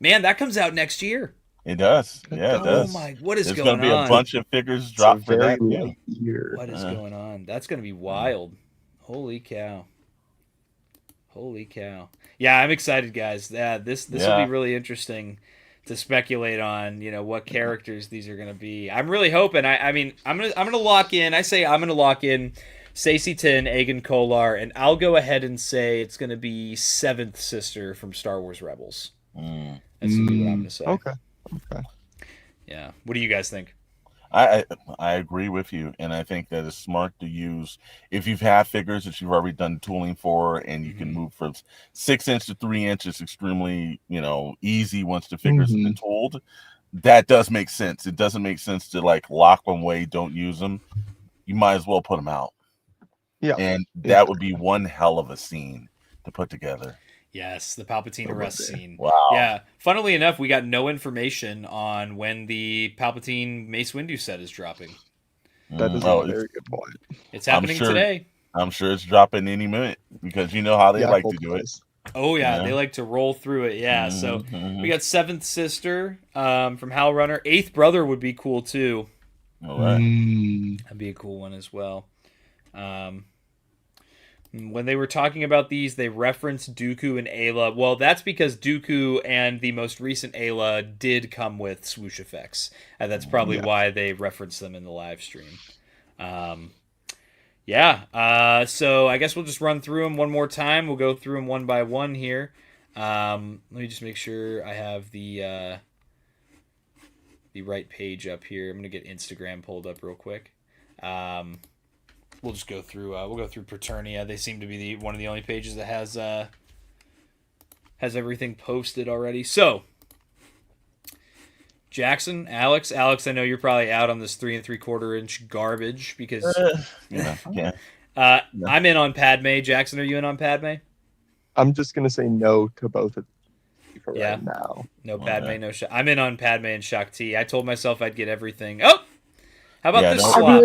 Man, that comes out next year. It does. Yeah, it does. Oh my, what is There's going on? There's going to be a bunch of figures dropped for that year. What is going on? That's going to be wild. Holy cow. Yeah, I'm excited, guys. Yeah, this will be really interesting to speculate on, what characters these are going to be. I'm really hoping. I mean, I'm gonna lock in. I say I'm gonna lock in Saesee Tiin, Aegon Kolar, and I'll go ahead and say it's going to be Seventh Sister from Star Wars Rebels. That's what I'm going to say. Okay. Yeah. What do you guys think? I agree with you, and I think that it's smart to use if you've had figures that you've already done tooling for, and you can move from 6 inch to 3 inches extremely, easy once the figures have been tooled. That does make sense. It doesn't make sense to lock them away, don't use them. You might as well put them out. Yeah, and that would be one hell of a scene to put together. Yes, the Palpatine arrest scene. Wow. Yeah. Funnily enough, we got no information on when the Palpatine Mace Windu set is dropping. That is a very good point. It's happening today. I'm sure it's dropping any minute because you know how they like to do it. Oh yeah, Yeah. they like to roll through it. Yeah, so Mhm. we got Seventh Sister from Hal Runner. Eighth Brother would be cool too. All right. That'd be a cool one as well. When they were talking about these, they referenced Dooku and Ayla. Well, that's because Dooku and the most recent Ayla did come with swoosh effects, and that's probably why they referenced them in the live stream. So I guess we'll just run through them one more time. We'll go through them one by one here. Let me just make sure I have the right page up here. I'm gonna get Instagram pulled up real quick. We'll just go through. We'll go through Paternia. They seem to be one of the only pages that has everything posted already. So, Jackson, Alex, I know you're probably out on this 3 3/4 inch garbage because I'm in on Padme. Jackson, are you in on Padme? I'm just gonna say no to both of you for right now. No Padme, no Shakti. I'm in on Padme and Shakti. I told myself I'd get everything. Oh, how about this swap?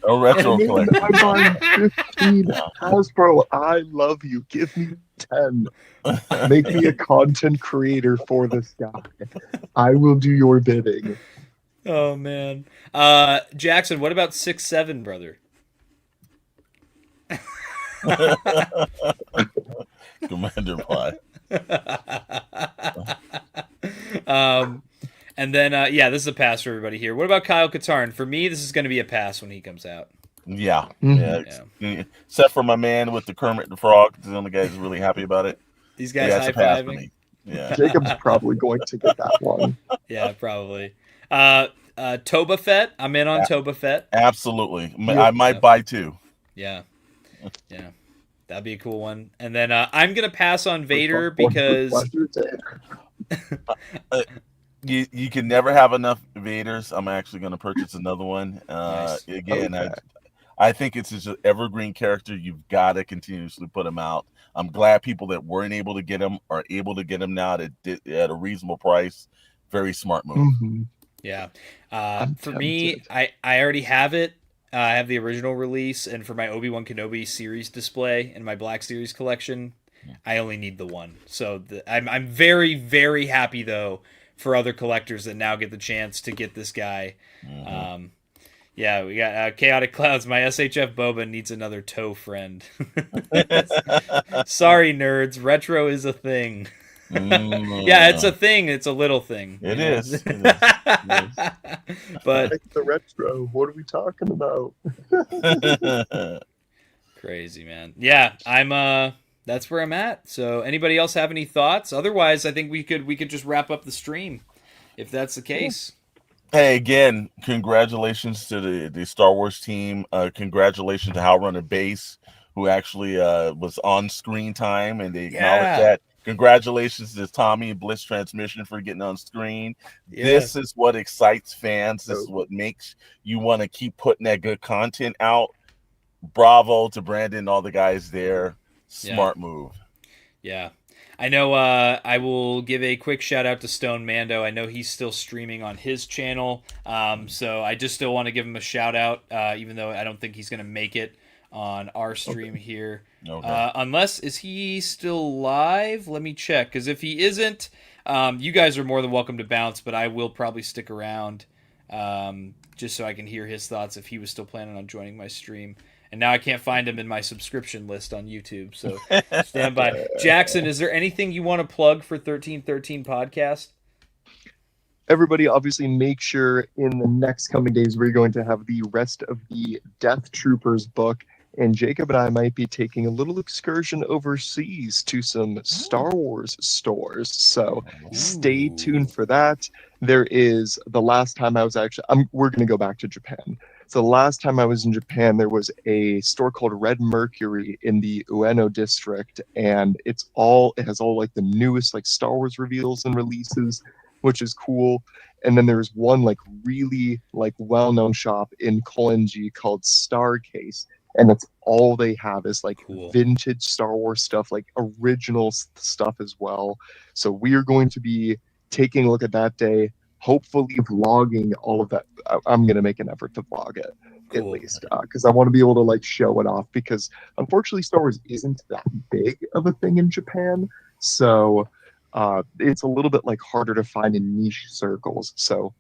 No retro collector. I'm buying 15 Hasbro. I love you. Give me 10. Make me a content creator for this guy. I will do your bidding. Oh man, Jackson, what about 6-7, brother? Commander Pie. And then this is a pass for everybody here. What about Kyle Katarn? For me, this is going to be a pass when he comes out. Yeah. Except for my man with the Kermit the Frog, the only guy who's really happy about it. These guys high-fiving. Yeah. Jacob's probably going to get that one. Yeah, probably. Toba Fett. I'm in on Toba Fett. Absolutely. I might buy 2. Yeah. That'd be a cool one. And then I'm going to pass on Vader because... You can never have enough Vaders. I'm actually going to purchase another one. Nice. Again, I think it's just an evergreen character. You've got to continuously put them out. I'm glad people that weren't able to get them are able to get them now at a reasonable price. Very smart move. Mm-hmm. Yeah. For me, I already have it. I have the original release, and for my Obi-Wan Kenobi series display in my Black Series collection, I only need the one. So I'm very, very happy, though, for other collectors that now get the chance to get this guy. Mm-hmm. We got Chaotic Clouds. My SHF Boba needs another toe friend. Sorry, nerds. Retro is a thing. Yeah, it's a thing. It's a little thing. It is. But like the retro. What are we talking about? Crazy, man. Yeah, I'm that's where I'm at. So anybody else have any thoughts? Otherwise, I think we could just wrap up the stream if that's the case. Hey, again, congratulations to the Star Wars team. Congratulations to Hal Runner Base, who actually was on screen time, and they acknowledged that. Congratulations to Tommy and Blitz Transmission for getting on screen. Yeah. This is what excites fans. This is what makes you want to keep putting that good content out. Bravo to Brandon and all the guys there. Smart move. Yeah. I know I will give a quick shout out to Stoned Mando. I know he's still streaming on his channel. So I just still want to give him a shout out, even though I don't think he's going to make it on our stream here. Okay. Unless, is he still live? Let me check. Because if he isn't, you guys are more than welcome to bounce, but I will probably stick around just so I can hear his thoughts if he was still planning on joining my stream. And now I can't find him in my subscription list on YouTube, so stand by. Jackson, is there anything you want to plug for 1313 Podcast? Everybody, obviously, make sure in the next coming days we're going to have the rest of the Death Troopers book, and Jacob and I might be taking a little excursion overseas to some Star Wars stores, so stay tuned for that. There is, the last time I was we're going to go back to Japan. So the last time I was in Japan, there was a store called Red Mercury in the Ueno district, and it has all like the newest like Star Wars reveals and releases, which is cool. And then there's one like really like well-known shop in Koenji called Starcase, and that's all they have is like vintage Star Wars stuff, like original stuff as well. So we are going to be taking a look at that day, hopefully vlogging all of that. I'm going to make an effort to vlog it. at Cool. least, because I want to be able to like show it off. Because unfortunately, Star Wars isn't that big of a thing in Japan, so it's a little bit like harder to find in niche circles. So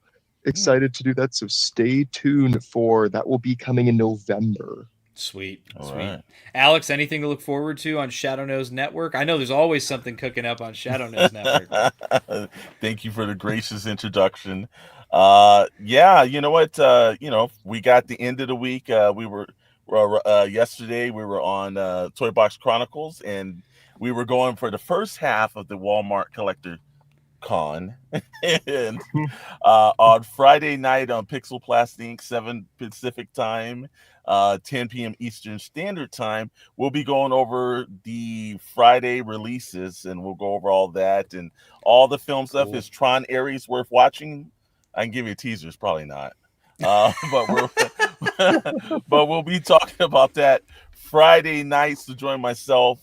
excited to do that. So stay tuned for that. Will be coming in November. Sweet. All Sweet. right. Alex, anything to look forward to on Shadowe Network? I know there's always something cooking up on Shadowe Network. Thank you for the gracious introduction. Yeah, you know what? We got the end of the week. Yesterday we were on Toy Box Chronicles, and we were going for the first half of the Walmart Collector Con. And on Friday night on Pixel Blast Inc., 7 Pacific time, 10 p.m. Eastern Standard Time, we'll be going over the Friday releases, and we'll go over all that and all the film stuff. Is Tron Ares worth watching? I can give you a teaser. It's probably not. But we'll be talking about that Friday night. So join myself,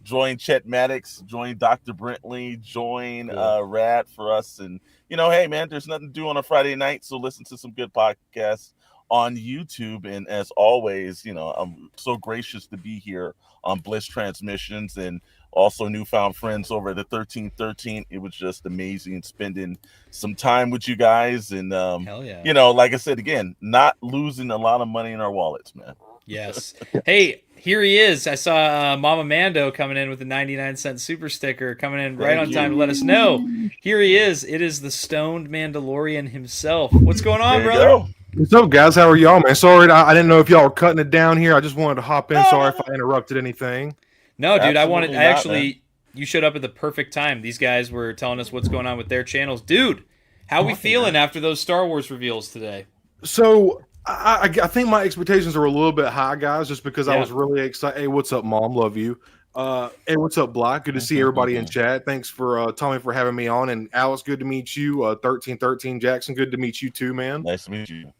join Chet Maddox, join Dr. Brentley, join Rad for us. And, hey, man, there's nothing to do on a Friday night, so listen to some good podcasts on YouTube. And as always, I'm so gracious to be here on Blitz Transmissions, and also newfound friends over at the 1313. It was just amazing spending some time with you guys. And, Hell yeah. Like I said, again, not losing a lot of money in our wallets, man. Yes. Hey, here he is. I saw Mama Mando coming in with a 99-cent super sticker, coming in right on time to let us know. Here he is. It is the Stoned Mandalorian himself. What's going on, brother? What's up, guys? How are y'all, man? Sorry, I didn't know if y'all were cutting it down here. I just wanted to hop in. Sorry if I interrupted anything. No, dude, Absolutely you showed up at the perfect time. These guys were telling us what's going on with their channels. Dude, how we feeling after those Star Wars reveals today? So I think my expectations are a little bit high, guys, just because I was really excited. Hey, what's up, Mom? Love you. Hey, what's up, Black? Good to see everybody in chat. Thanks for Tommy for having me on. And Alex, good to meet you. 1313 Jackson, good to meet you too, man. Nice to meet you.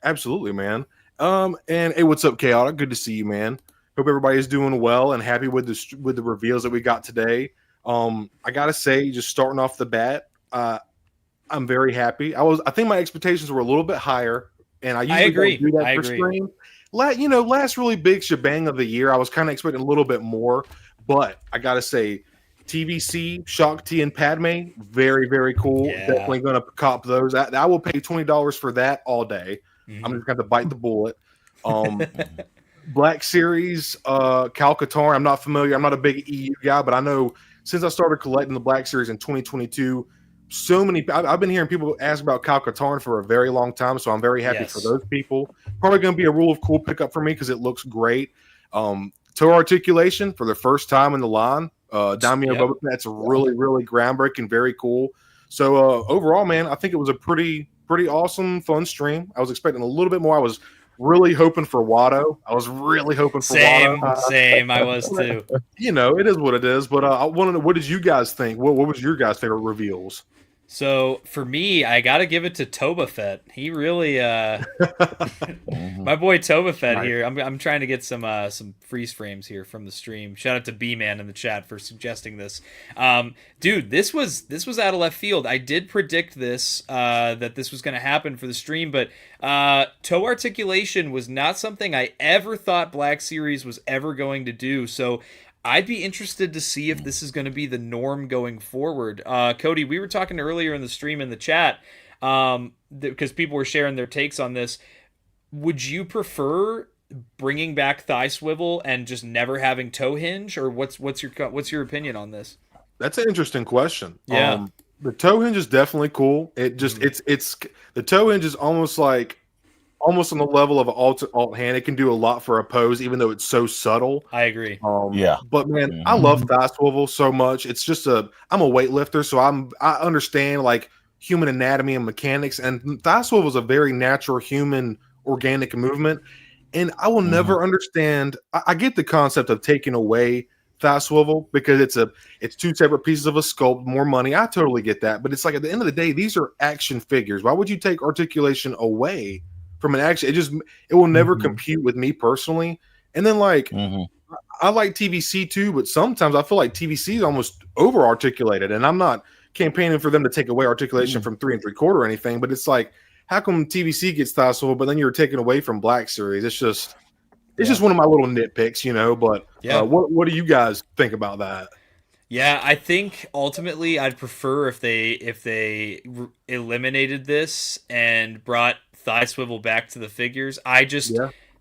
Absolutely, man. And hey, what's up, Chaotic? Good to see you, man. Hope everybody's doing well and happy with the reveals that we got today. I gotta say, just starting off the bat, I'm very happy. I think my expectations were a little bit higher, and I usually don't do that for stream. Last really big shebang of the year, I was kind of expecting a little bit more, but I gotta say, TVC, Shock T, and Padme, very, very cool. Yeah. Definitely gonna cop those. I will pay $20 for that all day. I'm just gonna have to bite the bullet. Black Series, Cal Katarn. I'm not familiar. I'm not a big EU guy, but I know since I started collecting the Black Series in 2022, so many. I've been hearing people ask about Cal Katarn for a very long time, so I'm very happy for those people. Probably going to be a Rule of Cool pickup for me because it looks great. Toe articulation for the first time in the line. Daimyo Boba, that's really, really groundbreaking, very cool. So overall, man, I think it was a pretty awesome, fun stream. I was expecting a little bit more. I was really hoping for Watto. I was really hoping for Watto. Same. I was too. It is what it is. But I want to know, what did you guys think? What was your guys' favorite reveals? So for me, I gotta give it to Toba Fett. He really, my boy Toba Fett here. I'm trying to get some freeze frames here from the stream. Shout out to B-Man in the chat for suggesting this. Dude, this was out of left field. I did predict this that this was gonna happen for the stream, but toe articulation was not something I ever thought Black Series was ever going to do. So I'd be interested to see if this is going to be the norm going forward. Cody, we were talking earlier in the stream in the chat because people were sharing their takes on this. Would you prefer bringing back thigh swivel and just never having toe hinge, or what's your opinion on this? That's an interesting question. Yeah, the toe hinge is definitely cool. It just it's the toe hinge is almost on the level of an alt hand. It can do a lot for a pose, even though it's so subtle. I agree. But man, I love thigh swivel so much. It's just I'm a weightlifter, so I understand like human anatomy and mechanics, and thigh swivel is a very natural human organic movement. And I will never understand. I get the concept of taking away thigh swivel because it's two separate pieces of a sculpt, more money. I totally get that, but it's like at the end of the day, these are action figures. Why would you take articulation away from an action? It will never compute with me personally. And then I like TVC too, but sometimes I feel like TVC is almost over articulated, and I'm not campaigning for them to take away articulation from 3 3/4 or anything, but it's like how come TVC gets thigh swivel, but then you're taking away from Black Series? It's just one of my little nitpicks, you know. But what do you guys think about that? Yeah, I think ultimately I'd prefer if they eliminated this and brought thigh swivel back to the figures. I just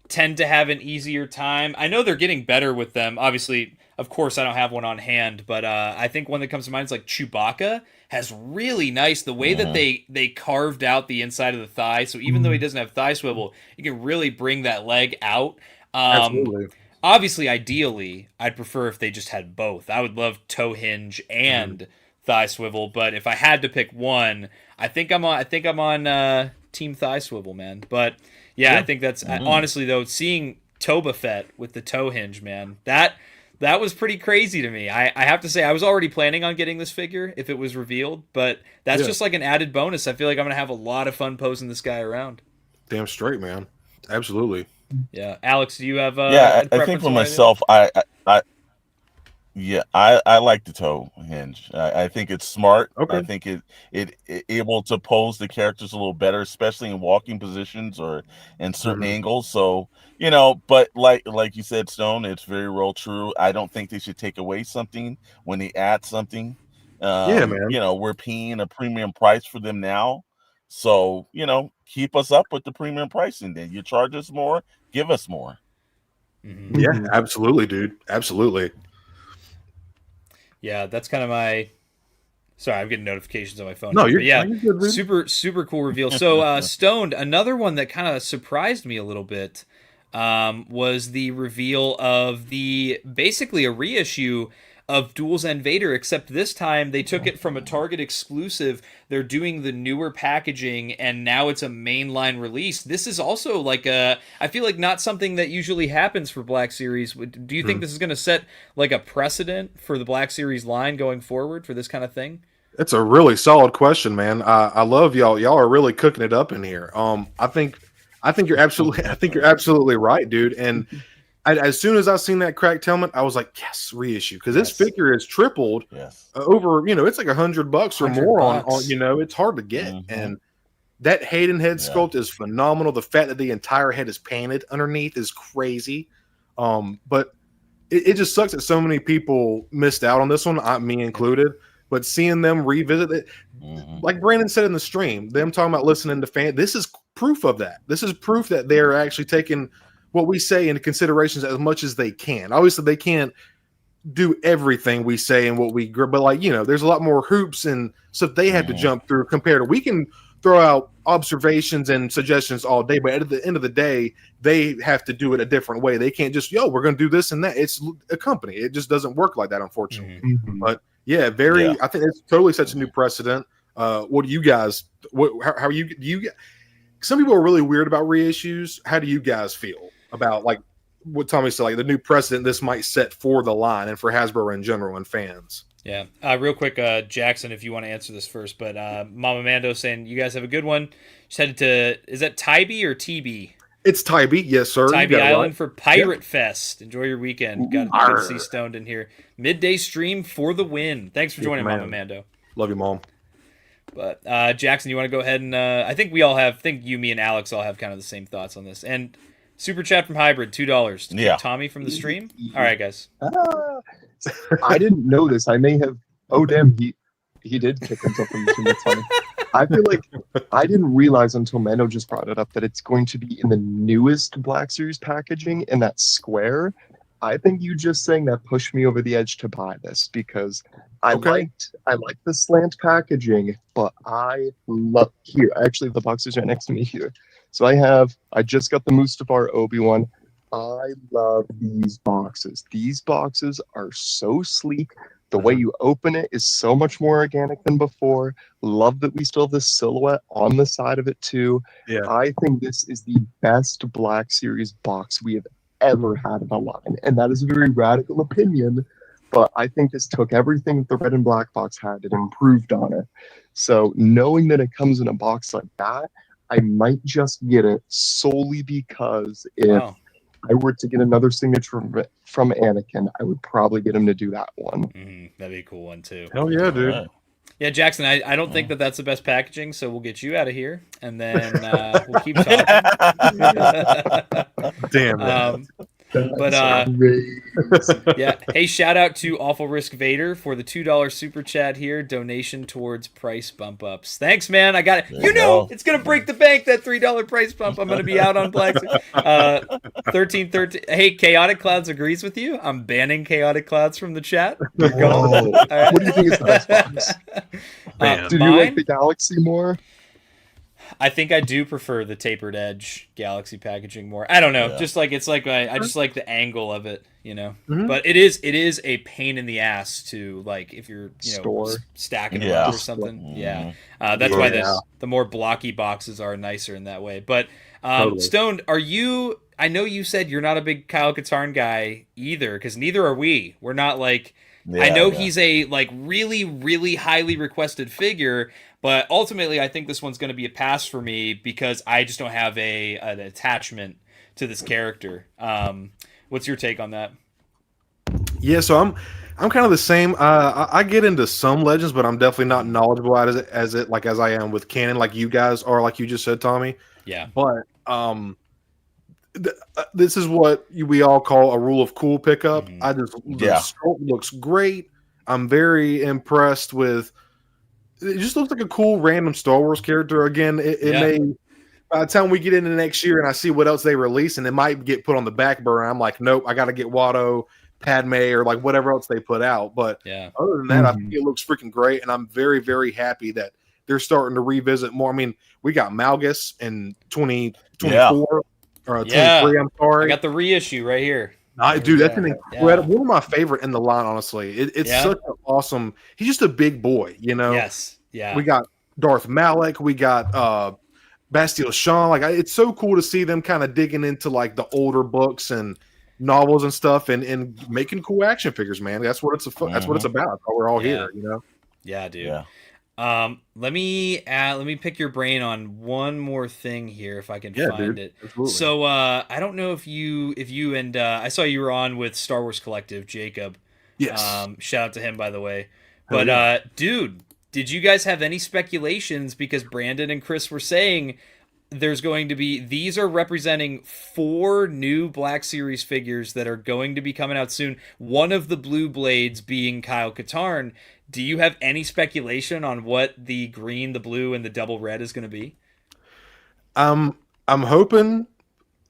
tend to have an easier time. I know they're getting better with them. Obviously, of course, I don't have one on hand, but I think one that comes to mind is like Chewbacca has really nice the way that they carved out the inside of the thigh. So even though he doesn't have thigh swivel, you can really bring that leg out. Absolutely. Obviously, ideally, I'd prefer if they just had both. I would love toe hinge and thigh swivel, but if I had to pick one, I think I'm on team thigh swivel, man. But I think that's honestly though, seeing Toba Fett with the toe hinge, man, that was pretty crazy to me. I have to say, I was already planning on getting this figure if it was revealed, but that's just like an added bonus. I feel like I'm gonna have a lot of fun posing this guy around. Damn straight, man. Absolutely. Yeah, Alex, do you have? I think for myself, I like the toe hinge. I think it's smart. Okay. I think it able to pose the characters a little better, especially in walking positions or in certain angles. So but like you said, Stone, it's very real true. I don't think they should take away something when they add something. Man. We're paying a premium price for them now. So, keep us up with the premium pricing. Then you charge us more, give us more. Yeah, absolutely, dude. Absolutely. Yeah, that's kind of my. Sorry, I'm getting notifications on my phone. No, you're good, dude. super cool reveal. So, Stoned, another one that kind of surprised me a little bit was the reveal of basically a reissue of Duels End Vader, except this time they took it from a Target exclusive. They're doing the newer packaging, and now it's a mainline release. This is also like I feel like not something that usually happens for Black Series. Do you think this is going to set like a precedent for the Black Series line going forward for this kind of thing? That's a really solid question, man. I love y'all. Y'all are really cooking it up in here. I think you're absolutely right, dude. And as soon as I seen that cracked helmet, I was like, yes, reissue, because this figure is tripled over. It's like $100 or more on. It's hard to get, and that Hayden head sculpt is phenomenal. The fact that the entire head is painted underneath is crazy. But it just sucks that so many people missed out on this one, me included. But seeing them revisit it, like Brandon said in the stream, them talking about listening to fans, this is proof of that. This is proof that they're actually taking what we say into considerations as much as they can. Obviously, they can't do everything we say and what we, but there's a lot more hoops and stuff they have to jump through compared to we can throw out observations and suggestions all day, but at the end of the day, they have to do it a different way. They can't just, we're going to do this and that. It's a company. It just doesn't work like that, unfortunately. But I think it's totally such a new precedent. What do you guys, how do you, some people are really weird about reissues. How do you guys feel about like what Tommy said, like the new precedent this might set for the line and for Hasbro in general and fans? Yeah. Real quick, Jackson, if you want to answer this first, but Mama Mando saying you guys have a good one. Just headed to, is that Tybee or TB? It's Tybee, yes, sir. Tybee Island for Pirate Fest. Enjoy your weekend. Got to see Stoned in here. Midday stream for the win. Thanks for joining, Mama Mando. Love you, Mom. But Jackson, you want to go ahead and I think we all have, you, me, and Alex all have kind of the same thoughts on this. And super chat from Hybrid, $2 to kick Tommy from the stream. All right, guys. I didn't know this. I may have. Oh, damn, he did kick himself from the stream. That's funny. I feel like I didn't realize until Mando just brought it up that it's going to be in the newest Black Series packaging in that square. I think you just saying that pushed me over the edge to buy this because I liked the slant packaging, but I love here. Actually, the box is right next to me here. So I just got the Mustafar Obi-Wan. I love these boxes. These boxes are so sleek. The way you open it is so much more organic than before. Love that we still have the silhouette on the side of it too. Yeah. I think this is the best Black Series box we have ever had in a line. And that is a very radical opinion, but I think this took everything that the red and black box had and improved on it. So knowing that it comes in a box like that, I might just get it solely because if I were to get another signature from Anakin, I would probably get him to do that one. That'd be a cool one too. Hell yeah, dude. Yeah, Jackson, I don't think that that's the best packaging, so we'll get you out of here, and then we'll keep talking. Damn it. But Crazy. yeah, hey, shout out to Awful Risk Vader for the $2 super chat here, donation towards price bump ups. Thanks, man. I got it. You know, it's gonna break the bank, that $3 price bump. I'm gonna be out on Black. 1313. Hey, Chaotic Clouds agrees with you. I'm banning Chaotic Clouds from the chat. You're gone. Whoa. What do you think is the best box? Man. Did you like the Galaxy more? I think I do prefer the tapered edge Galaxy packaging more. I don't know, just like it's like I just like the angle of it, you know. But it is a pain in the ass to like if you're stacking them or something. Yeah, that's why the more blocky boxes are nicer in that way. But Stoned, are you? I know you said you're not a big Kyle Katarn guy either, because neither are we. We're not like. I know he's a like really, really highly requested figure, but ultimately I think this one's going to be a pass for me because I just don't have an attachment to this character. What's your take on that? Yeah, so I'm kind of the same. I get into some legends, but I'm definitely not knowledgeable as I am with canon, like you guys are, like you just said, Tommy. Yeah. But this is what we all call a rule of cool pickup. The sculpt looks great. I'm very impressed with. It just looks like a cool random Star Wars character. Again, it may. By the time we get into next year and I see what else they release, and it might get put on the back burner, I'm like, nope, I got to get Watto, Padme, or like whatever else they put out. But other than that, I think it looks freaking great, and I'm very, very happy that they're starting to revisit more. I mean, we got Malgus in 2024 or 23. I'm sorry, I got the reissue right here. Dude, that's an incredible one of my favorite in the line. Honestly, it's such an awesome. He's just a big boy, you know. Yes, yeah. We got Darth Malak. We got Bastille Shawn. Like, it's so cool to see them kind of digging into like the older books and novels and stuff, and making cool action figures. Man, that's what it's about. That's why we're all here, you know. Yeah, dude. Yeah. Let me pick your brain on one more thing here if I can find it. Absolutely. So I don't know if you and I saw you were on with Star Wars Collective, Jacob. Yes. Shout out to him, by the way. But dude, did you guys have any speculations, because Brandon and Chris were saying there's going to be, these are representing 4 new Black Series figures that are going to be coming out soon. One of the blue blades being Kyle Katarn. Do you have any speculation on what the green, the blue, and the double red is going to be? I'm hoping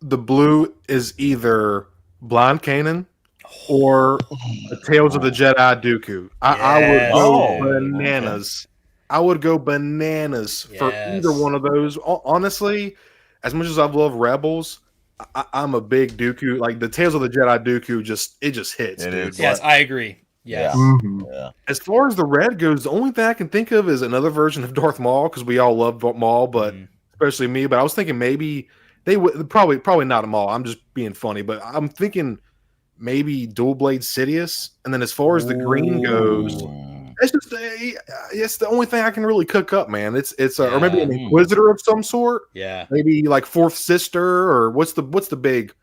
the blue is either Blind Kanan or Tales of the Jedi Dooku. I would go bananas. I would go bananas for either one of those. Honestly, as much as I've loved Rebels, I'm a big Dooku. Like the Tales of the Jedi Dooku, it just hits, dude. Yes, I agree. Yes. Yeah. As far as the red goes, the only thing I can think of is another version of Darth Maul, because we all love Maul, but especially me. But I was thinking maybe they would probably not a Maul. I'm just being funny, but I'm thinking maybe dual blade Sidious. And then as far as the green goes, it's the only thing I can really cook up, man. It's or maybe an Inquisitor of some sort. Yeah, maybe like Fourth Sister, or what's the big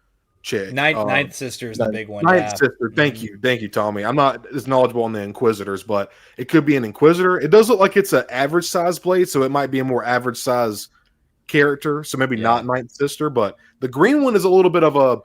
chick? Ninth Sister is the big one. Ninth Sister. Thank you, Tommy. I'm not as knowledgeable on the Inquisitors, but it could be an Inquisitor. It does look like it's an average size blade, so it might be a more average size character. So maybe not Ninth Sister, but the green one is a little bit of a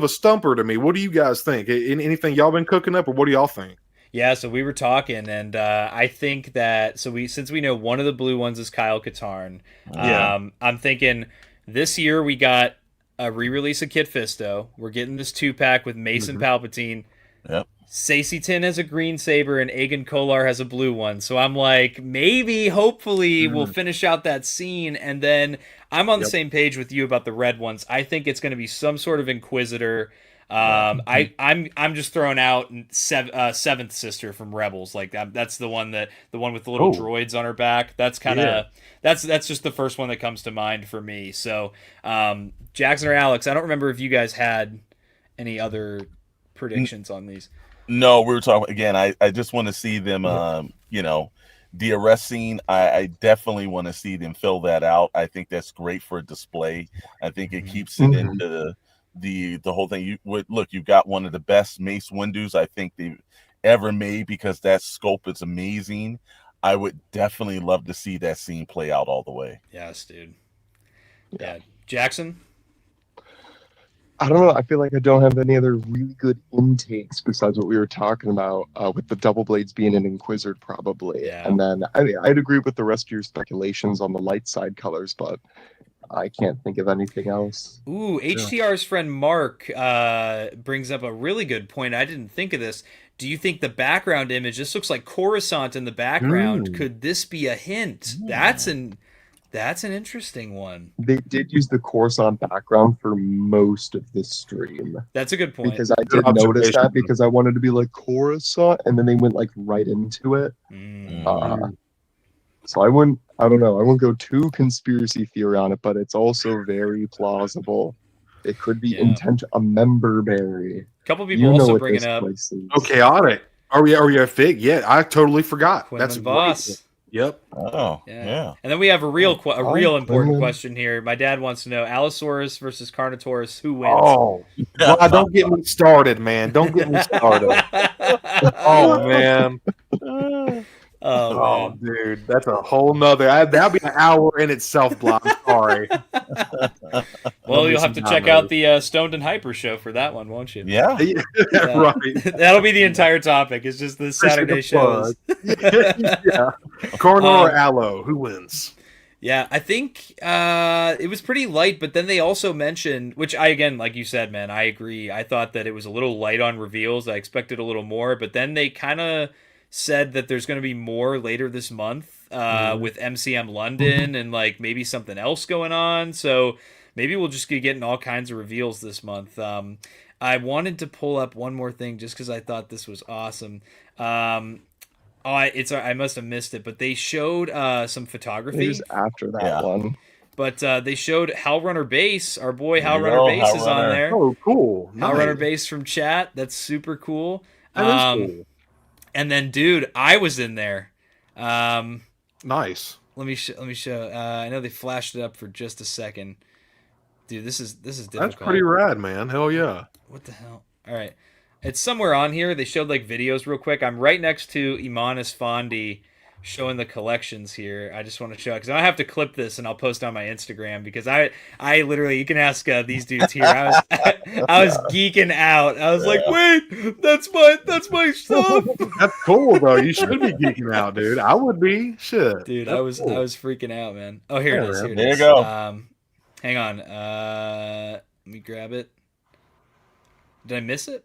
stumper to me. What do you guys think? Anything y'all been cooking up, or what do y'all think? Yeah, so we were talking, and I think that since we know one of the blue ones is Kyle Katarn, I'm thinking this year we got a re-release of Kit Fisto. We're getting this 2-pack with Mason Palpatine. Yep. Sacy Tin has a green saber and Aegon Kolar has a blue one. So I'm like, hopefully we'll finish out that scene, and then I'm on the same page with you about the red ones. I think it's going to be some sort of Inquisitor. I'm just throwing out Seventh Sister from Rebels. Like that's the one with the little droids on her back. That's kind of that's just the first one that comes to mind for me. So Jackson or Alex, I don't remember if you guys had any other predictions on these. No, we were talking again. I just want to see them. The arrest scene. I definitely want to see them fill that out. I think that's great for a display. I think it keeps it into the whole thing. You've got one of the best Mace Windows I think ever made because that scope is amazing. I would definitely love to see that scene play out all the way. Yes, dude. Yeah. Jackson? I don't know. I feel like I don't have any other really good intakes besides what we were talking about with the double blades being an Inquisitor, probably. Yeah. And then I'd agree with the rest of your speculations on the light side colors, but I can't think of anything else. Ooh, HTR's friend Mark brings up a really good point. I didn't think of this. Do you think the background image, this looks like Coruscant in the background, could this be a hint? That's an interesting one. They did use the Coruscant background for most of this stream. That's a good point. Because I did notice that because I wanted to be like Coruscant, and then they went like right into it. So I don't know. I wouldn't go too conspiracy theory on it, but it's also very plausible. It could be a member berry. A couple people also bringing up. Oh, chaotic. Are we a fig? Yeah, I totally forgot. That's boss. Great. Yep. Oh, yeah. And then we have a real important question here. My dad wants to know: Allosaurus versus Carnotaurus, who wins? Oh, well, don't get me started, man. Don't get me started. Oh man. Oh, dude, that's a whole nother. That'll be an hour in itself, Block. Sorry. Well, you'll have to check out the Stoned and Hyper show for that one, won't you? Yeah. Right. That'll be the entire topic. It's just the Saturday shows. Yeah. Corner or Allo, who wins? Yeah, I think it was pretty light, but then they also mentioned, which again, like you said, man, I agree. I thought that it was a little light on reveals. I expected a little more, but then they kind of said that there's going to be more later this month with MCM London and like maybe something else going on. So maybe we'll just be getting all kinds of reveals this month. I wanted to pull up one more thing just because I thought this was awesome. I must have missed it, but they showed some photography. It was after that one. But they showed Howlrunner Base. Our boy Howlrunner Base is on there. Oh, cool. Howlrunner Base from chat. That's super cool. That is cool. And then, dude, I was in there. Nice. Let me show. I know they flashed it up for just a second. Dude, this is difficult. That's pretty rad, man. Hell yeah. What the hell? All right. It's somewhere on here. They showed like videos real quick. I'm right next to Imanis Fondi showing the collections here. I just want to show because I have to clip this and I'll post on my Instagram because I literally, you can ask these dudes here. I was geeking out. I was like, wait, that's my stuff. That's cool though. You should be geeking out, dude. I would be. Shit, dude. That's I was freaking out, man. Oh, here it is. Here it there is. You go. Hang on. Let me grab it. Did I miss it?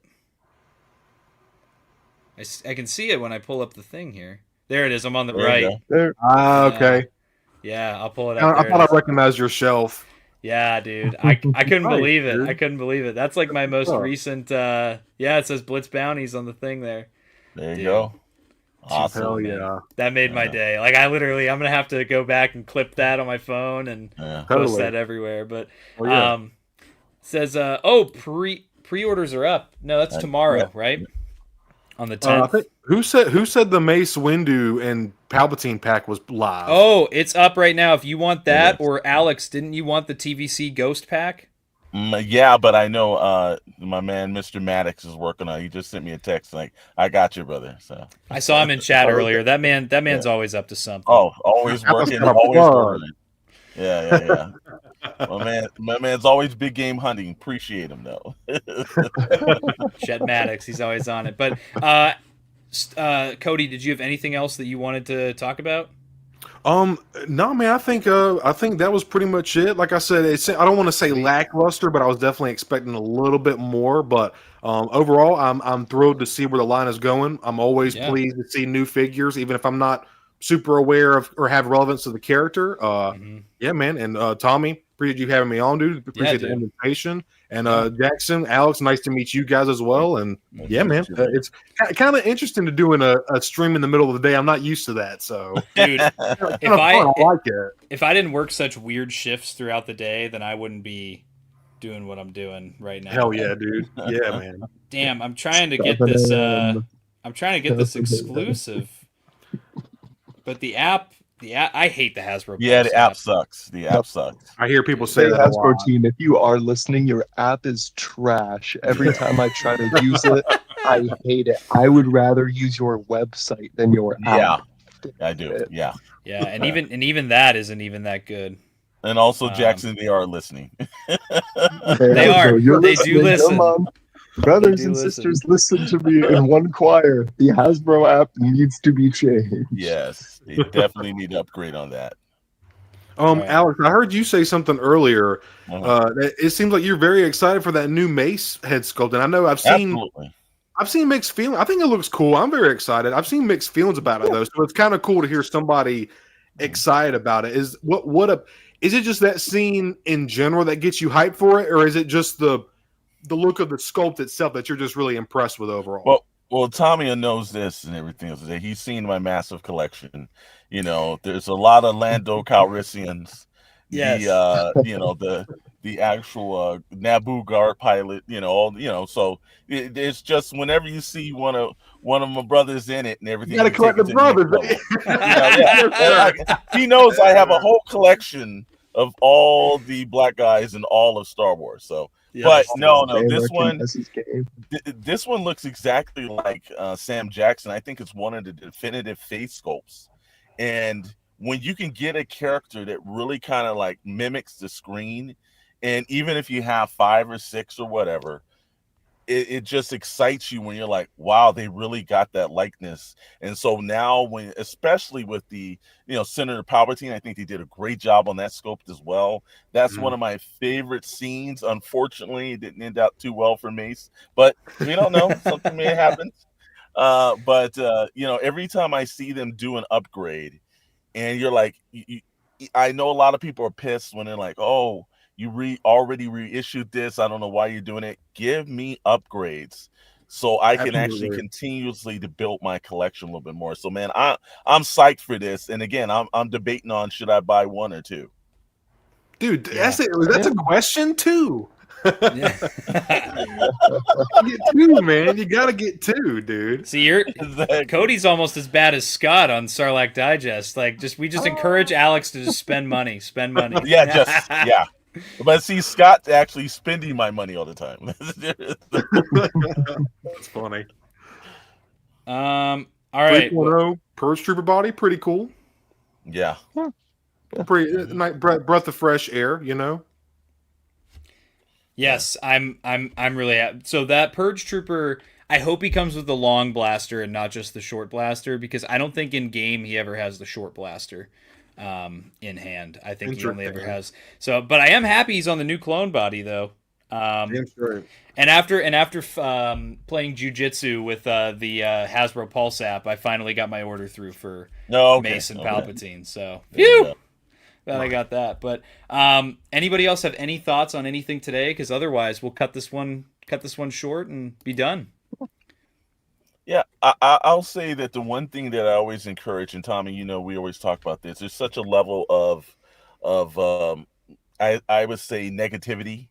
I can see it when I pull up the thing here. There it is. I'm on the right. Okay. Yeah, I'll pull it up. I thought I recognized your shelf. Yeah, dude. I couldn't Nice, believe it. dude. I couldn't believe it. That's like my most recent. It says Blitz Bounties on the thing there. There you go. Awesome. Hell man. yeah. That made my day. Like I'm gonna have to go back and clip that on my phone and post that everywhere. But it says pre-orders are up. No, that's tomorrow, right? On the 10th. Who said the Mace Windu and Palpatine pack was live? Oh, it's up right now. If you want that, or Alex, didn't you want the TVC Ghost pack? Yeah, but I know my man Mr. Maddox is working on it. He just sent me a text like, "I got you, brother." So I saw him in chat earlier. That man's always up to something. Oh, always working, always working. Yeah. My man's always big game hunting. Appreciate him though. Chet Maddox, he's always on it. But Cody, did you have anything else that you wanted to talk about? No, man. I think that was pretty much it. Like I said, I don't want to say lackluster, but I was definitely expecting a little bit more. But overall, I'm thrilled to see where the line is going. I'm always pleased to see new figures, even if I'm not super aware of or have relevance to the character. Yeah, man. And Tommy, appreciate you having me on, dude. Appreciate the invitation. And Jackson, Alex, nice to meet you guys as well. And yeah, man, it's kind of interesting to doing a stream in the middle of the day. I'm not used to that, so dude, I like it. If I didn't work such weird shifts throughout the day, then I wouldn't be doing what I'm doing right now. Hell yeah, dude. Yeah, man. Damn, I'm trying to get this. I'm trying to get this exclusive, but the app. I hate the Hasbro. Yeah, the app sucks. The app sucks. I hear people say that. Hasbro team, if you are listening, your app is trash. Every time I try to use it, I hate it. I would rather use your website than your app. I do. Yeah. Yeah, and even that isn't even that good. And also, Jackson, they are listening. They are. You're They do listen. Come on. Brothers and sisters, listen to me in one choir. The Hasbro app needs to be changed. Yes, they definitely need to upgrade on that. Alex, I heard you say something earlier. It seems like you're very excited for that new Mace head sculpt, and I know I've seen mixed feelings. I think it looks cool. I'm very excited. I've seen mixed feelings about it though, so it's kind of cool to hear somebody excited about it. Is it just that scene in general that gets you hyped for it, or is it just the look of the sculpt itself that you're just really impressed with overall? Well, Tommy knows this and everything else. He's seen my massive collection. You know, there's a lot of Lando Calrissians. Yes. The actual Naboo guard pilot. So it's just whenever you see one of my brothers in it and everything. You got to collect the brothers. He knows I have a whole collection of all the black guys in all of Star Wars. So. But no, this one looks exactly like Sam Jackson. I think it's one of the definitive face sculpts. And when you can get a character that really kind of like mimics the screen, and even if you have 5 or 6 or whatever, it just excites you when you're like, wow, they really got that likeness. And so now especially with the, Senator Palpatine, I think they did a great job on that sculpt as well. That's one of my favorite scenes. Unfortunately, it didn't end out too well for Mace, but we don't know. Something may happen. But every time I see them do an upgrade and you're like, I know a lot of people are pissed when they're like, oh, you already reissued this. I don't know why you're doing it. Give me upgrades so I can actually continuously to build my collection a little bit more. So, man, I'm psyched for this. And again, I'm debating on should I buy 1 or 2. Dude, that's a question too. Yeah. Get 2, man. You gotta get 2, dude. See, Cody's almost as bad as Scott on Sarlacc Digest. Like, we just encourage Alex to just spend money. Yeah. But see, Scott's actually spending my money all the time. That's funny. All right. 3.0 Purge Trooper body, pretty cool. Yeah. Pretty nice breath of fresh air, Yes, I'm really happy. So that Purge Trooper, I hope he comes with the long blaster and not just the short blaster, because I don't think in game he ever has the short blaster in hand. I think he only ever has. So, but I am happy he's on the new clone body though. Sure. And after playing jujitsu with the Hasbro Pulse app, I finally got my order through for Mace and Palpatine. So, phew. Glad I got that. But anybody else have any thoughts on anything today? Because otherwise, we'll cut this one short and be done. Yeah, I'll say that the one thing that I always encourage, and Tommy, we always talk about this. There's such a level of I would say negativity,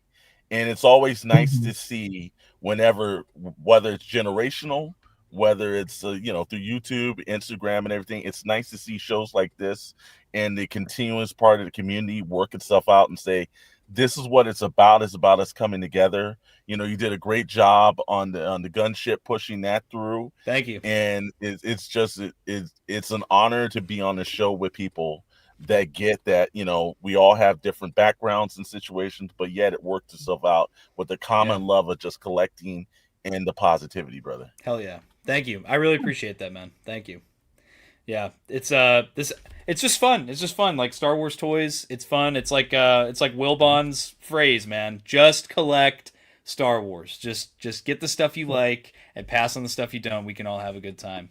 and it's always nice to see whether it's generational, whether it's through YouTube, Instagram, and everything. It's nice to see shows like this and the continuous part of the community work itself out and say, this is what it's about. It's about us coming together. You did a great job on the gunship pushing that through. Thank you. And it's an honor to be on the show with people that get that, we all have different backgrounds and situations, but yet it worked itself out with the common love of just collecting and the positivity, brother. Hell yeah. Thank you. I really appreciate that, man. Thank you. Yeah, it's just fun. It's just fun. Like Star Wars toys, it's fun. It's like Will Bond's phrase, man. Just collect Star Wars. Just get the stuff you like and pass on the stuff you don't. We can all have a good time.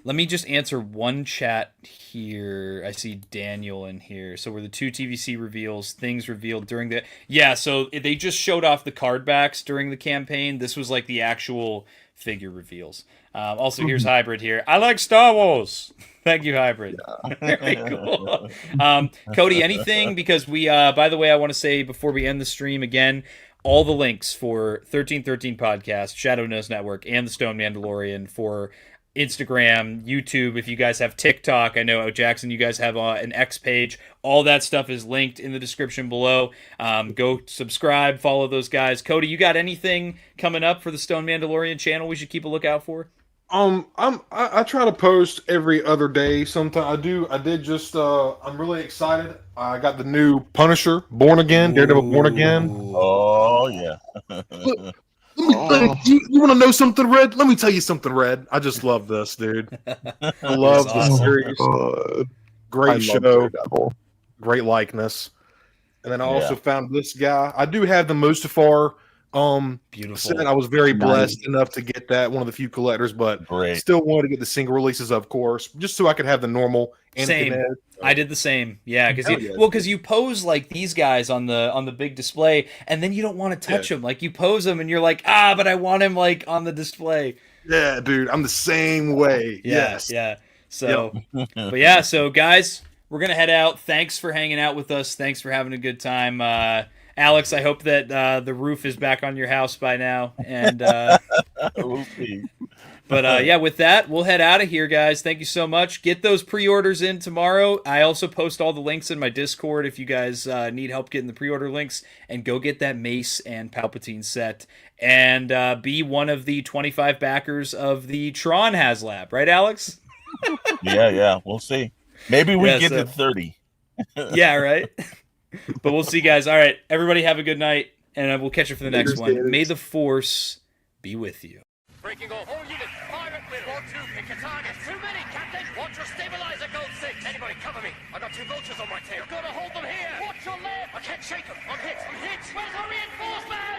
Let me just answer one chat here. I see Daniel in here. So were the 2 TVC reveals things revealed during the... Yeah, so they just showed off the card backs during the campaign. This was like the actual figure reveals. Also, here's Hybrid here. I like Star Wars. Thank you, Hybrid. Very cool. Cody, anything? Because we, by the way, I want to say before we end the stream again, all the links for 1313 Podcast, Shadow Knows Network, and the Stoned Mandalorian for Instagram, YouTube. If you guys have TikTok, I know Jackson, you guys have an X page. All that stuff is linked in the description below. Go subscribe, follow those guys. Cody, you got anything coming up for the Stoned Mandalorian channel we should keep a lookout for? I try to post every other day. Sometimes I did just I'm really excited. I got the new Punisher, Born Again, Daredevil Born Again. Oh yeah. You want to know something, Red? Let me tell you something, Red. I just love this, dude. I love the awesome. series. Great show, great likeness. And then I also found this guy. I do have the Mustafar beautiful set. I was very blessed enough to get that, one of the few collectors, but still wanted to get the single releases, of course, just so I could have the normal. Same. I did the same. Yeah, because you pose like these guys on the big display, and then you don't want to touch them. Like you pose them, and you're like, but I want him like on the display. Yeah, dude, I'm the same way. Yes. Yeah. So, but yeah, so guys, we're gonna head out. Thanks for hanging out with us. Thanks for having a good time. Alex, I hope that the roof is back on your house by now. And we'll see. But yeah, with that, we'll head out of here, guys. Thank you so much. Get those pre-orders in tomorrow. I also post all the links in my Discord if you guys need help getting the pre-order links. And go get that Mace and Palpatine set. And be one of the 25 backers of the Tron HasLab. Right, Alex? Yeah. We'll see. Maybe we get to 30. Yeah, right? But we'll see, guys. All right, everybody have a good night. And we'll catch you for the next one. May the Force be with you. Breaking off. All units, fire at will. 1-2, pick a target. Too many, Captain. Watch your stabilizer, Gold 6. Anybody cover me. I got 2 vultures on my tail. You've got to hold them here. Watch your left. I can't shake them. I'm hit. Where's our reinforcement?